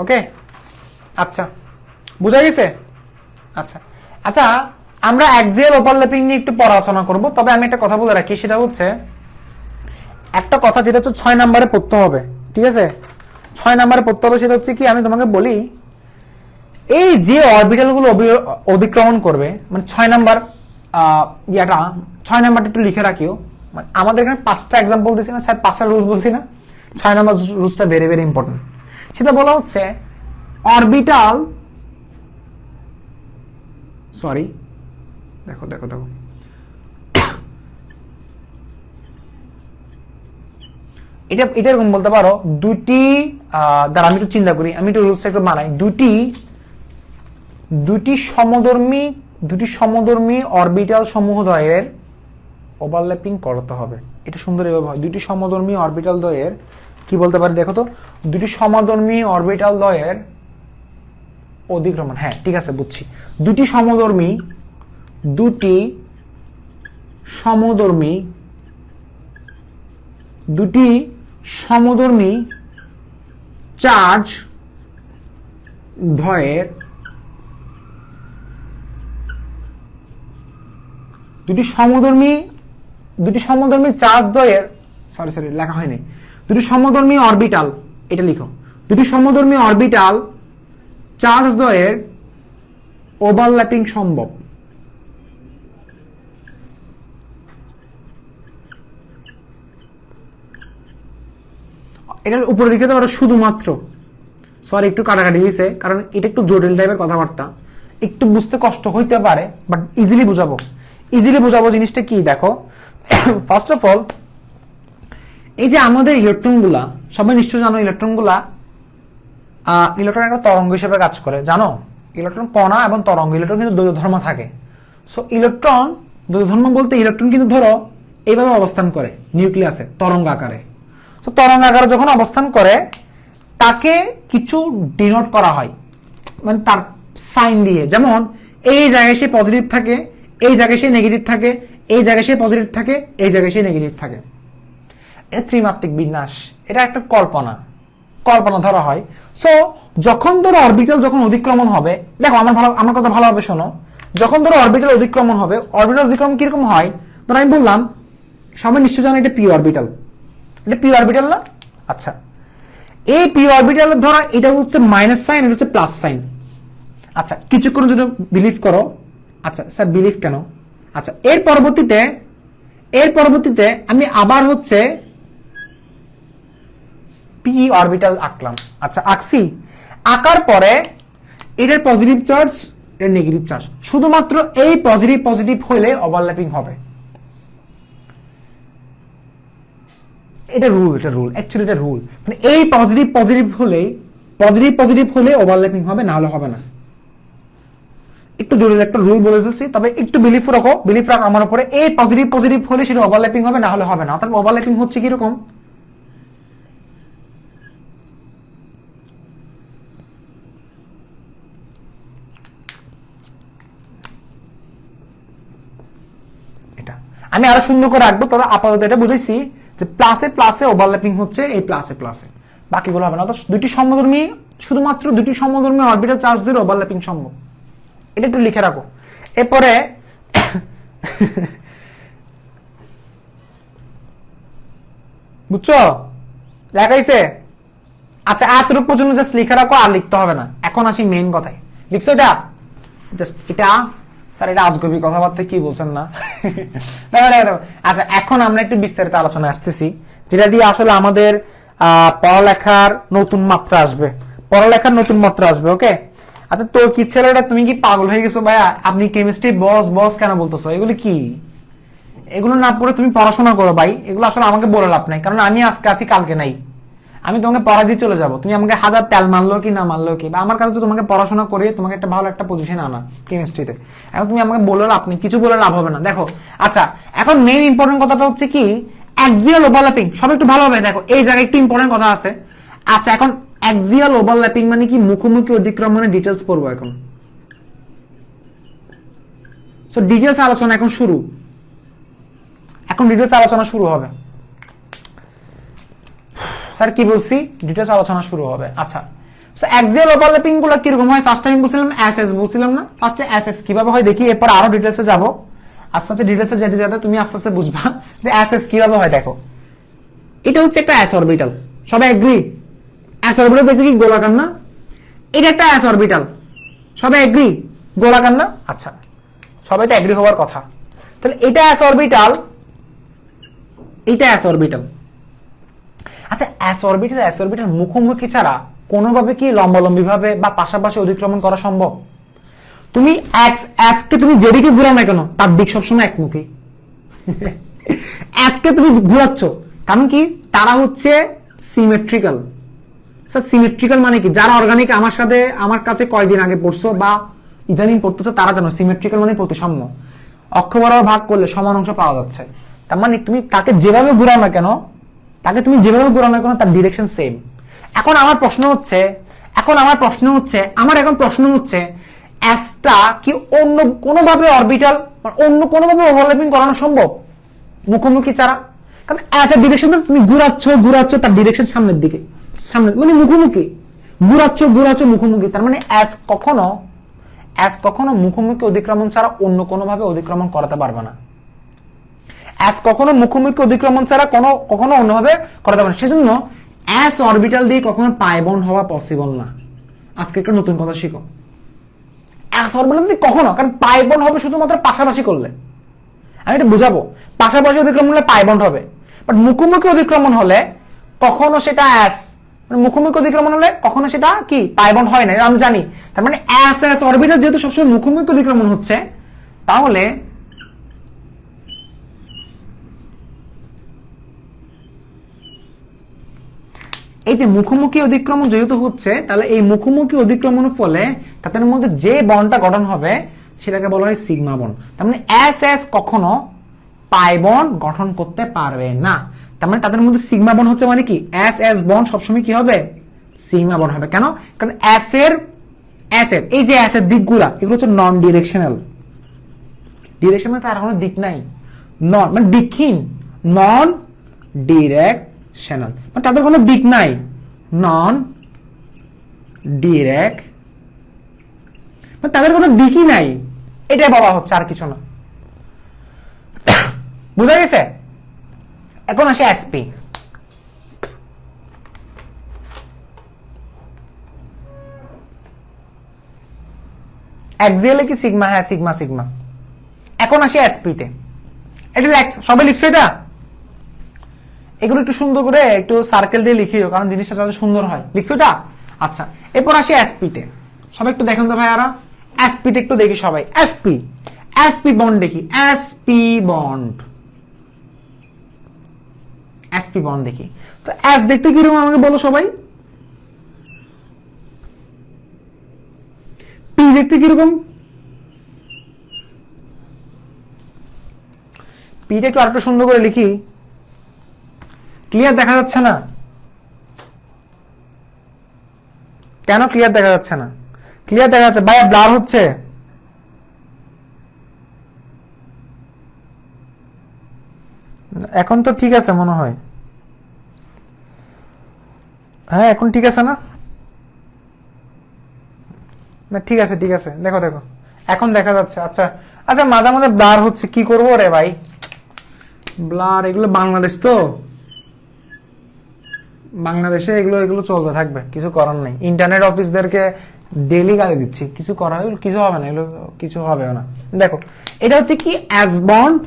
ওকে, আচ্ছা বুঝা গেছে। আচ্ছা আচ্ছা, আমরা অ্যাক্সিয়াল ওভারল্যাপিং নিয়ে একটু পড়াশোনা করব। তবে আমি একটা কথা বলে রাখি, সেটা হচ্ছে একটা কথা যেটা হচ্ছে 6 নম্বরে পড়তে হবে, ঠিক আছে? 6 নম্বরে পড়তে হবে, সেটা হচ্ছে কি, আমি তোমাকে বলি, এই যে অরবিটালগুলো অতিক্রমণ করবে, মানে 6 নাম্বার ইয়াটা, 6 নাম্বারটা একটু লিখে রাখিও। মানে আমাদের এখানে 5টা এক্সাম্পল দিছি না স্যার, 5টা রুলস বলছি না, 6 নাম্বার রুলসটা ভেরি ভেরি ইম্পর্টেন্ট। সেটা বলা হচ্ছে অরবিটাল, সরি দেখো দেখো দেখো, এটা এরকম বলতে পারো, দুটি দ্বারা আমি একটু চিন্তা করি, আমি একটু রুলসটা একটু বানাই। দুটি সমধর্মী অরবিটাল সমূহদ্বয়ের ওভারল্যাপিং করতে হবে। এটা সুন্দর এভাবে হয়, দুটি সমধর্মী অরবিটাল দ্বয়ের কি বলতে পারি দেখো তো, দুটি সমধর্মী অরবিটাল দ্বয়ের অধিক্রমণ। হ্যাঁ ঠিক আছে, বুঝছি। দুটি সমধর্মী চার্জ দ্বয়ের দুটি সমধর্মী চার্জ দ্বয়ের, সরি লেখা হয়নি, দুটি সমধর্মী অরবিটাল, এটা লিখো, দুটি সমধর্মী অরবিটাল চার্জ দ্বয়ের ওভারল্যাপিং সম্ভব। এটার উপরে লিখে দেওয়া শুধুমাত্র, সরি একটু কাটাকাটি হয়েছে, কারণ এটা একটু জটিল টাইপের কথাবার্তা, একটু বুঝতে কষ্ট হইতে পারে, বাট ইজিলি বুঝাবো জিনিসটা কি দেখো। ফার্স্ট অফ অল, এই যে আমাদের ইলেকট্রনগুলা, সবাই নিশ্চয় জানো ইলেকট্রন একটা তরঙ্গ হিসেবে কাজ করে, জানো? ইলেকট্রন কণা এবং তরঙ্গ, ইলেকট্রন কিন্তু দ্বৈত ধর্ম থাকে। সো ইলেকট্রন দ্বৈত ধর্ম বলতে ইলেকট্রন কিন্তু ধরো এইভাবে অবস্থান করে নিউক্লিয়াসে তরঙ্গ আকারে। তো তরঙ্গ আকারে যখন অবস্থান করে, তাকে কিছু ডিনোট করা হয়, মানে তার সাইন দিয়ে, যেমন এই জায়গায় সে পজিটিভ থাকে, এই জায়গায় সে নেগেটিভ থাকে, এই জায়গায় সে পজিটিভ থাকে, এই জায়গায় সে নেগেটিভ থাকে। এটা ত্রিমাত্রিক বিন্যাস, এটা একটা কল্পনা ধরা হয়। সো যখন ধরো অরবিটাল যখন অতিক্রমণ হবে, দেখো আমার কথা ভালোভাবে শোনো, যখন ধরো অরবিটাল অতিক্রমণ হবে, অরবিটাল অতিক্রমণ কিরকম হয়, ধরো আমি বললাম, সবাই নিশ্চয় জানো এটা পি অরবিটাল, এটা পি অরবিটাল না? আচ্ছা, এই পি অরবিটালের ধরো এটা হচ্ছে মাইনাস সাইন, এটা হচ্ছে প্লাস সাইন। আচ্ছা, কিছুক্ষণের জন্য বিলিভ করো। আচ্ছা স্যার, বিলিভ কেন? আচ্ছা, এর পরবর্তীতে আমি আবার হচ্ছে পি অরবিটাল আঁকলাম। আচ্ছা, আঁকার পরে এটার পজিটিভ চার্জ, এর নেগেটিভ চার্জ, শুধুমাত্র এই পজিটিভ হলে ওভারল্যাপিং হবে। এটা রুল অ্যাকচুয়ালি, এটা রুল, মানে এই পজিটিভ হলে ওভারল্যাপিং হবে, না হলে হবে না। একটু জরুরি একটা রুল বলে ফেলছি, তবে একটু বিলিভ রাখো আমার উপরে। এই পজিটিভ হলে সেটা ওভারল্যাপিং হবে, না হলে হবে না। অর্থাৎ ওভারল্যাপিং হচ্ছে কিরকম, এটা আমি আরো সুন্দর করে রাখবো, তবে আপাতত এটা বুঝাইছি যে প্লাসে ওভারল্যাপিং হচ্ছে, এই প্লাসে বাকিগুলো হবে না। অর্থাৎ শুধুমাত্র দুটি সমধর্মী অরবিটাল চার্জ দিয়ে ওভারল্যাপিং সম্ভব, এটা একটু লিখে রাখো। এরপরে বুঝছো, দেখাইছে? আচ্ছা, এতটুকু পর্যন্ত জাস্ট লিখে রাখো, আর লিখতে হবে না। এখন আসি মেইন কথায়, লিখছো এটা জাস্ট, এটা স্যার এটা আজগবি কথাবার্তা কি বলছেন না? আচ্ছা, এখন আমরা একটু বিস্তারিত আলোচনা আসতেছি, যেটা দিয়ে আসলে আমাদের পড়ালেখার নতুন মাত্রা আসবে। ওকে, আচ্ছা তো কি ছেলেটা, তুমি কি পাগল হয়ে গেছো ভাইয়া? আপনি কেমিস্ট্রি বস বস কেন বলতেছো? এগুলো কি? এগুলো না পড়ে তুমি পড়াশোনা করো ভাই। এগুলো আসলে আমাকে বলে লাভ নাই, কারণ আমি আজকে আছি কালকে নাই। আমি তোমাকে পড়া দিয়ে চলে যাবো, তুমি আমাকে হাজার তেল মারলো কি না মারলো কি, বা আমার কাছে তো তোমাকে পড়াশোনা করে তোমাকে একটা ভালো একটা পজিশন আনা কেমিস্ট্রিতে। এখন তুমি আমাকে বলে লাভ নেই, কিছু বলে লাভ হবে না। দেখো আচ্ছা, এখন মেইন ইম্পর্টেন্ট কথাটা হচ্ছে কি, অ্যাক্সিয়াল ওভারল্যাপিং। সব একটু ভালোভাবে দেখো, এই জায়গায় একটু ইম্পর্টেন্ট কথা আছে। আচ্ছা, এখন অ্যাক্সিয়াল ওভারল্যাপিং মানে কি? মুখোমুখি অতিক্রমণের ডিটেলস পড়বো এখন। সো ডিটেলস আলোচনা এখন শুরু, এখন ডিটেলস আলোচনা শুরু হবে। স্যার কি বলছি? ডিটেলস আলোচনা শুরু হবে। আচ্ছা, সো অ্যাক্সিয়াল ওভারল্যাপিং গুলো কিরকম হয়? ফার্স্ট টাইম বলছিলাম এসএস, বলছিলাম না? ফার্স্টে এসএস কিভাবে হয় দেখি, এরপর আরো ডিটেলসে যাব। আস্তে আস্তে ডিটেলসে যেতে যেতে তুমি আস্তে আস্তে বুঝবা যে এসএস কিভাবে হয়। দেখো, এটা হচ্ছে একটা এস অরবিটাল, সবাই এগ্রি? এস অরবিটাল দেখতে কি গোলাকার না? এটা একটা এস অরবিটাল, সবাই এগ্রি? গোলাকার না? আচ্ছা, সবাই তো এগ্রি হওয়ার কথা। তাহলে এটা এস অরবিটাল, এটা এস অরবিটাল। আচ্ছা, এস অরবিটাল মুখোমুখি ছাড়া কোনোভাবে কি লম্বালম্বি ভাবে বা পাশাপাশি অতিক্রমণ করা সম্ভব? তুমি এস কে তুমি যেদিকে ঘুরাও না কেন, তার দিক সবসময় একমুখী। এস কে তুমি ঘুরাচ্ছ, কারণ কি? তারা হচ্ছে সিমেট্রিক্যাল। স্যার সিমেট্রিক্যাল মানে কি? যারা অর্গানিক আমার সাথে আমার কাছে কয়েকদিন আগে পড়ছো বা ইদানিং পড়তেছো তারা জানো সিমেট্রিক্যাল মানে প্রতিসাম্য। অক্ষ বরাবর ভাগ করলে সমান অংশ পাওয়া যাচ্ছে। তার মানে তুমি তাকে যেভাবে ঘুরাও না কেন, তাকে তুমি যেভাবে ঘুরাও না কেন, তার ডিরেকশন সেম। এখন আমার প্রশ্ন হচ্ছে, আমার এখন প্রশ্ন হচ্ছে এসটা কি অন্য কোনোভাবে অরবিটাল, অন্য কোনোভাবে ওভারল্যাপিং করানো সম্ভব মুখোমুখি ছাড়া? কারণ এস এর ডিরেকশন তুমি ঘুরাচ্ছ তার ডিরেকশন সামনের দিকে, সামনে মানে মুখোমুখি, ঘুরাচ্ছ মুখোমুখি। তার মানে এস কখনো মুখোমুখি অতিক্রমণ ছাড়া অন্য কোনোভাবে অতিক্রমণ করাতে পারবে না। এস কখনো মুখোমুখি অতিক্রমণ ছাড়া কখনো অন্যভাবে করাতে পারবে না। সেজন্য এস অরবিটাল দিয়ে কখনো পাই বন্ড হওয়া পসিবল না। আজকে একটা নতুন কথা শিখো, এস অরবিটাল দিয়ে কখনো, কারণ পাই বন্ড হবে শুধুমাত্র পাশাপাশি করলে। আমি এটা বুঝাবো, পাশাপাশি অতিক্রমণ হলে পাই বন্ড হবে, বাট মুখোমুখি অতিক্রমণ হলে কখনো সেটা এস, মানে মুখোমুখি অতিক্রমণ হলে কখনো সেটা কি পাই বন্ড হয় না, এটা আমি জানি। তার মানে এস অরবিটাল যেহেতু সবসময় মুখোমুখি অতিক্রমণ হচ্ছে, তাহলে এই যে মুখোমুখি অতিক্রমণ যেহেতু হচ্ছে, তাহলে এই মুখোমুখি অতিক্রমণের ফলে তাদের মধ্যে যে বন্ডটা গঠন হবে সেটাকে বলা হয় সিগমা বন্ড। তার মানে এস কখনো পাই বন্ড গঠন করতে পারবে না। তার মানে তাদের মধ্যে সিগমা বন্ড হচ্ছে মানে কি, এস বন্ড সবসময় কি হবে? সিগমা বন্ড হবে। কেন? কারণ এস এর এই যে এস এর দিকগুলা এগুলো হচ্ছে নন ডিরেকশনাল। ডিরেকশন মানে তার কোনো দিক নাই, নন মানে দিকহীন, নন ডিরেকশনাল মানে তাদের কোনো দিক নাই, নন ডিরেক্ট মানে তাদের কোনো দিকই নাই, এটাই বলা হচ্ছে, আর কিছু না। বুঝা গেছে? এখন আসে এসপি। অ্যাক্সিয়ালে কি সিগমা? হ্যাঁ সিগমা। এখন আসি এসপি তে। এটা সবাই লিখছো এটা? এগুলো একটু সুন্দর করে একটু সার্কেল দিয়ে লিখিও, কারণ জিনিসটা যাতে সুন্দর হয়। লিখছো এটা? আচ্ছা, এরপর আসি এসপি তে। সবাই একটু দেখেন তো ভাইয়ারা, এসপি তে একটু দেখি সবাই। এসপি বন্ড দেখি, এসপি বন্ড দেখি। তো এস দেখতে কিরকম আমাকে বলো সবাই? পি দেখতে কিরকম? পিটা একটু আরেকটু সুন্দর করে লিখি। ক্লিয়ার দেখা যাচ্ছে না কেন? ক্লিয়ার দেখা যাচ্ছে না? ক্লিয়ার দেখা যাচ্ছে ভাইয়া, ব্লার হচ্ছে। এখন তো ঠিক আছে মনে হয়। হ্যাঁ এখন ঠিক আছে না? না ঠিক আছে দেখো এখন দেখা যাচ্ছে। আচ্ছা মাঝে মাঝে ব্লার হচ্ছে, কি করবো রে ভাই? ব্লার এগুলো বাংলাদেশ তো, বাংলাদেশে এগুলো চলবে থাকবে, কিছু করার নেই। ইন্টারনেট অফিসদেরকে ডেইলি গালি দিচ্ছি, কিছু করা কিছু হবে না, এগুলো কিছু হবে না। দেখো এটা হচ্ছে কি এস বন্ড,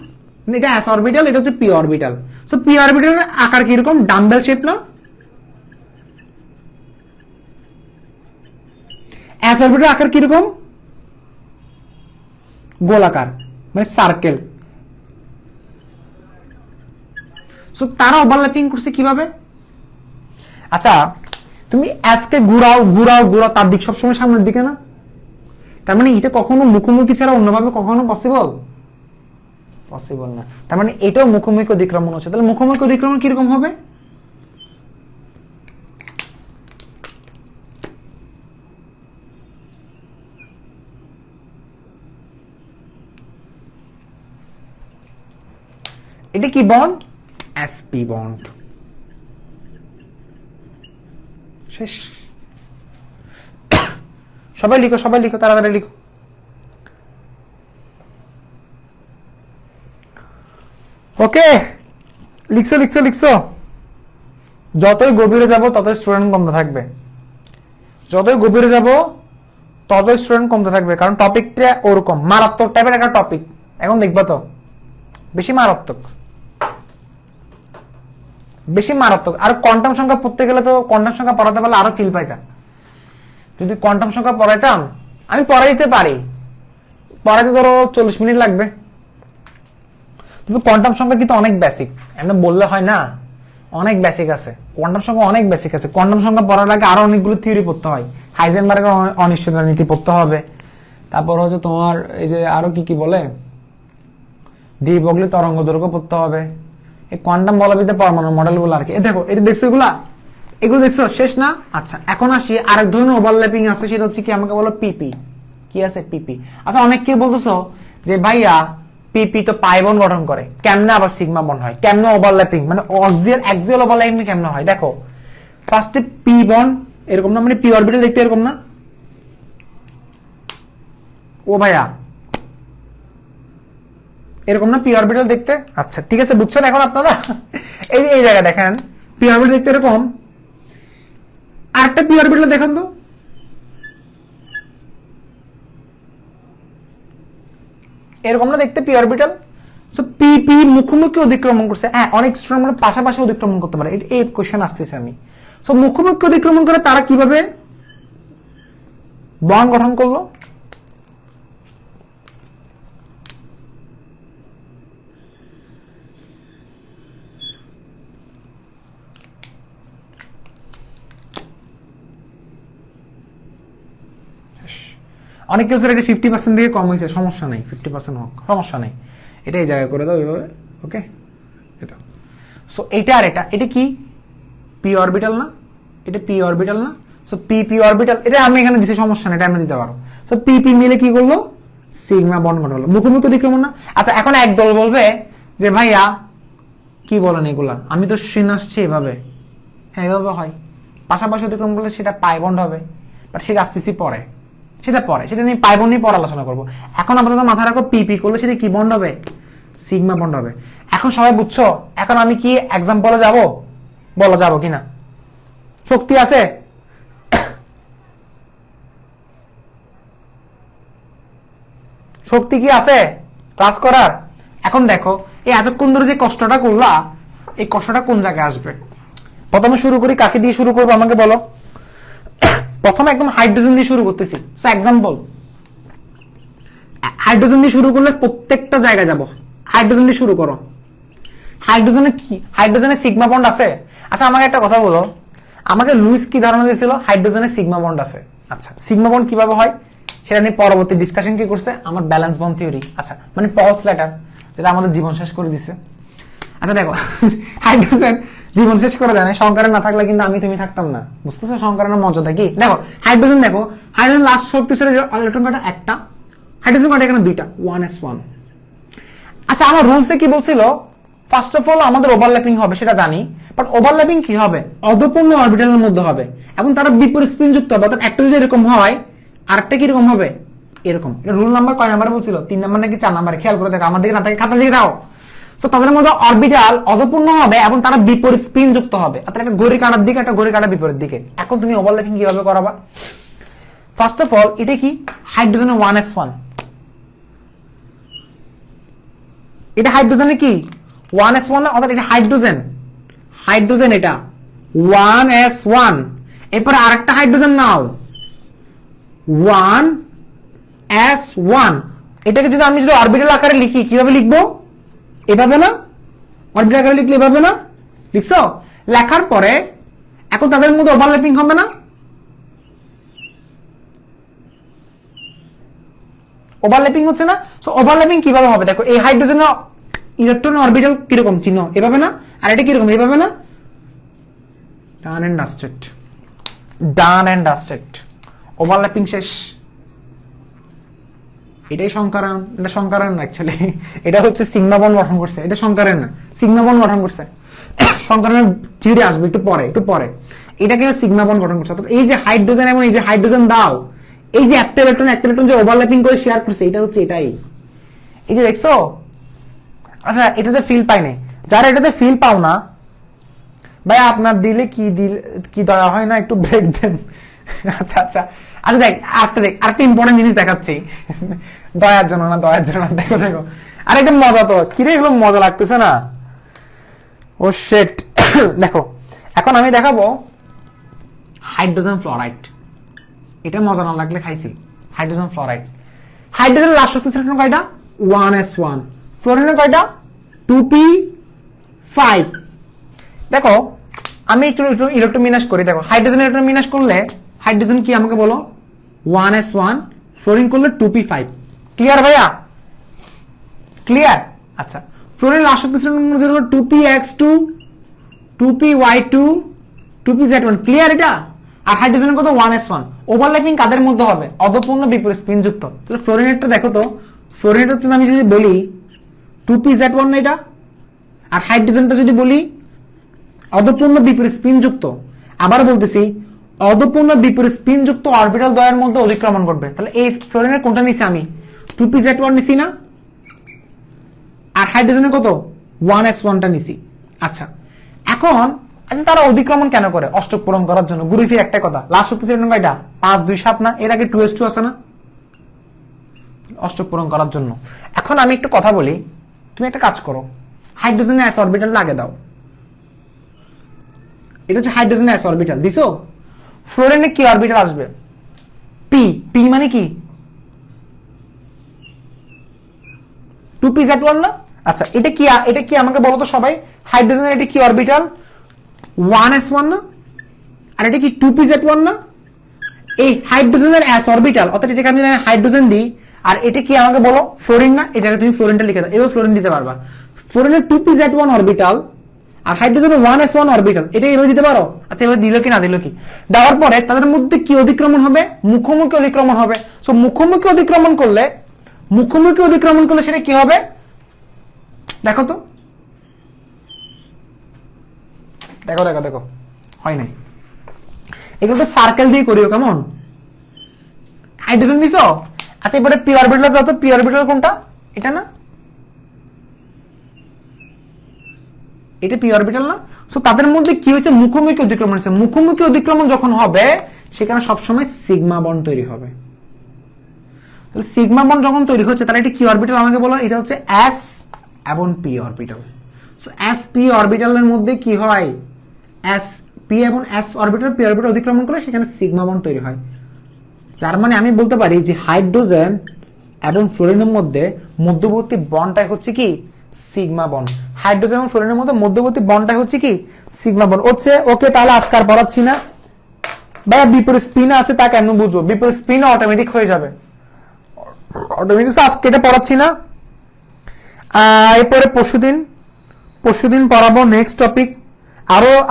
এটা এস অরবিটাল, এটা হচ্ছে পি অরবিটাল। সো পি অরবিটালের আকার কিরকম? ডাম্বেল শেপ না? এস অরবিটাল আকার কিরকম, গোলাকার, মানে সার্কেল। সো তারা ওভারল্যাপিং করছে কিভাবে? আচ্ছা তুমি এস কে ঘুরাও ঘুরাও ঘুরাও, তার দিক সবসময় সামনের দিকে না, তার মানে এটা কখনো মুখোমুখি ছাড়া অন্যভাবে কখনো পসিবল না। তার মানে এটাও মুখোমুখি অতিক্রমণ হচ্ছে। তাহলে মুখোমুখি অতিক্রমণ কিরকম হবে? এটা কি বন্ড? SP bond. শেষ। সবাই লিখো তাড়াতাড়ি লিখো। ওকে, লিখছো। যতই গভীরে যাব ততই স্টুডেন্ট কমতে থাকবে, কারণ টপিকটা ওরকম মারাত্মক টাইপের একটা টপিক। এখন দেখবা তো বেশি মারাত্মক। আর কোয়ান্টাম সংখ্যা পড়তে গেলে তো কোয়ান্টাম সংখ্যা পড়াতে পারলে আরো ফিল পাইতাম। যদি কোয়ান্টাম সংখ্যা পড়াইতাম, আমি পড়াইতে পারি, পড়াইতে ধরো 40 মিনিট লাগবে, কিন্তু কোয়ান্টাম সংখ্যা কিন্তু অনেক বেসিক, এমনি বললে হয় না, অনেক বেসিক আছে কোয়ান্টাম সংখ্যা, অনেক বেসিক আছে। কোয়ান্টাম সংখ্যা পড়ার আগে আরো অনেকগুলো থিওরি পড়তে হয়, হাইজেনবার্গের অনিশ্চয়তা নীতি পড়তে হবে, তারপর হচ্ছে তোমার এই যে আরো কি বলে ডি ব্রগলি তরঙ্গ দৈর্ঘ্য পড়তে হবে, এই কোয়ান্টাম বলবিদ্যা পরমাণু মডেলগুলো আর কি। দেখো এটা দেখছো, এগুলো দেখছো, শেষ না? আচ্ছা এখন আসি আরেক ধরনের ওভারল্যাপিং আছে, সেটা হচ্ছে কি, আমাকে বলো পিপি কি আছে, পিপি। আচ্ছা অনেক কেউ বলতেছো যে ভাইয়া পিপি তো পাই বন্ড গঠন করে, কেমনে আবার সিগমা বন্ড হয়, কেমনে ওভারল্যাপিং মানে অক্সিয়াল ওভারল্যাপিং কেমনে হয়? দেখো ফার্স্টে পি বন্ড এরকম না, মানে পি অরবিটাল দেখতে এরকম না? ও ভাইয়া এরকম না পি অরবিটাল দেখতে? আচ্ছা ঠিক আছে, বুঝছেন এখন আপনারা? এই জায়গা দেখেন পি অরবিটাল দেখতে এরকম, আরেকটা পি অরবিটাল দেখেন তো, এরকম না দেখতে পি অরবিটাল? সো পি মুখোমুখি অতিক্রমণ করছে। হ্যাঁ অনেক স্টুডেন্ট পাশাপাশি অতিক্রমণ করতে পারে, এই কোশ্চেন আসতেছে আমি। সো মুখোমুখি অতিক্রমণ করে তারা কিভাবে বন্ড গঠন করলো? অনেক কেউ স্যার এটা 50% থেকে কম হয়েছে, সমস্যা নেই, 50% হোক সমস্যা নেই, এটা এই জায়গায় করে দাও এইভাবে। ওকে, এটা সো এইটা আর এটা কি পি অরবিটাল না? এটা পি অরবিটাল না? সো পি অরবিটাল, এটা আমি এখানে দিছি, সমস্যা নেই, এটা আমি দিতে পারো। সো পি মিলে কি করলো? সিগমা বন্ড ঘটালো, মুখোমুখি অতিক্রমণ না? আচ্ছা এখন একদল বলবে যে ভাইয়া কি বলেন এগুলা, আমি তো শুন আসছি এভাবে। হ্যাঁ এভাবে হয়, পাশাপাশি অতিক্রম করলে সেটা পাই বন্ড হবে, বাট সেটা আসতেছি পরে, সেটা নিয়ে পাই বন্ড নিয়ে পরে আলোচনা করবো। এখন আপনাদের মাথায় রাখো পি করলে সেটা কি বন্ড হবে? সিগমা বন্ড হবে। এখন সবাই বুঝছো? এখন আমি কি এক্সাম্পলে যাব? বলো যাবো কিনা? শক্তি আছে? শক্তি কি আছে ক্লাস করার? এখন দেখো এই এতক্ষণ ধরে যে কষ্টটা করলা, এই কষ্টটা কোন জায়গায় আসবে? প্রথমে শুরু করি, কাকে দিয়ে শুরু করবো আমাকে বলো? প্রথমে একদম হাইড্রোজেন দিয়ে শুরু করতেছি। সো এক্সাম্পল, হাইড্রোজেন দিয়ে শুরু করলে প্রত্যেকটা জায়গায় যাব। হাইড্রোজেন দিয়ে শুরু করো। হাইড্রোজেনে কি? হাইড্রোজেনে সিগমা বন্ড আছে? আচ্ছা আমাকে একটা কথা বলো, আমাকে লুইস কি ধারণা দিয়েছিল? হাইড্রোজেনে সিগমা বন্ড আছে। আচ্ছা সিগমা বন্ড কিভাবে হয় সেটা নিয়ে পরবর্তী ডিসকাশন কি করছে? আমার ব্যালেন্স বন্ড থিওরি। আচ্ছা মানে পলস লেটার, যেটা আমাদের জীবন শেষ করে দিছে। আচ্ছা দেখো হাইড্রোজেন জীবন শেষ করে দেয় না, সংকরে না থাকলে কিন্তু আমি তুমি থাকতাম না, বুঝতেছো সংকরের মজাটা কি? দেখো হাইড্রোজেন, দেখো হাইড্রোজেন লাস্ট শক্তি স্তরে ইলেকট্রন কাটা একটা, হাইড্রোজেন কাটা এখানে দুইটা, 1s1। আচ্ছা আমার রুলসে কি বলছিল? ফার্স্ট অফ অল আমাদের ওভারল্যাপিং হবে সেটা জানি, বাট ওভারল্যাপিং কি হবে? অধপূর্ণ অরবিটালের মধ্যে হবে এবং তারা বিপরীত স্পিন যুক্ত হবে। অর্থাৎ একটা যদি এরকম হয় আরেকটা কি এরকম হবে? এরকম। এটা রুল নাম্বার কয় নাম্বারে বলছিল? 3 নাম্বার নাকি 4 নাম্বারে? খেয়াল করে দেখো, আমার দিকে না থাকে খাতার দিকে দাও। সো তাদের মধ্যে অরবিটাল অধপূর্ণ হবে এবং তারা বিপরীত স্পিন যুক্ত হবে, অর্থাৎ একটা ঘড়ি কাঁটার দিকে, একটা ঘড়ি কাঁটা বিপরীত দিকে। এখন তুমি ওভারল্যাপিং কিভাবে করাবা? ফার্স্ট অফ অল এটা কি? হাইড্রোজেনের 1s1, এটা হাইড্রোজেনের কি 1s1 না? অর্থাৎ এটা হাইড্রোজেন এটা 1s1। এরপরে আরেকটা হাইড্রোজেন নাও 1s1, এটাকে যদি আমি যদি অরবিটাল আকারে লিখি কিভাবে লিখবো? এভাবে না? অরবিটাল আকারে লিখলে এভাবে না? লিখছো? লেখার পরে এখন তাদের মধ্যে ওভারল্যাপিং হবে না? ওভারল্যাপিং হচ্ছে না? সো ওভারল্যাপিং কিভাবে হবে? দেখো এই হাইড্রোজেন ইলেকট্রন অরবিটাল কিরকম চিহ্ন এভাবে না, আর এটা কিরকম এভাবে না? Done and dusted, done and dusted, overlapping শেষ। এটাই সংকরণ, এটা সংকরণ না অ্যাকচুয়ালি, এটা হচ্ছে সিগমা বন্ড গঠন করছে, এটা সংকরণ না, সিগমা বন্ড গঠন করছে। সংকরণের থিওরি আসবে একটু পরে, একটু পরে। এটাকে সিগমা বন্ড গঠন করছে। অর্থাৎ এই যে হাইড্রোজেন এবং এই যে হাইড্রোজেন দাও, এই যে একটা ইলেকট্রন যে ওভারল্যাপিং করে শেয়ার করছে, এটা হচ্ছে এটাই। এই যে দেখছো? আচ্ছা এটাতে ফিল পাই নাই, যারা এটাতে ফিল পাও না ভাই আপনার দিলে কি দয়া হয় না একটু ব্রেক দেন। আচ্ছা আচ্ছা আচ্ছা দেখ আরেকটা ইম্পর্টেন্ট জিনিস দেখাচ্ছি, দয়ার জন্য না, দেখো দেখো আরেকটা মজা। তো কিরে এগুলো মজা লাগতেছে না? ও শিট। দেখো এখন আমি দেখাবো হাইড্রোজেন ফ্লোরাইড। এটা মজা না লাগলে খাইছি। হাইড্রোজেন ফ্লোরাইড, হাইড্রোজেন লাস্ট শক্তি ইলেকট্রন কয়টা? 1s1। ফ্লোরিনের কয়টা? 2p5। দেখো আমি একটু ইলেকট্রন বিন্যাস করি। দেখো হাইড্রোজেন ইলেকট্রন বিন্যাস করলে হাইড্রোজেন কি আমাকে বলো? 1s1, ফ্লোরিন করলে 2p5। ক্লিয়ার ভাইয়া? ক্লিয়ার? আচ্ছা ফ্লোরিন লাস্ট শক্তি electron 2px2, 2py2, 2pz1। Clear এটা? আর হাইড্রোজেনের কত? 1s1। ওভারল্যাপিং কাদের মধ্যে হবে? অদপূর্ণ বিপরীত স্পিন যুক্ত। তাহলে ফ্লোরিনেটটা দেখো তো, ফ্লোরিনেট হচ্ছে আমি যদি বলি 2pz1 না এটা, আর হাইড্রোজেনটা যদি বলি অদপূর্ণ বিপরীত স্পিন যুক্ত। আবার বলতেছি অদপূর্ণ বিপরীত স্পিন যুক্ত অরবিটাল দ্বয়ের মধ্যে অতিক্রমণ করবে। তাহলে এই ফ্লোরিনের কোনটা নিছি আমি? 2pz1 নিছি না? আর হাইড্রোজেনের কত? 1s1টা নিছি। আচ্ছা এখন আচ্ছা তারা অতিক্রমণ কেন করে? অষ্টক পূরণ করার জন্য। ঘুরে ফিরে একটা কথা, লাস্ট শক্তি ইলেকট্রন কয়টা? 5 2 7 না? এর আগে 2s2 আছে না? অষ্টক পূরণ করার জন্য। এখন আমি একটু কথা বলি, তুমি একটা কাজ করো, হাইড্রোজেনের s অরবিটাল লাগে দাও। এটা হচ্ছে হাইড্রোজেনের s অরবিটাল দিছো। ফ্লোরিনে কি অরবিটাল আসবে? p। p মানে কি? 2pz1 না? আচ্ছা এটা কি আমাকে বলো তো সবাই, হাইড্রোজেনের এটা কি অরবিটাল? 1s1 না? আর এটা কি 2pz1 না? এই হাইড্রোজেনের s অরবিটাল, অর্থাৎ এটাকে আমি হাইড্রোজেন দিই, আর এটা কি আমাকে বলো? ফ্লোরিন না? এই জায়গায় তুমি ফ্লোরিনটা লিখে দাও, এবার ফ্লোরিন দিতে পারবা। ফ্লোরিনের 2pz1 অরবিটাল আর হাইড্রোজেনের 1s1 অরবিটাল, এটা এভাবে দিতে পারো? আচ্ছা এবার দিল কি না দিল কি? দেওয়ার পরে তাদের মধ্যে কি অতিক্রমণ হবে? মুখোমুখি অতিক্রমণ হবে। সো মুখোমুখি অতিক্রমণ করলে সেটা কি হবে? দেখো তো, দেখো দেখো দেখো, হয় নাই। এগুলো তো সার্কেল দিয়ে করিও, কেমন? হাইড্রোজেন দিছো। আচ্ছা এবারে পি অরবিটাল দাও তো, পি অরবিটাল কোনটা? এটা না? এটা পি অরবিটাল না? সো তাদের মধ্যে কি হয়েছে? মুখোমুখি অতিক্রমণ হয়েছে। মুখোমুখি অতিক্রমণ যখন হবে সেখানে সবসময় সিগমা বন্ড তৈরি হবে। তাহলে সিগমা বন্ড যখন তৈরি হচ্ছে তাহলে এটা কি অরবিটাল আমাকে বলো? এটা হচ্ছে s এবং p orbital. So s p অরবিটালের মধ্যে কি হয়? s p এবং s অরবিটাল p অরবিটাল অতিক্রমণ করলে সেখানে সিগমা বন্ড তৈরি হয়। যার মানে আমি বলতে পারি যে হাইড্রোজেন এবং ফ্লোরিনের মধ্যে মধ্যবর্তী বন্ডটাই হচ্ছে কি? Sigma bond. হাইড্রোজেন এবং ফ্লোরিনের মধ্যে মধ্যবর্তী বন্ডটাই হচ্ছে কি? সিগমা বন্ড হচ্ছে। ওকে তাহলে আজকে আর পড়াচ্ছি না ভাই। বিপরীত স্পিন আছে তা কেন বুঝো? বিপরীত স্পিন অটোমেটিক হয়ে যাবে, অটোমেটিক। আজকে এটা পড়াচ্ছি না, এরপরে পরশুদিন পড়াবো নেক্সট টপিক,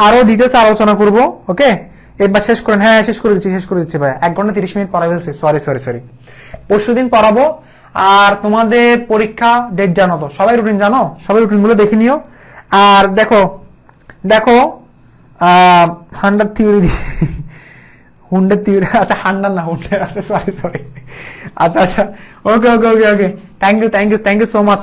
আরো ডিটেলস আলোচনা করব। ওকে এবার শেষ করেন। হ্যাঁ শেষ করে দিচ্ছি ভাই, 1 ঘন্টা 30 মিনিট পড়া ফেলছি। সরি। পরশুদিন পড়াবো। আর তোমাদের পরীক্ষা ডেট জানো তো? সবাই রুটিন জানো? সবাই রুটিন গুলো দেখে নিও। আর দেখো হান্ডার থিওরি, হুন্ডের থিওরি, আচ্ছা হান্ডার না হুন্ডের, আচ্ছা সরি। আচ্ছা okay thank you so much.